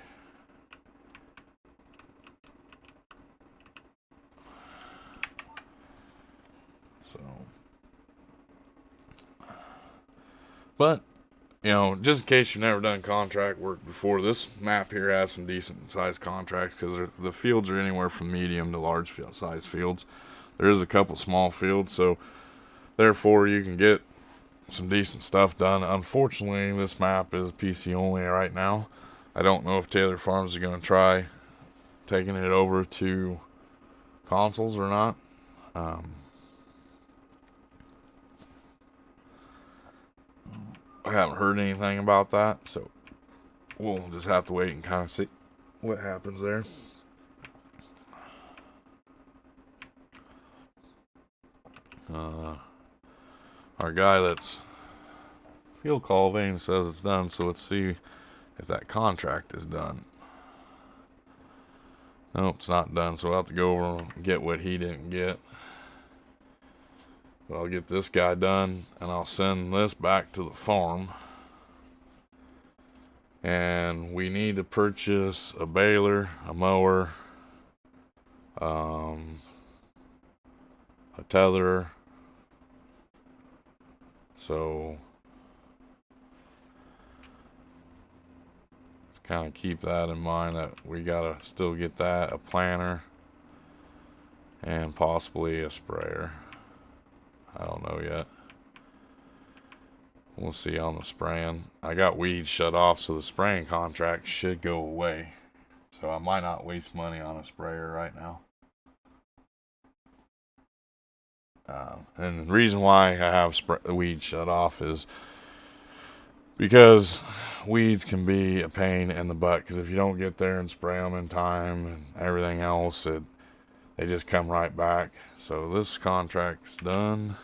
So, but you know, just in case you've never done contract work before, this map here has some decent sized contracts because the fields are anywhere from medium to large size fields. There is a couple small fields, so therefore you can get some decent stuff done. Unfortunately, this map is PC only right now. I don't know if Taylor Farms are going to try taking it over to consoles or not. I haven't heard anything about that, so we'll just have to wait and kind of see what happens there. Our guy that's field cultivating says it's done, so let's see if that contract is done. Nope, it's not done, so we'll have to go over and get what he didn't get. But I'll get this guy done, and I'll send this back to the farm. And we need to purchase a baler, a mower, a tetherer. So kind of keep that in mind, that we gotta still get that, a planter, and possibly a sprayer. I don't know yet. We'll see on the spraying. I got weeds shut off, so the spraying contract should go away. So I might not waste money on a sprayer right now. And the reason why I have the weeds shut off is because weeds can be a pain in the butt. Because if you don't get there and spray them in time and everything else, they just come right back. So this contract's done.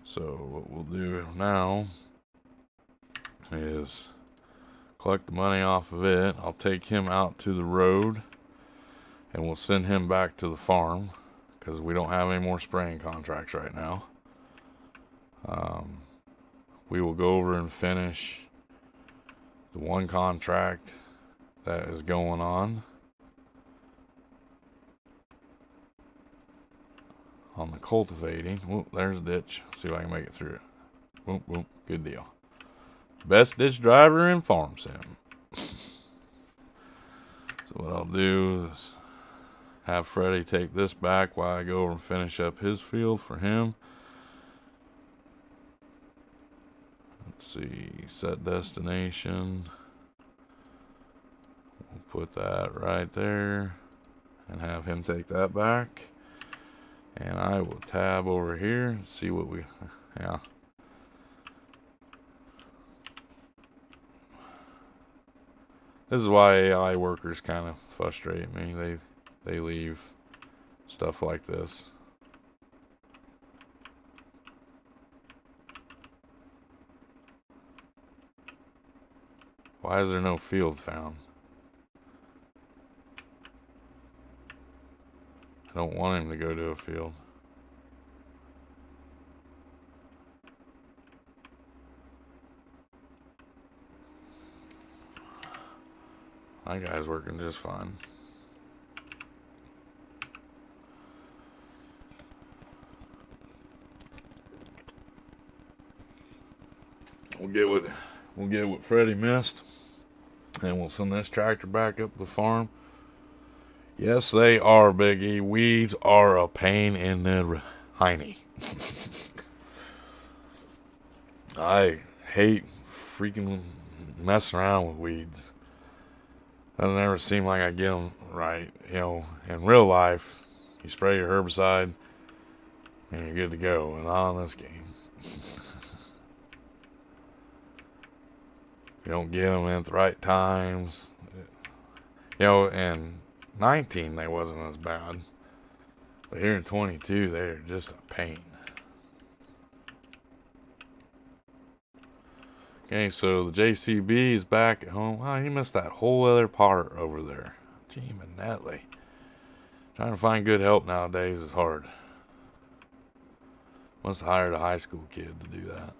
So what we'll do now is collect the money off of it. I'll take him out to the road and we'll send him back to the farm because we don't have any more spraying contracts right now. We will go over and finish the one contract that is going on the cultivating. Whoop, there's a ditch. See if I can make it through it. Whoop, whoop, good deal. Best ditch driver in Farm Sim. So what I'll do is have Freddie take this back while I go over and finish up his field for him. Let's see, set destination. We'll put that right there and have him take that back. And I will tab over here and see what we, yeah. This is why AI workers kind of frustrate me. They leave stuff like this. Why is there no field found? I don't want him to go to a field. My guy's working just fine. We'll get what Freddie missed, and we'll send this tractor back up the farm. Yes, they are, Biggie. Weeds are a pain in the hiney. I hate freaking messing around with weeds. Doesn't ever seem like I get them right. You know, in real life, you spray your herbicide and you're good to go. And not on this game. You don't get them at the right times. You know, in 19 they wasn't as bad. But here in 22, they're just a pain. Okay, so the JCB is back at home. Wow, he missed that whole other part over there. Gee, Manetly. Trying to find good help nowadays is hard. Must have hired a high school kid to do that.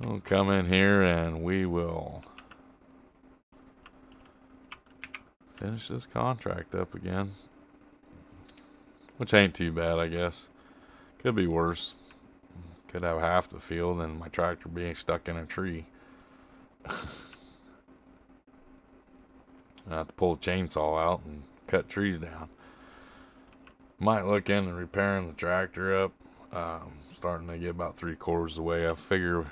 We'll come in here and we will finish this contract up again. Which ain't too bad, I guess. Could be worse. Could have half the field and my tractor being stuck in a tree. I have to pull a chainsaw out and cut trees down. Might look into repairing the tractor up. Starting to get about 3/4 of the way. I figure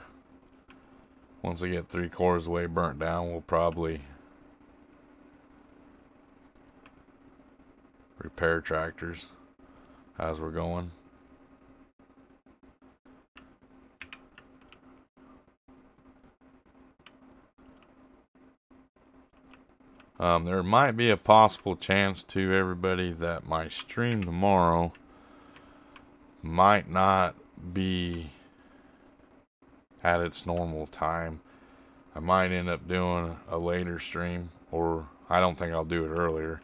once I get 3/4 of the way burnt down, we'll probably repair tractors as we're going. There might be a possible chance to everybody that my stream tomorrow might not be at its normal time. I might end up doing a later stream, or I don't think I'll do it earlier.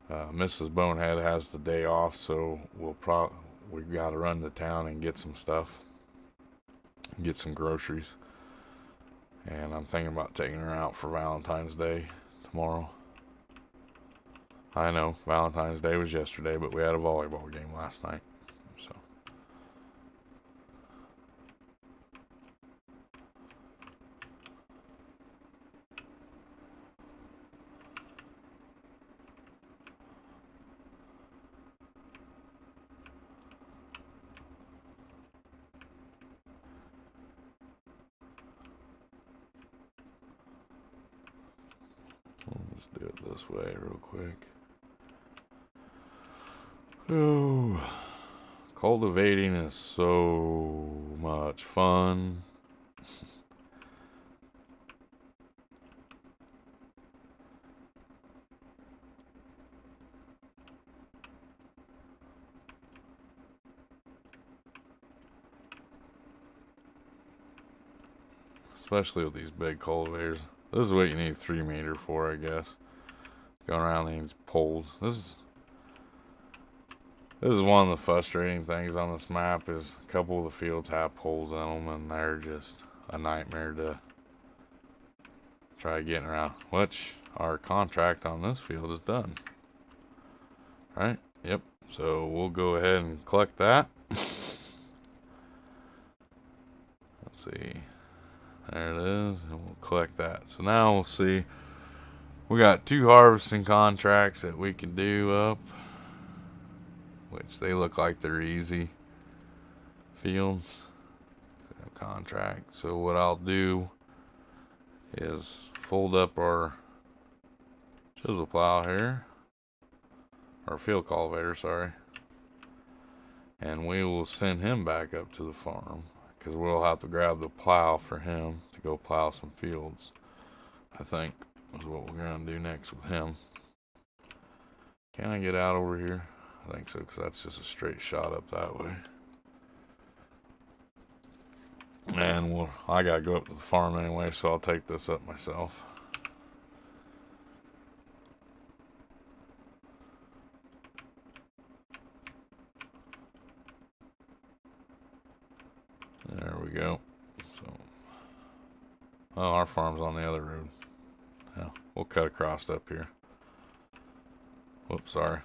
Mrs. Bonehead has the day off, so we've got to run to town and get some stuff, get some groceries, and I'm thinking about taking her out for Valentine's Day tomorrow. I know Valentine's Day was yesterday, but we had a volleyball game last night, so. Let's do it this way real quick. Oh, Cultivating is so much fun. Especially with these big cultivators. This is what you need 3 meter for, I guess. Going around these poles. This is one of the frustrating things on this map is a couple of the fields have poles in them and they're just a nightmare to try getting around. Which our contract on this field is done. Right? Yep. So we'll go ahead and collect that. Let's see. There it is. And we'll collect that. So now we'll see. We got 2 harvesting contracts that we can do up. Which they look like they're easy fields. Contract. So what I'll do is fold up our chisel plow here. Or field cultivator, sorry. And we will send him back up to the farm. Because we'll have to grab the plow for him to go plow some fields. I think is what we're going to do next with him. Can I get out over here? I think so, because that's just a straight shot up that way. And I got to go up to the farm anyway, so I'll take this up myself. There we go. So, oh, our farm's on the other road. Yeah, we'll cut across up here. Whoops, sorry.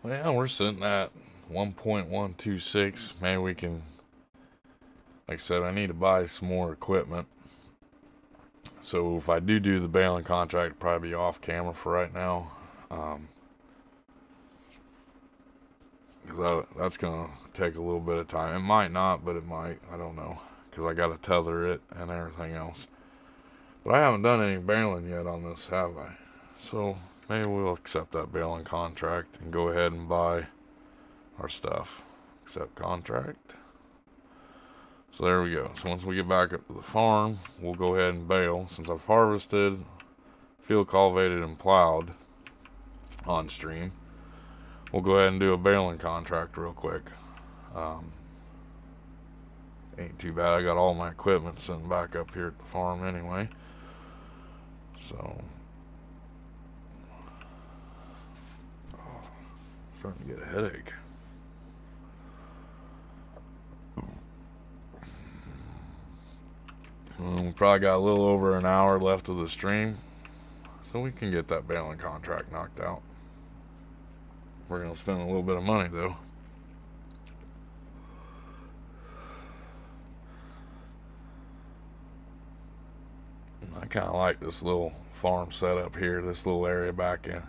Well, we're sitting at 1.126. Maybe we can, like I said, I need to buy some more equipment. So if I do the baling contract, it'll probably be off camera for right now. Because that's going to take a little bit of time. It might not, but it might. I don't know. Because I got to tether it and everything else. But I haven't done any baling yet on this, have I? So maybe we'll accept that baling contract and go ahead and buy our stuff. Accept contract. So there we go. So once we get back up to the farm, we'll go ahead and bale. Since I've harvested, field cultivated, and plowed on stream, we'll go ahead and do a baling contract real quick. Ain't too bad. I got all my equipment sitting back up here at the farm anyway. So starting to get a headache. We probably got a little over an hour left of the stream, so we can get that baling contract knocked out. We're going to spend a little bit of money though. I kind of like this little farm setup here, this little area back in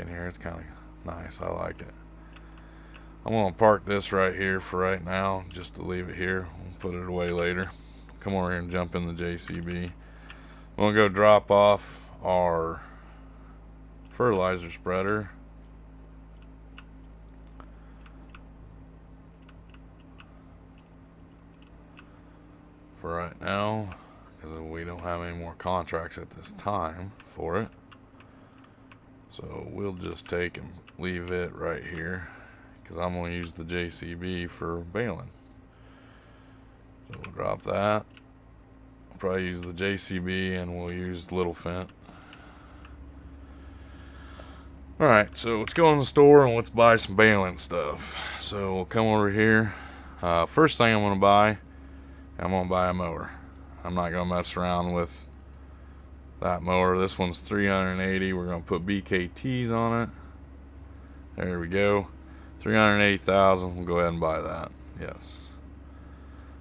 here. It's kind of nice. I like it. I'm going to park this right here for right now, just to leave it here. We'll put it away later. Come over here and jump in the JCB. We'll go drop off our fertilizer spreader. For right now, because we don't have any more contracts at this time for it. So we'll just take and leave it right here, because I'm going to use the JCB for baling. So we'll drop that. We'll probably use the JCB and we'll use Little Fent. Alright, so let's go in the store and let's buy some baling stuff. So we'll come over here. First thing I'm going to buy a mower. I'm not going to mess around with that mower. This one's 380. We're going to put BKTs on it. There we go. $380,000. We'll go ahead and buy that. Yes.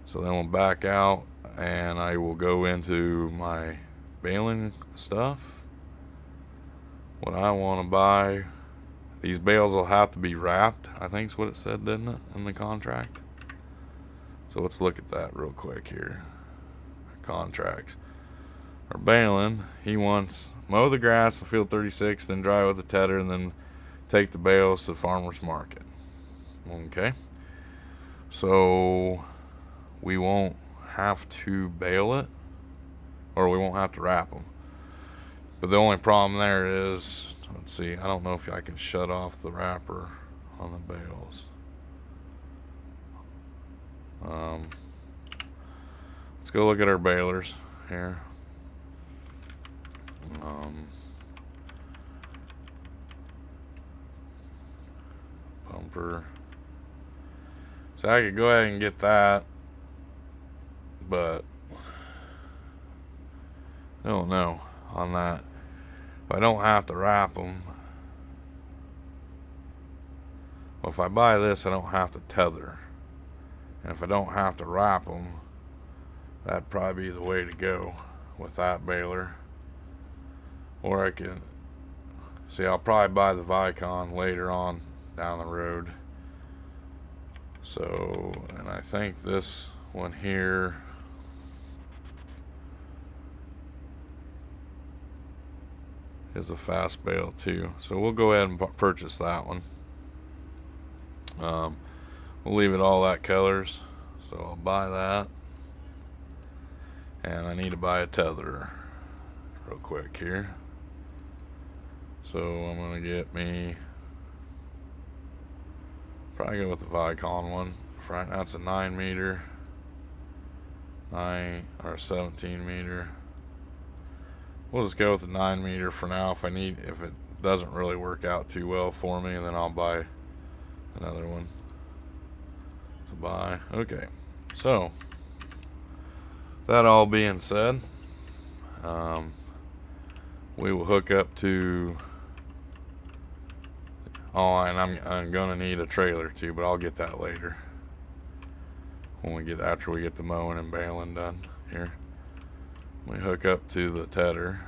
So then we'll back out, and I will go into my baling stuff. What I want to buy, these bales will have to be wrapped, I think is what it said, didn't it, in the contract? So let's look at that real quick here. Contracts. Our baling, he wants mow the grass in field 36, then dry with the tedder, and then take the bales to the farmer's market. Okay. So we won't have to bale it, or we won't have to wrap them. But the only problem there is, let's see, I don't know if I can shut off the wrapper on the bales. Let's go look at our balers here. Bumper. So I could go ahead and get that, but I don't know on that. If I don't have to wrap them, well, if I buy this, I don't have to tether. And if I don't have to wrap them, that'd probably be the way to go with that baler. Or I can, see, I'll probably buy the Vicon later on down the road. So, and I think this one here, is a fast bale too. So we'll go ahead and purchase that one. We'll leave it all that colors. So I'll buy that. And I need to buy a tether real quick here. So I'm gonna get me, probably go with the Vicon one. Right now it's a 9 meter, 17 meter. We'll just go with the 9 meter for now. If it doesn't really work out too well for me, then I'll buy another one. So buy, okay. So that all being said, we will hook up to, and I'm gonna need a trailer too, but I'll get that later when after we get the mowing and baling done here. We hook up to the tedder.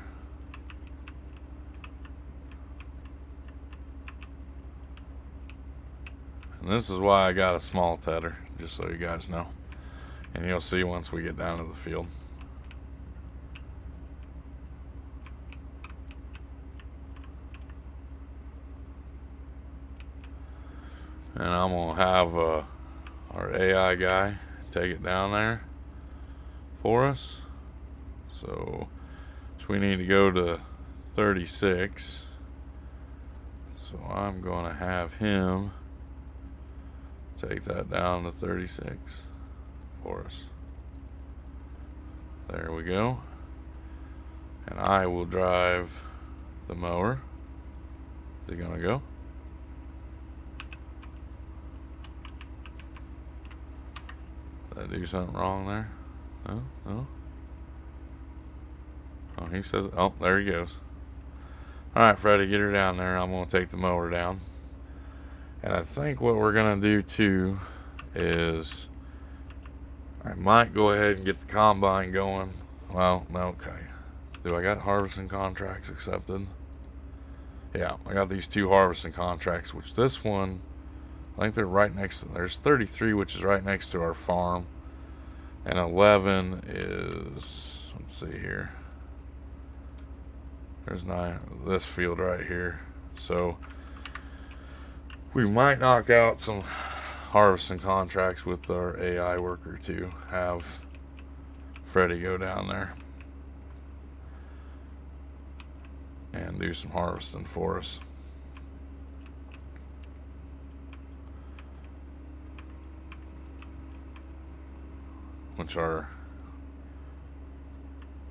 And this is why I got a small tedder, just so you guys know. And you'll see once we get down to the field. And I'm gonna have our AI guy take it down there for us. So we need to go to 36. So I'm gonna have him take that down to 36 for us. There we go. And I will drive the mower. Is he gonna go? Did I do something wrong there? No, no. Oh, he says, oh, there he goes. Alright, Freddie, get her down there. I'm going to take the mower down. And I think what we're going to do too is I might go ahead and get the combine going. Well, no, okay. Do I got harvesting contracts accepted? Yeah, I got these 2 harvesting contracts, which this one, I think they're right next to, there's 33, which is right next to our farm. And 11 is, let's see here. There's 9, this field right here. So we might knock out some harvesting contracts with our AI worker to have Freddie go down there and do some harvesting for us. Which are,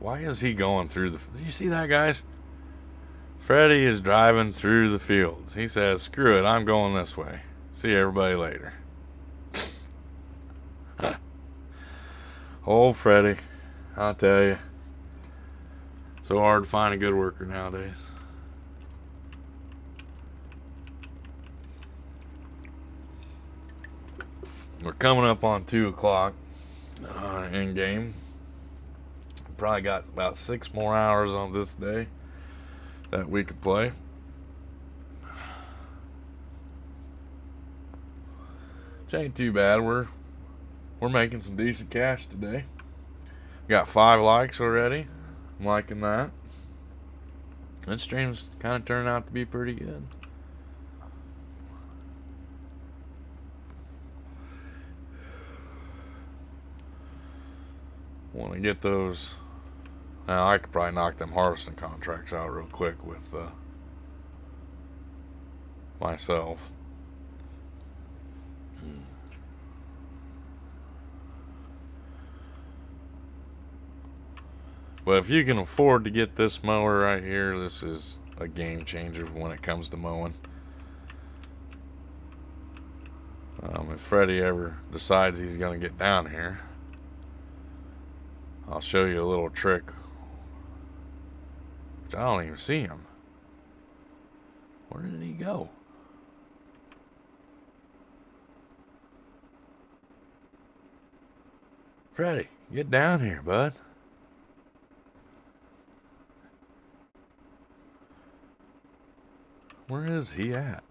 why is he going through the, do you see that, guys? Freddie is driving through the fields. He says, screw it, I'm going this way. See everybody later. Old Freddie, I'll tell you. So hard to find a good worker nowadays. We're coming up on 2 o'clock in game. Probably got about 6 more hours on this day that we could play. Which ain't too bad. We're making some decent cash today. Got 5 likes already. I'm liking that. This stream's kind of turned out to be pretty good. Want to get those. Now I could probably knock them harvesting contracts out real quick with myself. But if you can afford to get this mower right here, this is a game changer when it comes to mowing. If Freddie ever decides he's going to get down here, I'll show you a little trick. Which I don't even see him. Where did he go? Freddie, get down here, bud. Where is he at?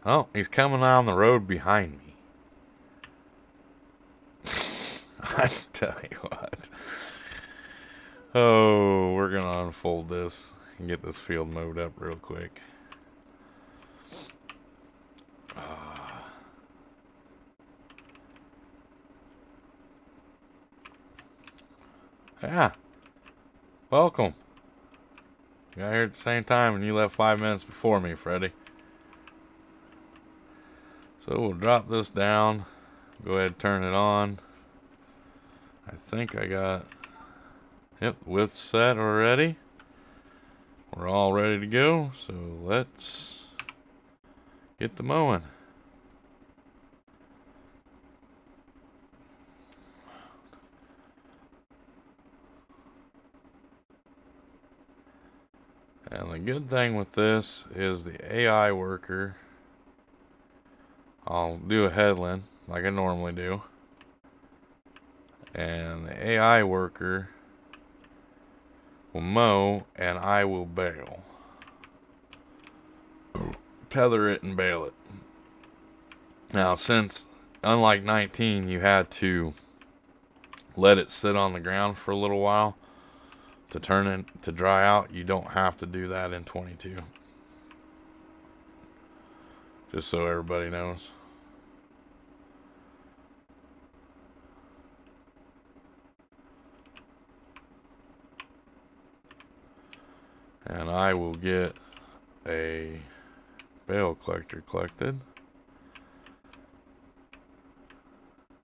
Oh, he's coming down the road behind me. I tell you what. Oh, we're going to unfold this and get this field mowed up real quick. Yeah. Welcome. You got here at the same time and you left 5 minutes before me, Freddie. So we'll drop this down. Go ahead and turn it on. I think I got, yep, width set already. We're all ready to go. So let's get the mowing. And the good thing with this is the AI worker. I'll do a headland like I normally do. And the AI worker will mow and I will bale. Tether it and bale it. Now, since unlike 19, you had to let it sit on the ground for a little while to turn it to dry out, you don't have to do that in 22. Just so everybody knows. And I will get a bale collector collected.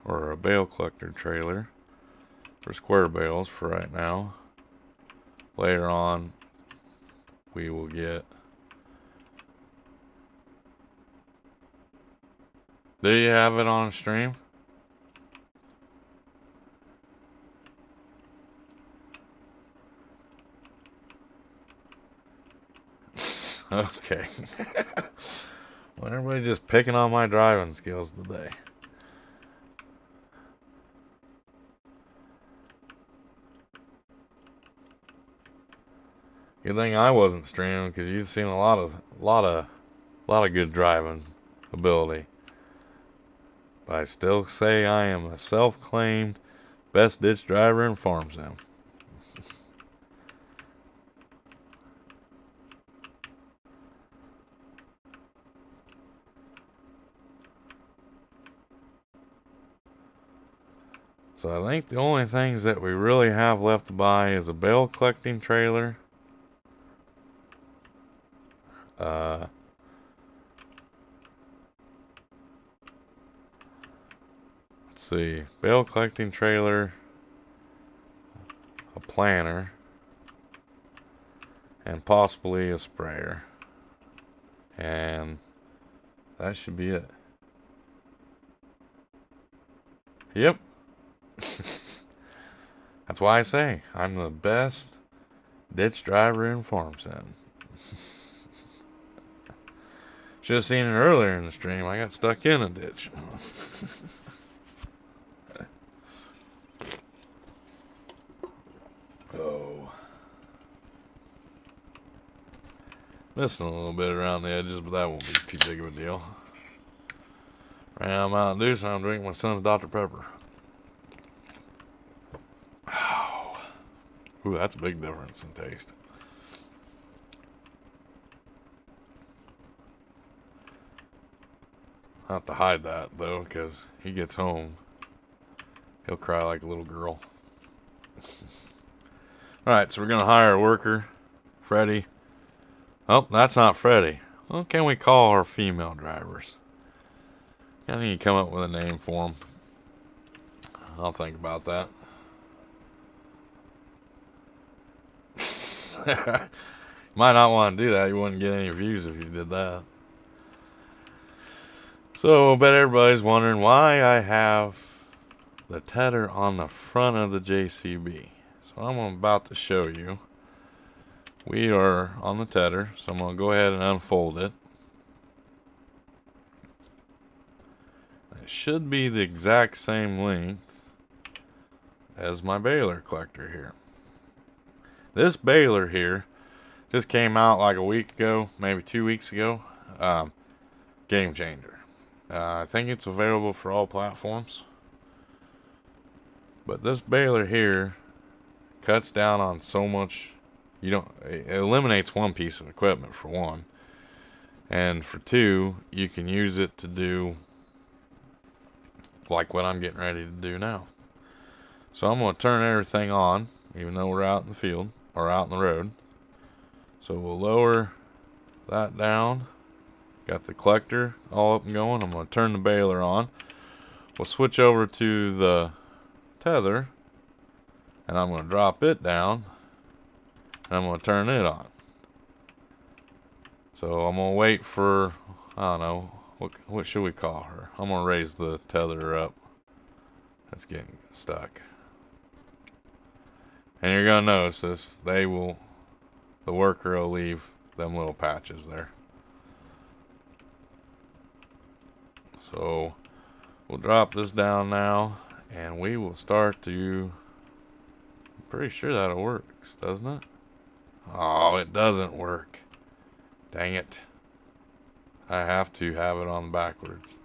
Or a bale collector trailer for square bales for right now. Later on, we will get. Do you have it on stream? Okay. Well, everybody's just picking on my driving skills today. Good thing I wasn't streaming, because you've seen a lot of good driving ability. But I still say I am a self-claimed best ditch driver in farm sim. So I think the only things that we really have left to buy is a bale collecting trailer. Let's see, bale collecting trailer, a planter, and possibly a sprayer. And that should be it. Yep. That's why I say I'm the best ditch driver in farm sim. Should have seen it earlier in the stream. I got stuck in a ditch. Oh. Missing a little bit around the edges, but that won't be too big of a deal. Right now I'm Mountain Dew, so I'm drinking my son's Dr. Pepper. Oh. Ooh, that's a big difference in taste. I have to hide that, though, because he gets home. He'll cry like a little girl. Alright, so we're going to hire a worker. Freddie. Oh, that's not Freddie. What can we call our female drivers? I need to come up with a name for them. I'll think about that. Might not want to do that. You wouldn't get any views if you did that. So, I bet everybody's wondering why I have the tether on the front of the JCB. So, I'm about to show you. We are on the tether, so I'm going to go ahead and unfold it. It should be the exact same length as my baler collector here. This baler here just came out like a week ago, maybe 2 weeks ago. Game changer. I think it's available for all platforms. But this baler here cuts down on so much. It eliminates one piece of equipment for one. And for two, you can use it to do like what I'm getting ready to do now. So I'm going to turn everything on, even though we're out in the field, or out in the road. So we'll lower that down. Got the collector all up and going. I'm going to turn the baler on. We'll switch over to the tether. And I'm going to drop it down. And I'm going to turn it on. So I'm going to wait for, I don't know, what should we call her? I'm going to raise the tether up. It's getting stuck. And you're going to notice this. The worker will leave them little patches there. So we'll drop this down now. And we will start to, I'm pretty sure that works, doesn't it? Oh, it doesn't work. Dang it. I have to have it on backwards.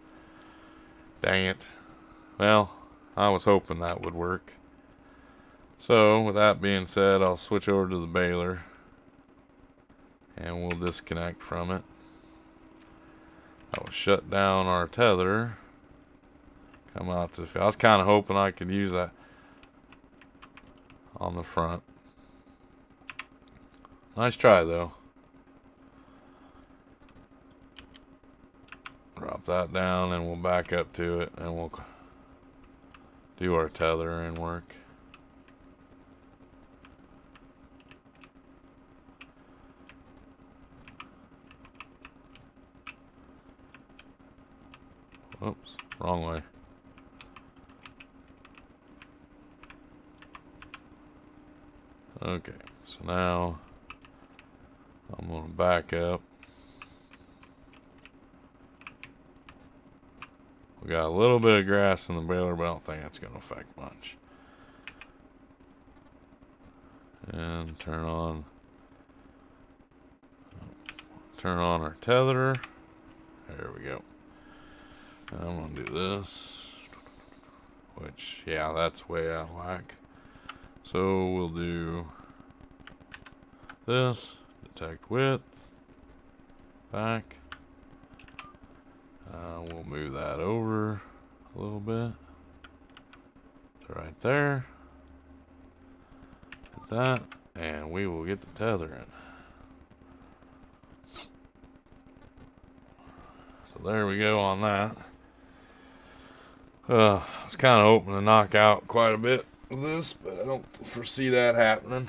Dang it. Well, I was hoping that would work. So, with that being said, I'll switch over to the baler. And we'll disconnect from it. I will shut down our tether. Come out to the field. I was kind of hoping I could use that on the front. Nice try, though. Drop that down and we'll back up to it and we'll do our tether and work. Oops, wrong way. Okay, so now I'm going to back up. We got a little bit of grass in the baler, but I don't think that's going to affect much. And turn on our tether. There we go. And I'm going to do this, which, yeah, that's way out of whack. So we'll do this, detect width, back. We'll move that over a little bit to right there. Hit that, and we will get the tether in. So there we go on that. I was kind of hoping to knock out quite a bit with this, but I don't foresee that happening.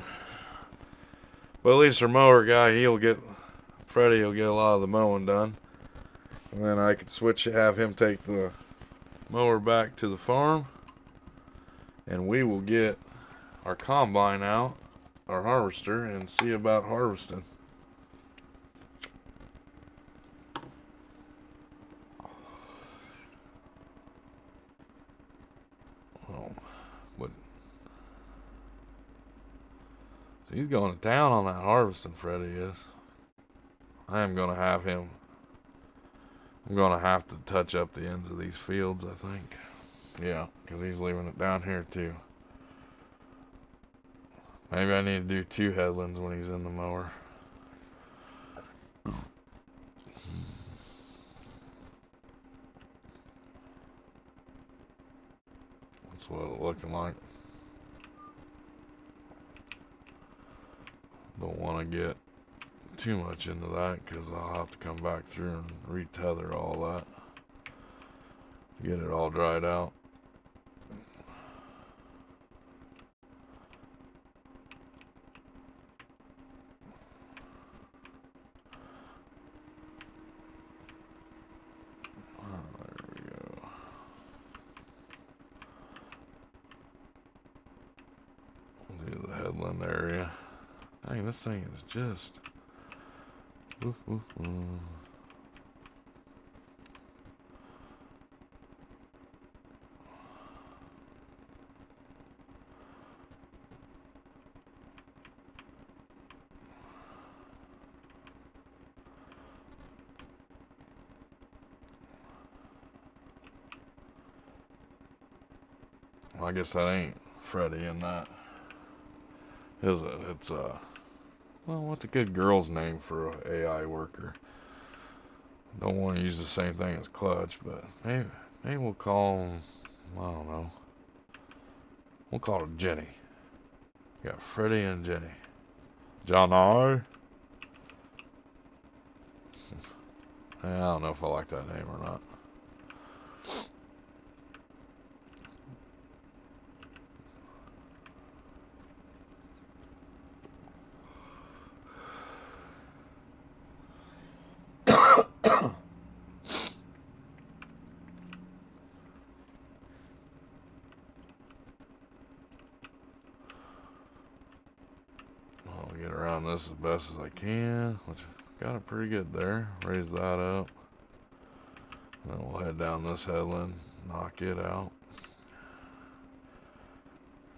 But at least our mower guy, Freddie will get a lot of the mowing done. And then I could have him take the mower back to the farm. And we will get our combine out, our harvester, and see about harvesting. He's going to town on that harvesting, Freddy is. I am going to have him. I'm going to have to touch up the ends of these fields, I think. Yeah, because he's leaving it down here too. Maybe I need to do 2 headlands when he's in the mower. That's what it's looking like. Don't want to get too much into that because I'll have to come back through and retether all that to get it all dried out. There we go. We'll do the headland area. Dang, this thing is just... Oof, oof, oof. Well, I guess that ain't Freddy in that, is it? It's well, what's a good girl's name for an AI worker? Don't want to use the same thing as Clutch, but maybe we'll call him, I don't know. We'll call her Jenny. We got Freddy and Jenny. John R. I don't know if I like that name or not. I'll get around this as best as I can, which got it pretty good there. Raise that up. Then we'll head down this headland, knock it out.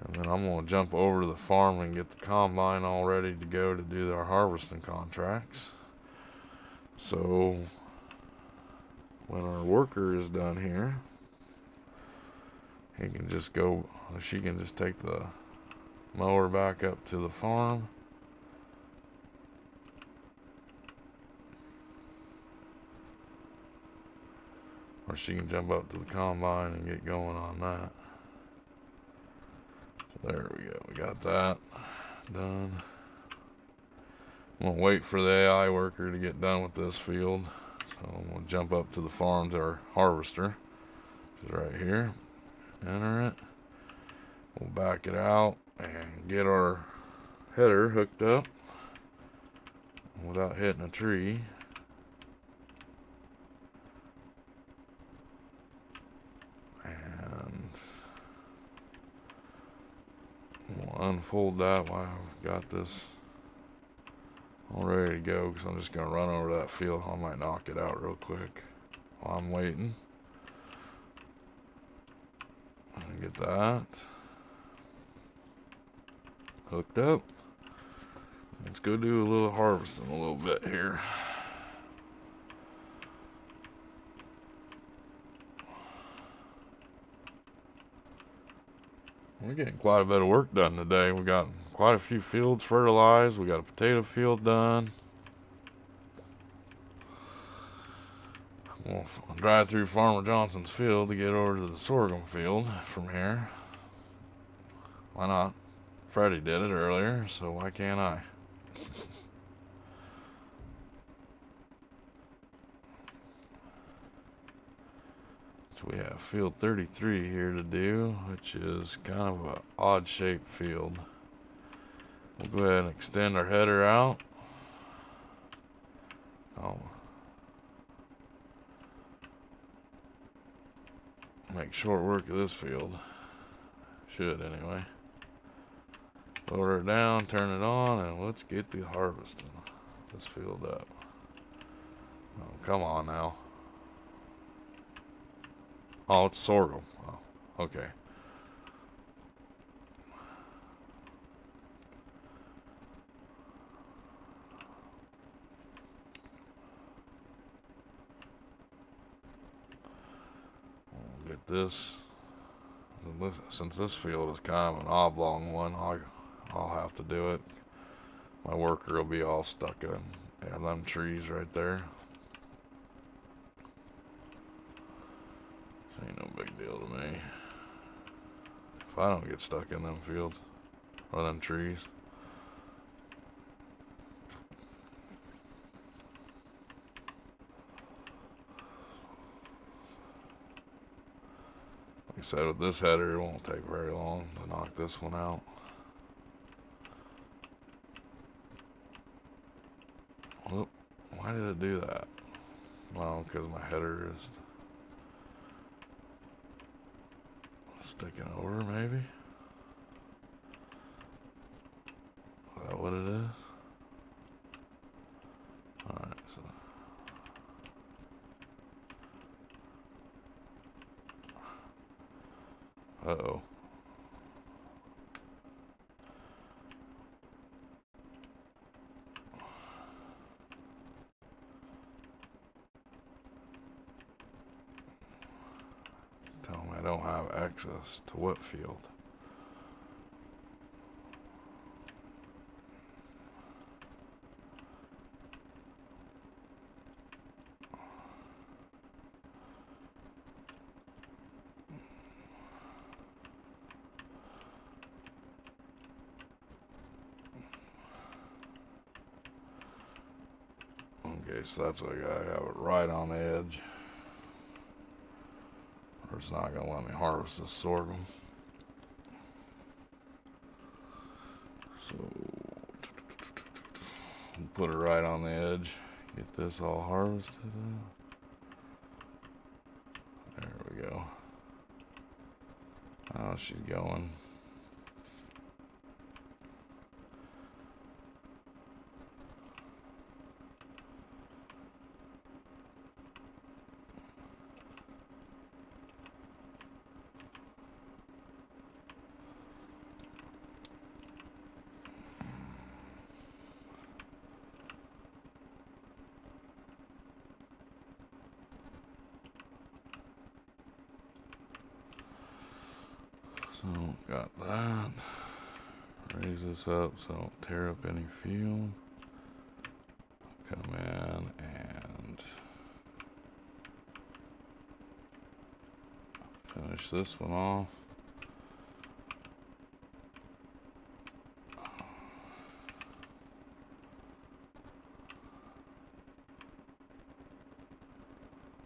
And then I'm going to jump over to the farm and get the combine all ready to go to do our harvesting contracts. So when our worker is done here, he can just go, she can just take the mower back up to the farm. Or she can jump up to the combine and get going on that. So there we go. We got that done. I'm going to wait for the AI worker to get done with this field. So I'm going to jump up to the farm to our harvester, which is right here. Enter it. We'll back it out and get our header hooked up without hitting a tree. And we'll unfold that while I've got this all ready to go, because I'm just going to run over that field. I might knock it out real quick while I'm waiting. Get that hooked up. Let's go do a little harvesting a little bit here. We're getting quite a bit of work done today. We got quite a few fields fertilized. We got a potato field done. We'll drive through Farmer Johnson's field to get over to the sorghum field from here. Why not? Freddie did it earlier, so why can't I? So we have field 33 here to do, which is kind of an odd shaped field. We'll go ahead and extend our header out. Oh. Make short work of this field. Should anyway. Lower it down, turn it on, and let's get the harvesting this field up. Oh, come on now. Oh, it's sorghum. Oh, okay. this, since this field is kind of an oblong one, I'll have to do it. My worker will be all stuck in them trees right there. Ain't no big deal to me. If I don't get stuck in them fields or them trees. Like I said, with this header, it won't take very long to knock this one out. Whoop, why did it do that? Well, because my header is sticking over, maybe? Is that what it is? Alright, so uh-oh. Tell me I don't have access to what field? Okay, so that's what I gotta have it right on the edge. Or it's not gonna let me harvest this sorghum. So put it right on the edge. Get this all harvested. There we go. Oh, she's going. So, got that. Raise this up so I don't tear up any field. Come in and finish this one off.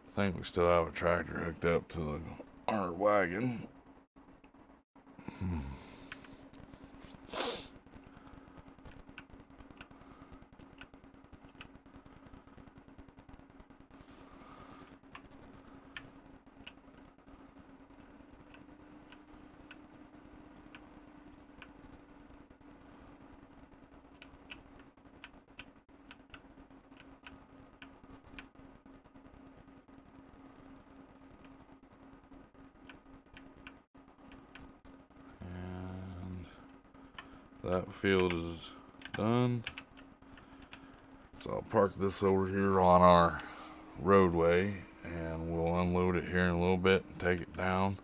I think we still have a tractor hooked up to our wagon. That field is done. So I'll park this over here on our roadway and we'll unload it here in a little bit and take it down.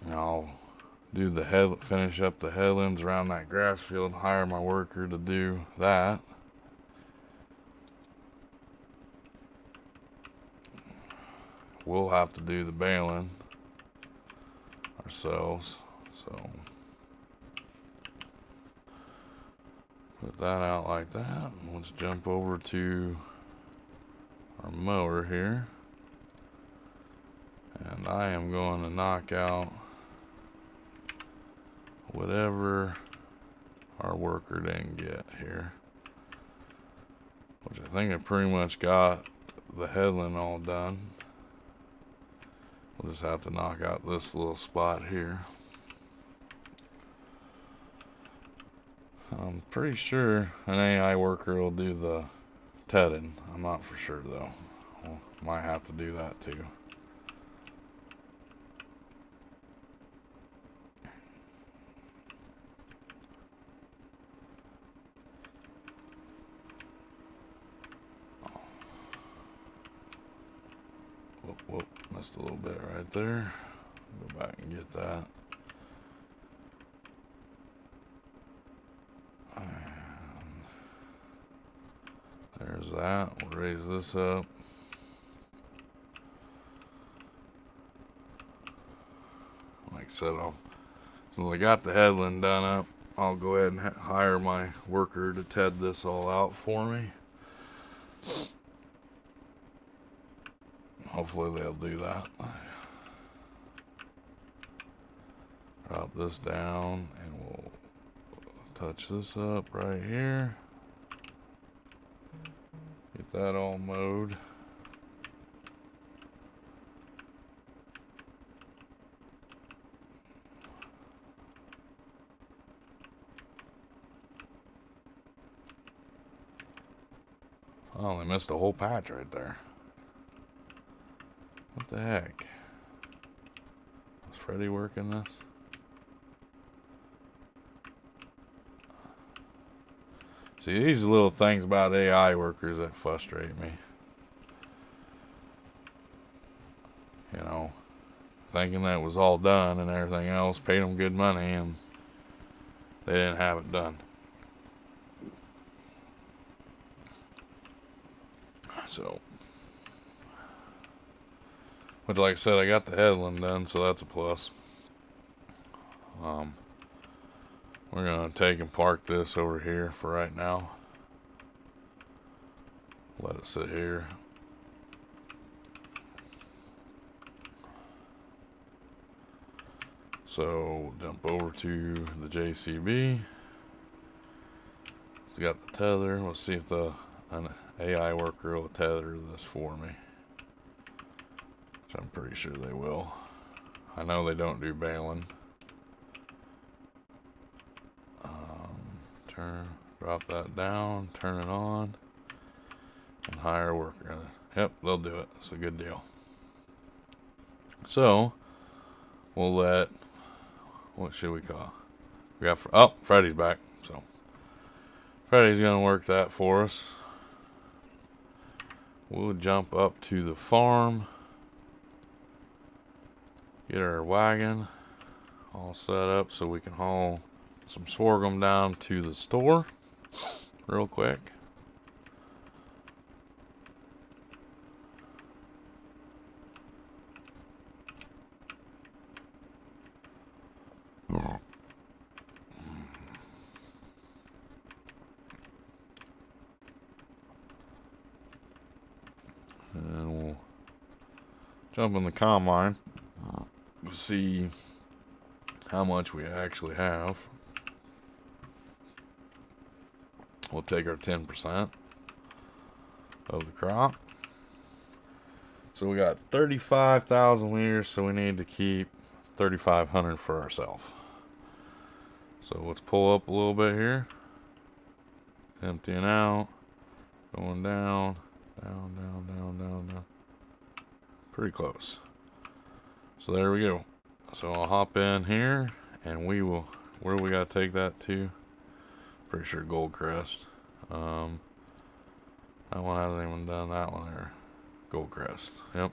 And I'll do the finish up the headlands around that grass field, hire my worker to do that. We'll have to do the baling ourselves, so put that out like that. Let's jump over to our mower here. And I am going to knock out whatever our worker didn't get here. Which I think I pretty much got the headland all done. We'll just have to knock out this little spot here. I'm pretty sure an AI worker will do the tedding. I'm not for sure though. Well, might have to do that too. Whoop, whoop. Missed a little bit right there. Go back and get that. And there's that. We'll raise this up. Like I said, since I got the headland done up, I'll go ahead and hire my worker to TED this all out for me. Hopefully they'll do that. Drop this down and we'll touch this up right here. Get that all mowed. I only missed a whole patch right there. What the heck? Was Freddie working this? See, these little things about AI workers that frustrate me. You know, thinking that was all done and everything else, paid them good money, and they didn't have it done. So, but like I said, I got the headland done, so that's a plus. We're gonna take and park this over here for right now. Let it sit here. So jump over to the JCB. It's got the tether. Let's see if an AI worker will tether this for me. Which I'm pretty sure they will. I know they don't do baling. Drop that down, turn it on, and hire a worker. Yep, they'll do it. It's a good deal. So we'll let, what should we call? We got, oh, Freddie's back. So Freddie's gonna work that for us. We'll jump up to the farm, get our wagon all set up so we can haul some sorghum down to the store real quick. And we'll jump in the combine to see how much we actually have. We'll take our 10% of the crop. So we got 35,000 liters, so we need to keep 3,500 for ourselves. So let's pull up a little bit here. Emptying out, going down, down, down, down, down, down. Pretty close. So there we go. So I'll hop in here and we will, where we gotta take that to? Pretty sure Goldcrest. That one hasn't even done that one there. Goldcrest. Yep.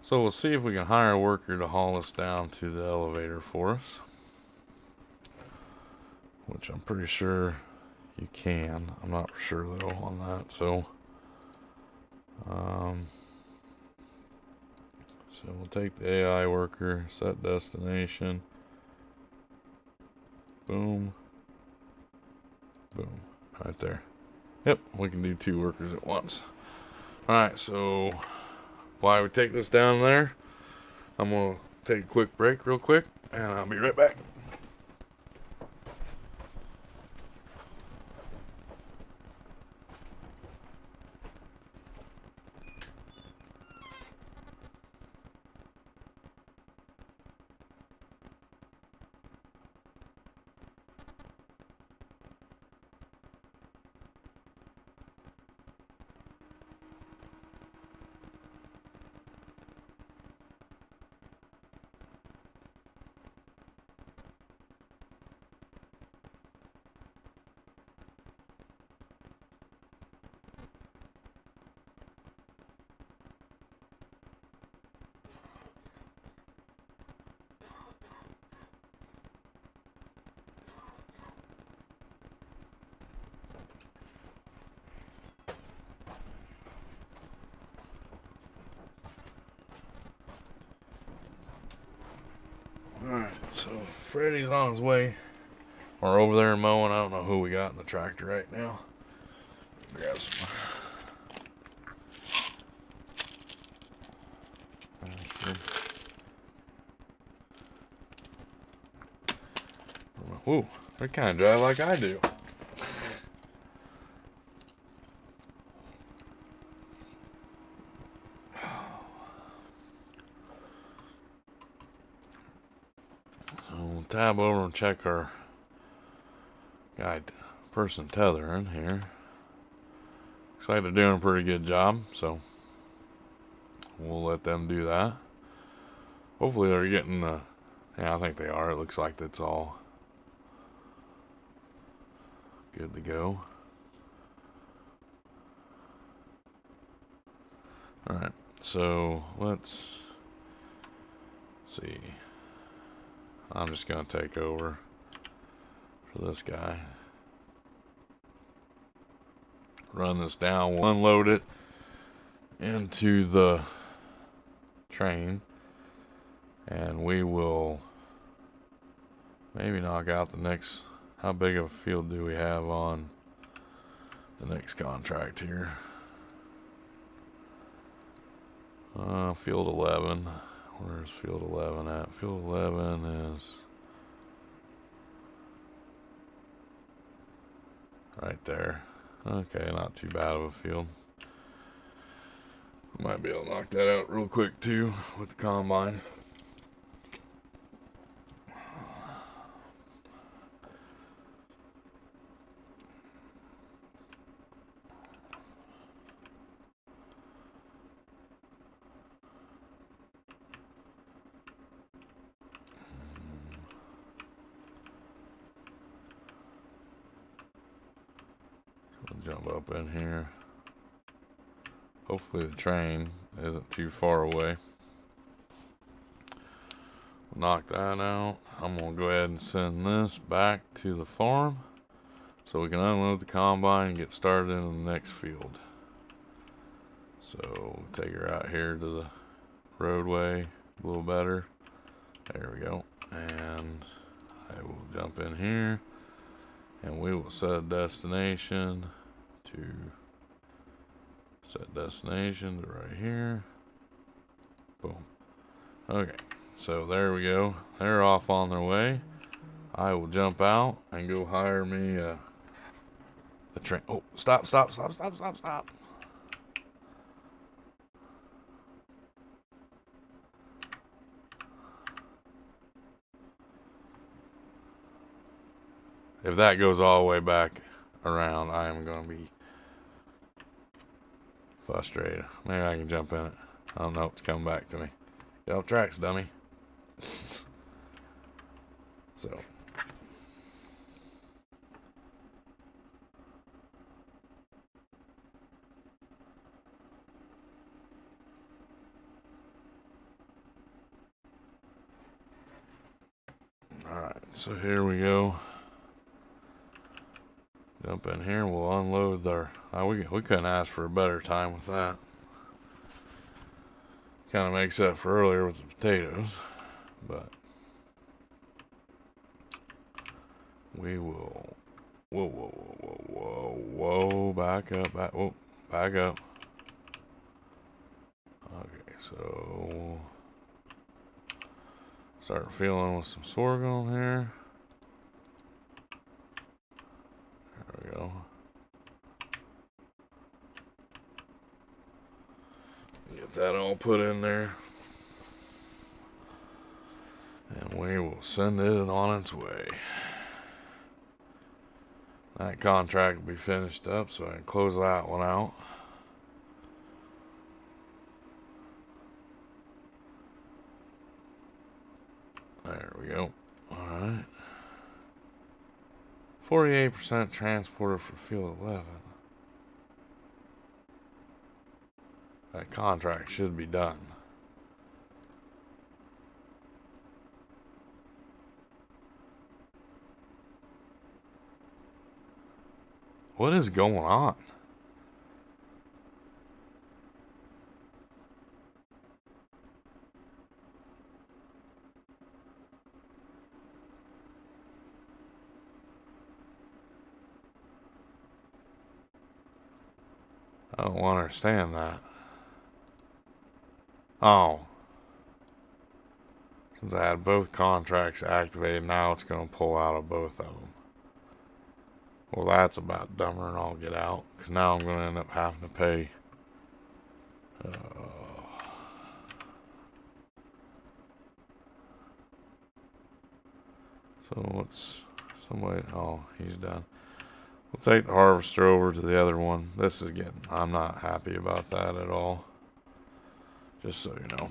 So we'll see if we can hire a worker to haul us down to the elevator for us. Which I'm pretty sure you can. I'm not for sure though on that. So we'll take the AI worker, set destination. Boom. Boom. Right there. Yep, we can do 2 workers at once. Alright, so while we take this down there, I'm going to take a quick break real quick, and I'll be right back. So Freddie's on his way. We're over there mowing. I don't know who we got in the tractor right now. Grab some. Ooh, they kind of drive like I do. So we'll tab over and check our guide person tethering here. Looks like they're doing a pretty good job, so we'll let them do that. Hopefully they're getting the, yeah, I think they are. It looks like it's all good to go. Alright, so let's see. I'm just going to take over for this guy. Run this down, we'll unload it into the train, and we will maybe knock out the next. How big of a field do we have on the next contract here? Field 11. Where's field 11 at? Field 11 is right there. Okay, not too bad of a field. Might be able to knock that out real quick too with the combine. We'll jump up in here. Hopefully the train isn't too far away. We'll knock that out. I'm going to go ahead and send this back to the farm so we can unload the combine and get started in the next field. So we'll take her out here to the roadway a little better. There we go. And I will jump in here and we will set a destination to right here. Boom. Okay, so there we go. They're off on their way. I will jump out and go hire me a train. Oh, stop. If that goes all the way back around, I am going to be frustrated. Maybe I can jump in it. I don't know. It's coming back to me. Get off tracks, dummy. So. Alright, so here we go. Jump in here, we'll unload our. We couldn't ask for a better time with that. Kind of makes up for earlier with the potatoes, but we will. Whoa! Back up! Back up! Okay, so start filling with some sorghum here. There we go. Get that all put in there. And we will send it on its way. That contract will be finished up, so I can close that one out. There we go. Alright. 48% transporter for field 11. That contract should be done. What is going on? I don't understand that. Oh. Since I had both contracts activated, now it's going to pull out of both of them. Well, that's about dumber and I'll get out. Because now I'm going to end up having to pay. So what's somebody? Oh, he's done. We'll take the harvester over to the other one. This is getting, I'm not happy about that at all. Just so you know.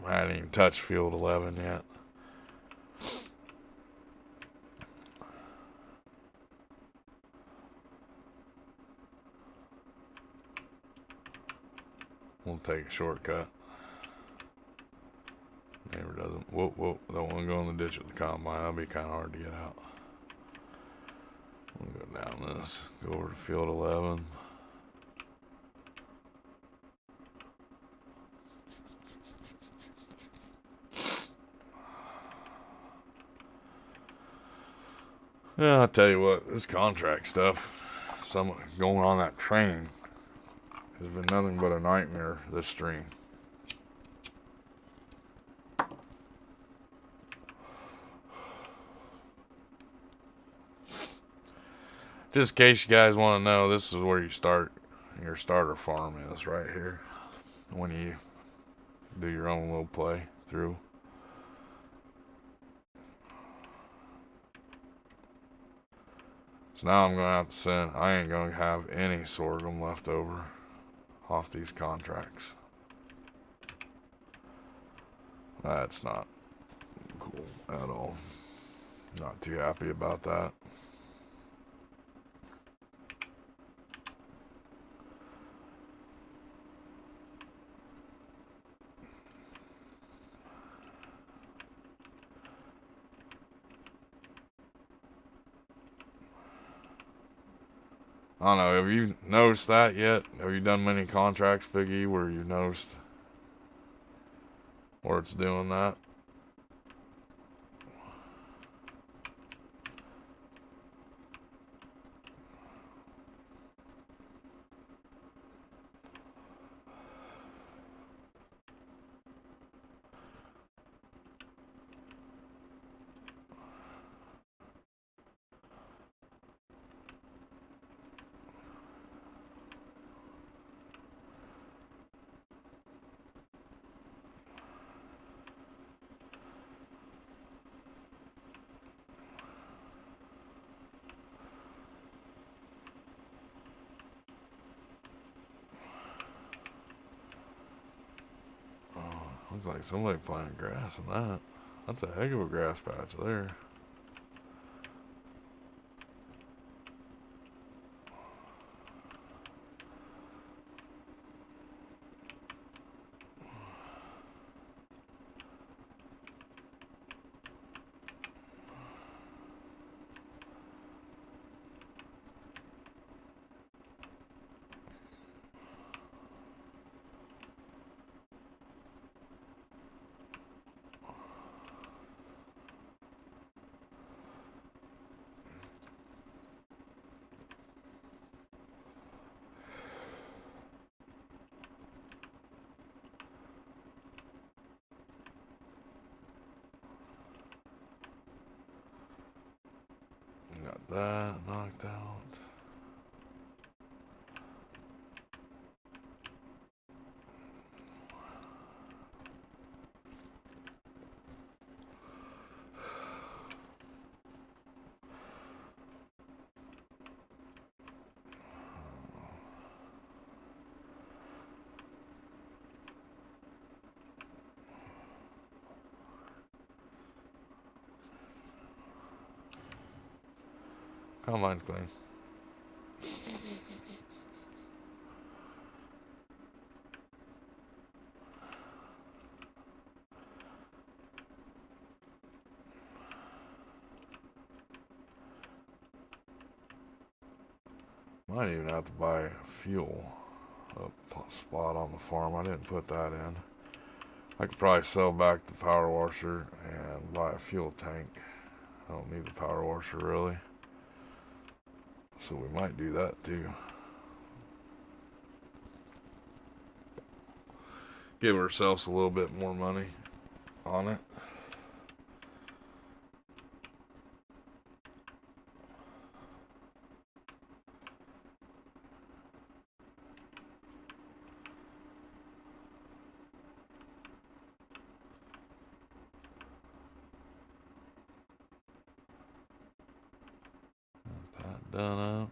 I hadn't even touched field 11 yet. We'll take a shortcut. Neighbor doesn't. Whoop, whoop. Don't want to go in the ditch with the combine. That'll be kind of hard to get out. We'll go down this. Go over to field 11. Yeah, I'll tell you what. This contract stuff, some going on that training, has been nothing but a nightmare this stream. Just in case you guys want to know, this is where you start. Your starter farm is right here. When you do your own little play through. So now I'm going to have to send, I ain't going to have any sorghum left over off these contracts. That's not cool at all. Not too happy about that. I don't know, have you noticed that yet? Have you done many contracts, Big E, where you noticed where it's doing that? Looks like somebody planted grass in that. That's a heck of a grass patch there. Got that knocked out. Combine's clean. Might even have to buy fuel spot on the farm. I didn't put that in. I could probably sell back the power washer and buy a fuel tank. I don't need the power washer really. So we might do that too. give ourselves a little bit more money on it. That done up.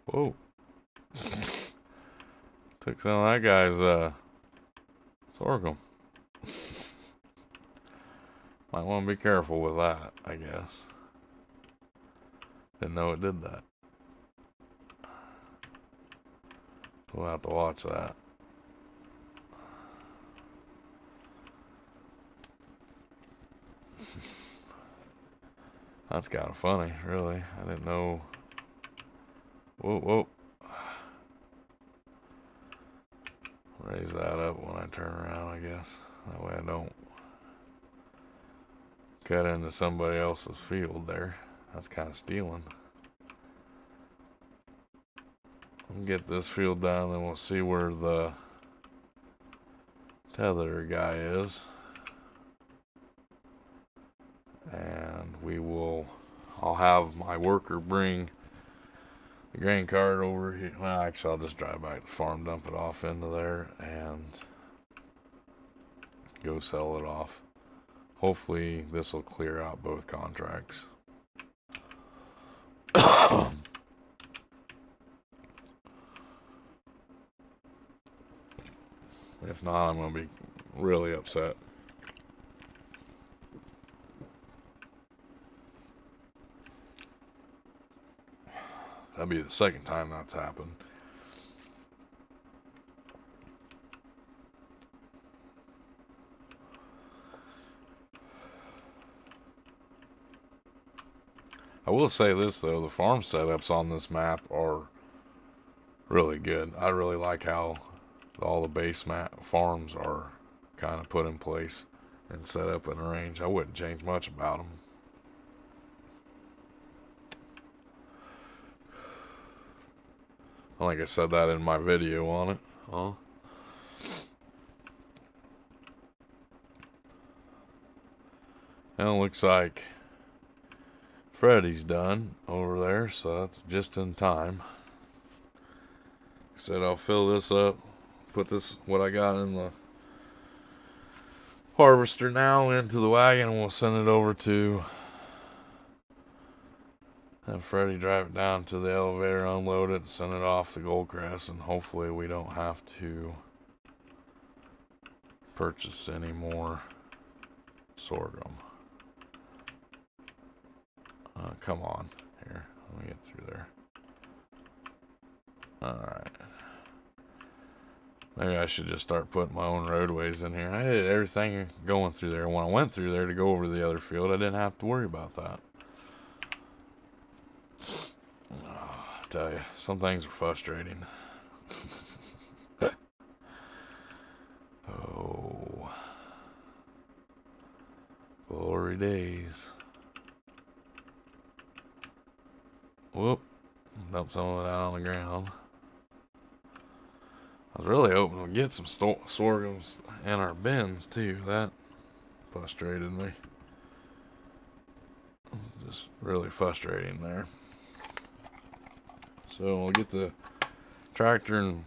Whoa. Took some of that guy's sorghum. Might want to be careful with that, I guess. Didn't know it did that. We'll have to watch that. That's kind of funny, really. I didn't know. Whoa, whoa. Raise that up when I turn around, I guess. That way I don't cut into somebody else's field there. That's kind of stealing. We'll get this field down, then we'll see where the tether guy is. And I'll have my worker bring the grain cart over here. Well, actually, I'll just drive back to the farm, dump it off into there, and go sell it off. Hopefully, this will clear out both contracts. If not, I'm going to be really upset. That'll be the second time that's happened. I will say this though, the farm setups on this map are really good. I really like how all the base map farms are kind of put in place and set up and arranged. I wouldn't change much about them. I think I said that in my video on it. Huh? And it looks like Freddy's done over there, so that's just in time. Like I said, I'll fill this up, put this, what I got in the harvester now, into the wagon, and we'll send it over to have Freddie drive it down to the elevator, unload it, send it off to Goldcrest, and hopefully we don't have to purchase any more sorghum. Come on. Here, let me get through there. Alright. Maybe I should just start putting my own roadways in here. I had everything going through there. When I went through there to go over to the other field, I didn't have to worry about that. I tell you, some things are frustrating. Oh. Glory days. Whoop. Dump some of it out on the ground. I was really hoping to get some sorghums in our bins too. That frustrated me. Just really frustrating there. So we'll get the tractor and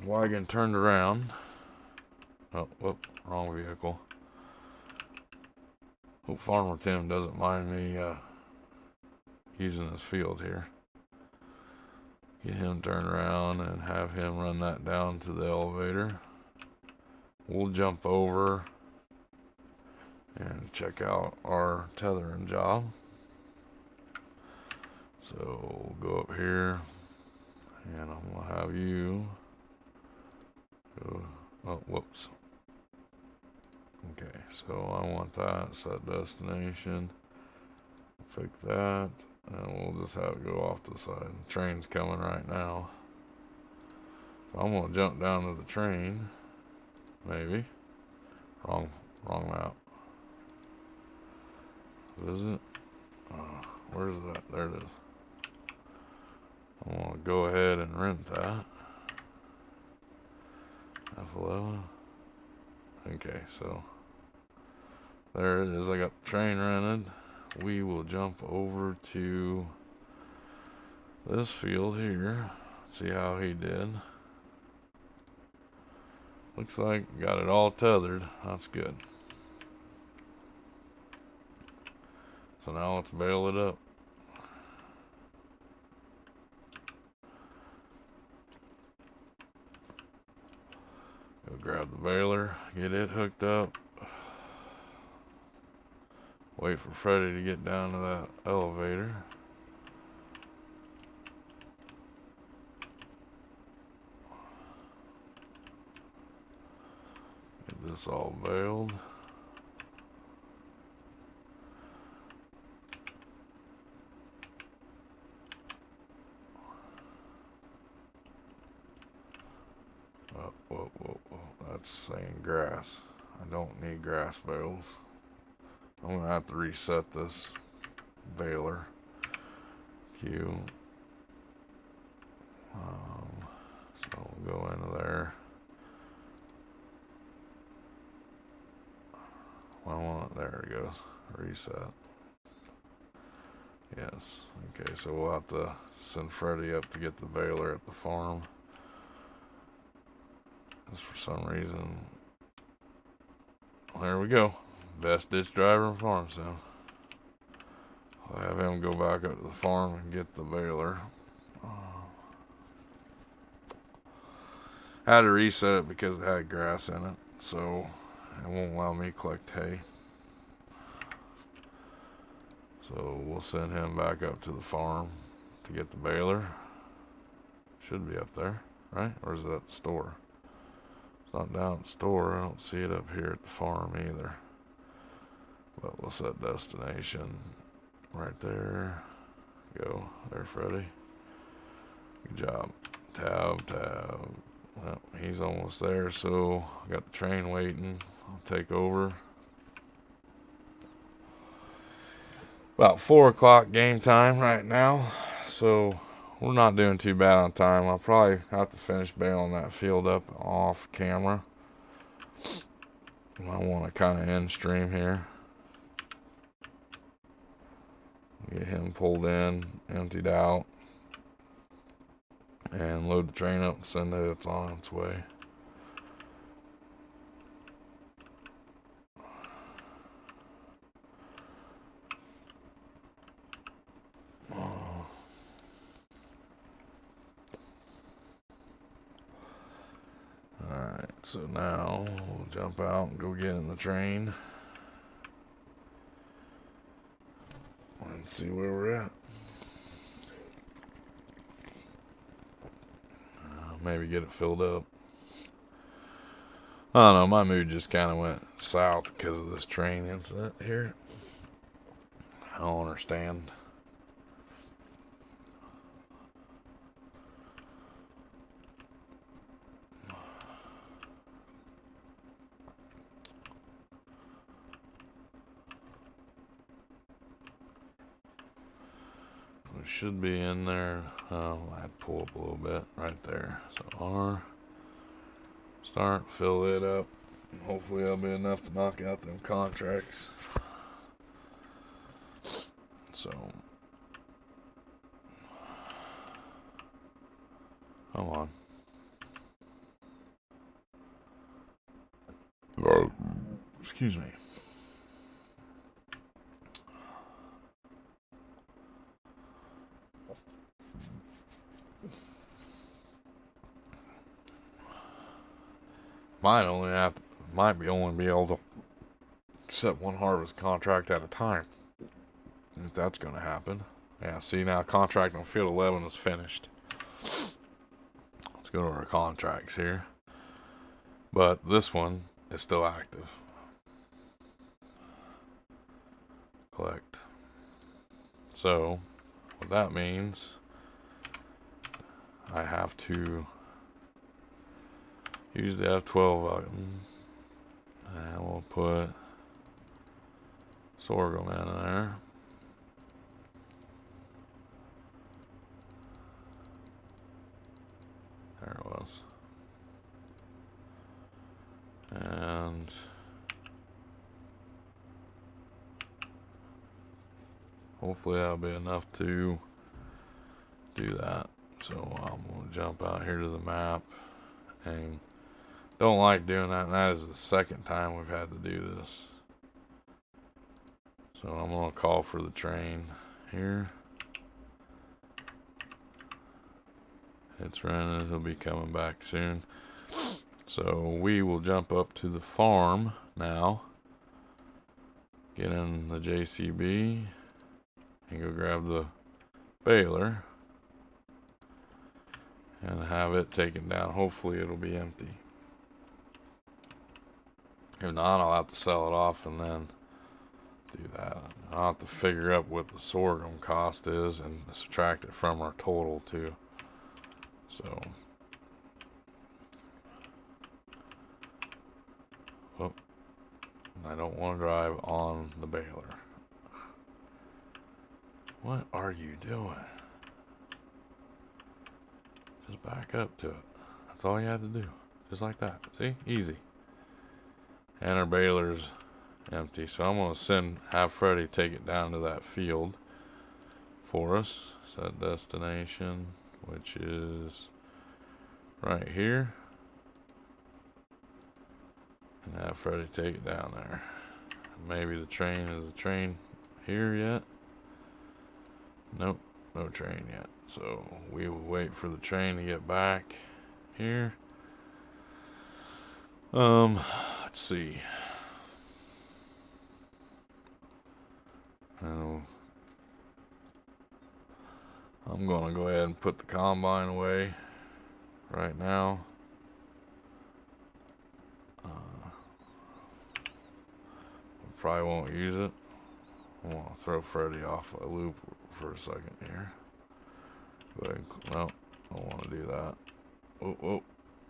wagon turned around. Oh, whoop, wrong vehicle. Hope Farmer Tim doesn't mind me using his field here. Get him turned around and have him run that down to the elevator. We'll jump over and check out our tethering job. So we'll go up here and I'm gonna have you go, oh whoops, Okay, so I want that, set destination, pick that, and we'll just have it go off to the side. The train's coming right now. So I'm gonna jump down to the train, maybe. Wrong map. Visit. Where's it at? There it is. I'm gonna go ahead and rent that. F11. Okay, so there it is. I got the train rented. We will jump over to this field here. See how he did. Looks like got it all tethered. That's good. So now let's bail it up. Go grab the baler, get it hooked up. Wait for Freddy to get down to that elevator. Get this all bailed. Whoa. That's saying grass. I don't need grass bales. I'm gonna have to reset this baler. Q. So we'll go into there. There it goes. Reset. Yes. Okay, so we'll have to send Freddy up to get the baler at the farm. Just for some reason. There we go. Best ditch driver in farm sim. I'll have him go back up to the farm and get the baler. I had to reset it because it had grass in it, so it won't allow me to collect hay. So we'll send him back up to the farm to get the baler. Should be up there, right? Or is it at the store? It's not down at the store. I don't see it up here at the farm either. But we'll set destination right there. Go there, Freddy. Good job. Tab. Well, he's almost there, so I got the train waiting. I'll take over. About 4 o'clock game time right now, so we're not doing too bad on time. I'll probably have to finish bailing that field up off camera. I want to kind of end stream here. Get him pulled in, emptied out, and load the train up and send it. It's on its way. Alright, so now we'll jump out and go get in the train and see where we're at. Maybe get it filled up. I don't know, my mood just kind of went south because of this train incident here. I don't understand. We should be in there. I'd pull up a little bit right there. So R, start, fill it up. Hopefully that'll be enough to knock out them contracts. So, come on. Excuse me. Might only be able to accept one harvest contract at a time. If that's going to happen. Yeah, see now contract on field 11 is finished. Let's go to our contracts here. But this one is still active. collect. So what that means, I have to use the F12 button, and we'll put sorghum in there. There it was. And hopefully that'll be enough to do that. So I'm going to jump out here to the map, and don't like doing that, and that is the second time we've had to do this. So I'm going to call for the train here. It's running, it'll be coming back soon. So we will jump up to the farm now, get in the JCB, and go grab the baler and have it taken down. Hopefully it'll be empty. If not, I'll have to sell it off and then do that. I'll have to figure out what the sorghum cost is and subtract it from our total too. So, oh, I don't want to drive on the baler. What are you doing? Just back up to it. That's all you had to do. Just like that. See? Easy. And our baler's empty. So I'm going to have Freddie take it down to that field for us. Set destination, which is right here. And have Freddie take it down there. Maybe the train, is the train here yet? Nope, no train yet. So we will wait for the train to get back here. Let's see. I'm gonna go ahead and put the combine away right now. Probably won't use it. I want to throw Freddy off a loop for a second here. Go ahead and, no, I don't want to do that. Oh, oh,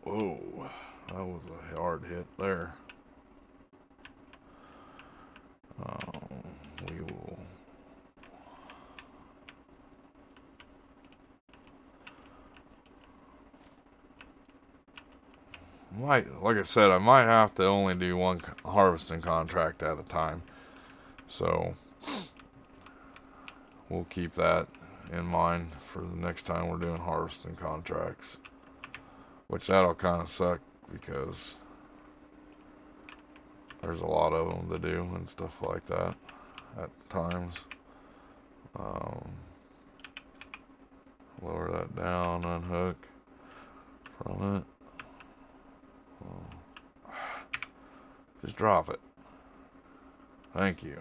oh, that was a hard hit there. We will. Like I said, I might have to only do one harvesting contract at a time. So we'll keep that in mind for the next time we're doing harvesting contracts. Which that'll kind of suck because there's a lot of them to do and stuff like that at times. Lower that down, unhook from it. Just drop it. Thank you.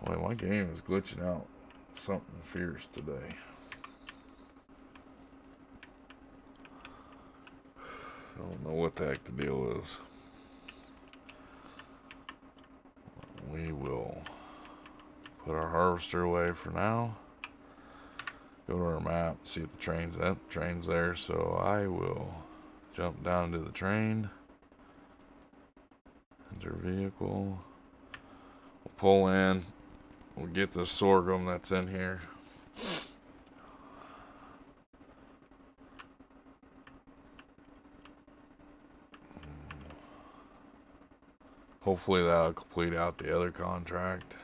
Boy, my game is glitching out something fierce today. I don't know what the heck the deal is. We will put our harvester away for now. Go to our map, see if the train's there, so I will jump down to the train. Enter vehicle. We'll pull in. We'll get the sorghum that's in here. Hopefully that'll complete out the other contract.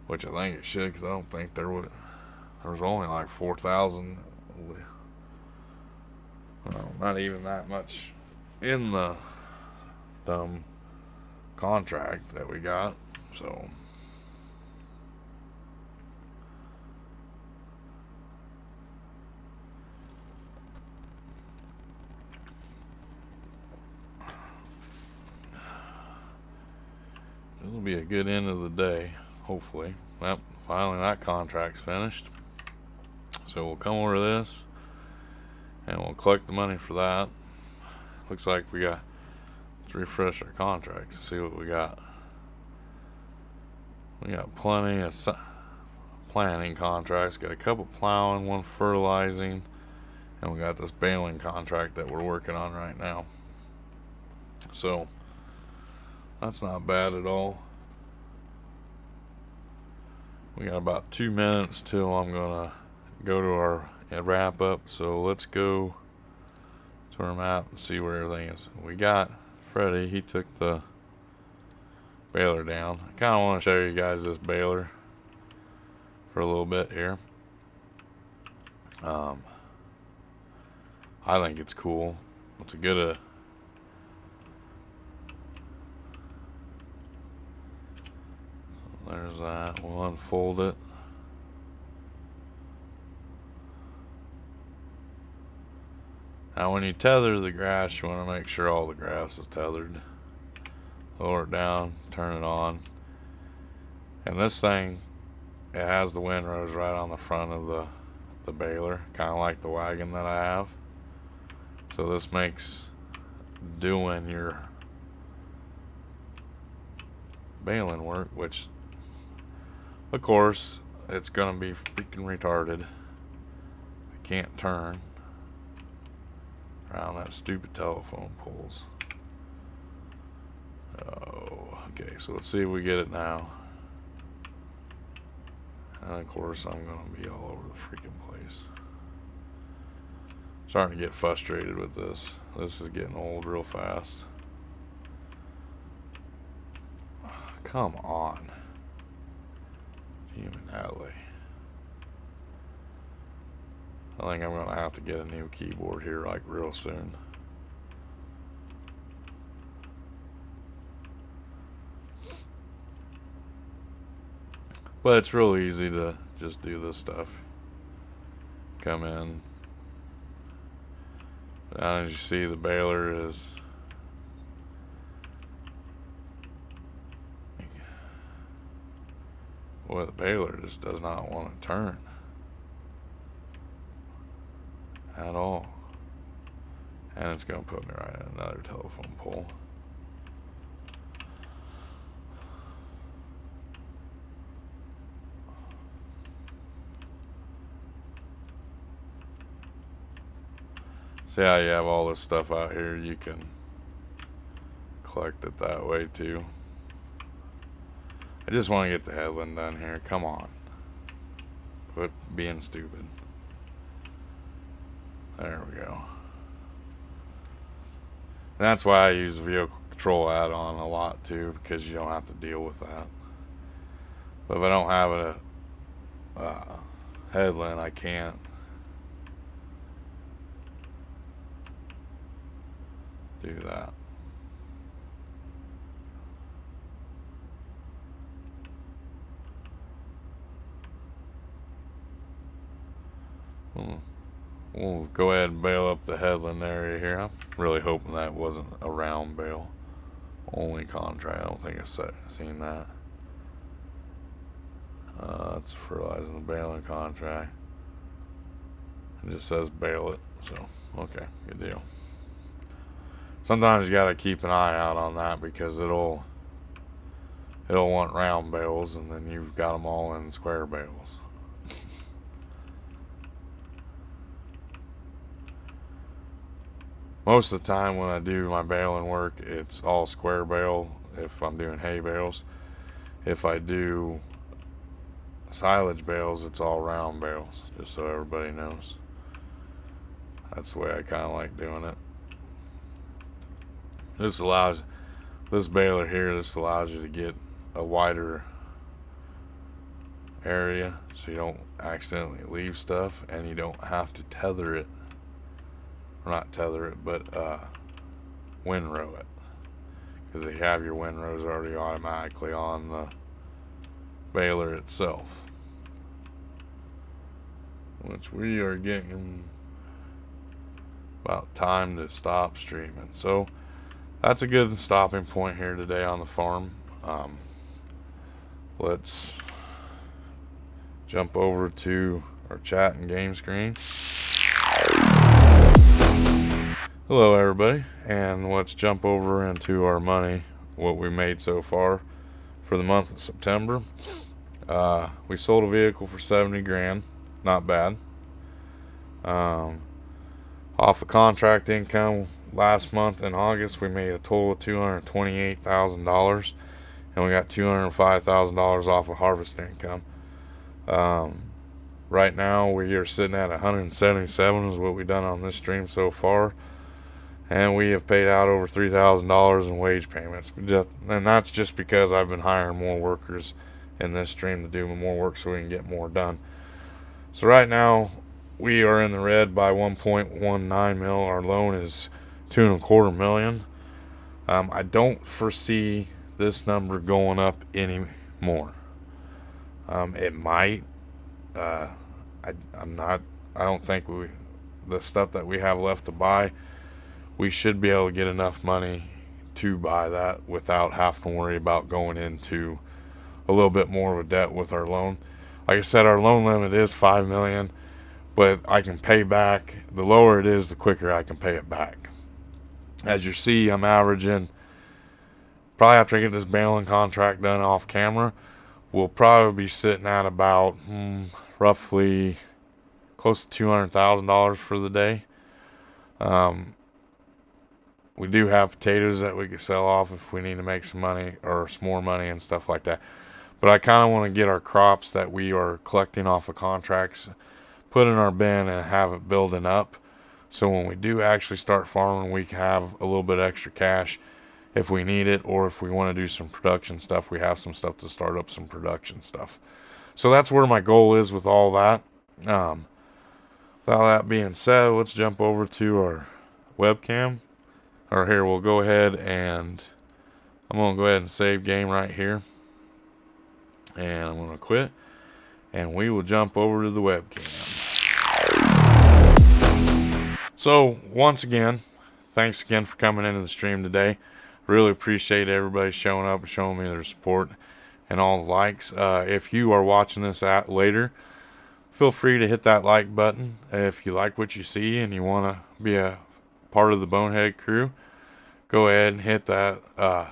Which I think it should, because I don't think there was only like 4,000. Not even that much in the contract that we got. So it'll be a good end of the day, hopefully. Well, finally that contract's finished. So we'll come over this and we'll collect the money for that. looks like we got, let's refresh our contracts, see what we got. We got plenty of planting contracts, got a couple plowing, one fertilizing, and we got this baling contract that we're working on right now. So that's not bad at all. We got about 2 minutes till I'm gonna go to our wrap up. So let's go to our map and see where everything is. We got Freddie, he took the baler down. I kind of want to show you guys this baler for a little bit here. I think it's cool. It's a good so there's that. We'll unfold it. Now when you tether the grass, you want to make sure all the grass is tethered. Lower it down, turn it on. And this thing, it has the windrows right on the front of the baler, kind of like the wagon that I have. So this makes doing your baling work, which of course it's gonna be freaking retarded. I can't turn around that stupid telephone poles. Oh, okay, so let's see if we get it now. And of course I'm gonna be all over the freaking place. Starting to get frustrated with this. This is getting old real fast. Come on. Human alley. I think I'm gonna have to get a new keyboard here like real soon. But it's real easy to just do this stuff. Come in. Now as you see, the baler is the baler just does not want to turn at all. And it's going to put me right at another telephone pole. See how you have all this stuff out here, you can collect it that way too. I just want to get the headland done here. Come on. Quit being stupid. There we go. And that's why I use the vehicle control add-on a lot too, because you don't have to deal with that. But if I don't have a headland, I can't do that. We'll go ahead and bail up the headland area here. I'm really hoping that wasn't a round bale only contract. I don't think I've seen that. It's fertilizing the baling contract. It just says bail it, so okay, good deal. Sometimes you gotta keep an eye out on that because it'll want round bales, and then you've got them all in square bales. Most of the time when I do my baling work, it's all square bale if I'm doing hay bales. If I do silage bales, it's all round bales, just so everybody knows. That's the way I kind of like doing it. This baler here, this allows you to get a wider area so you don't accidentally leave stuff, and you don't have to tether it, or not tether it, but windrow it, because you have your windrows already automatically on the baler itself, which we are getting about time to stop streaming. So that's a good stopping point here today on the farm. Let's jump over to our chat and game screen. Hello, everybody, and let's jump over into our money, what we made so far for the month of September. We sold a vehicle for 70 grand, not bad. Um, Off of contract income last month in August, we made a total of $228,000, and we got $205,000 off of harvest income. Um, right now, we are sitting at 177 is what we've done on this stream so far. And we have paid out over $3,000 in wage payments. And that's just because I've been hiring more workers in this stream to do more work so we can get more done. So right now, we are in the red by 1.19 mil. Our loan is $2.25 million. I don't foresee this number going up anymore. It might. I don't think the stuff that we have left to buy, we should be able to get enough money to buy that without having to worry about going into a little bit more of a debt with our loan. Like I said, our loan limit is $5 million, but I can pay back. The lower it is, the quicker I can pay it back. As you see, I'm averaging, probably after I get this baling contract done off camera, we'll probably be sitting at about roughly close to $200,000 for the day. We do have potatoes that we could sell off if we need to make some money or some more money and stuff like that. But I kind of want to get our crops that we are collecting off of contracts put in our bin and have it building up. So when we do actually start farming, we can have a little bit extra cash if we need it, or if we want to do some production stuff, we have some stuff to start up some production stuff. So that's where my goal is with all that. With all that being said, let's jump over to our webcam. Or here, we'll go ahead and I'm going to go ahead and save game right here. And I'm going to quit. And we will jump over to the webcam. So, once again, thanks again for coming into the stream today. Really appreciate everybody showing up and showing me their support and all the likes. If you are watching this later, feel free to hit that like button. If you like what you see and you want to be a part of the Bonehead crew, go ahead and hit that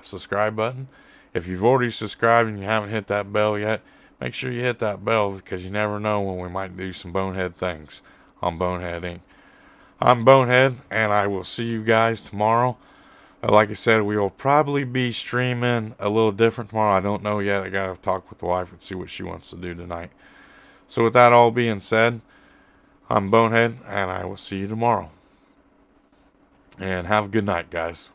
subscribe button. If you've already subscribed and you haven't hit that bell yet, make sure you hit that bell, because you never know when we might do some Bonehead things on Bonehead Inc. I'm Bonehead, and I will see you guys tomorrow. Like I said, we will probably be streaming a little different tomorrow. I don't know yet. I got to talk with the wife and see what she wants to do tonight. So with that all being said, I'm Bonehead, and I will see you tomorrow. And have a good night, guys.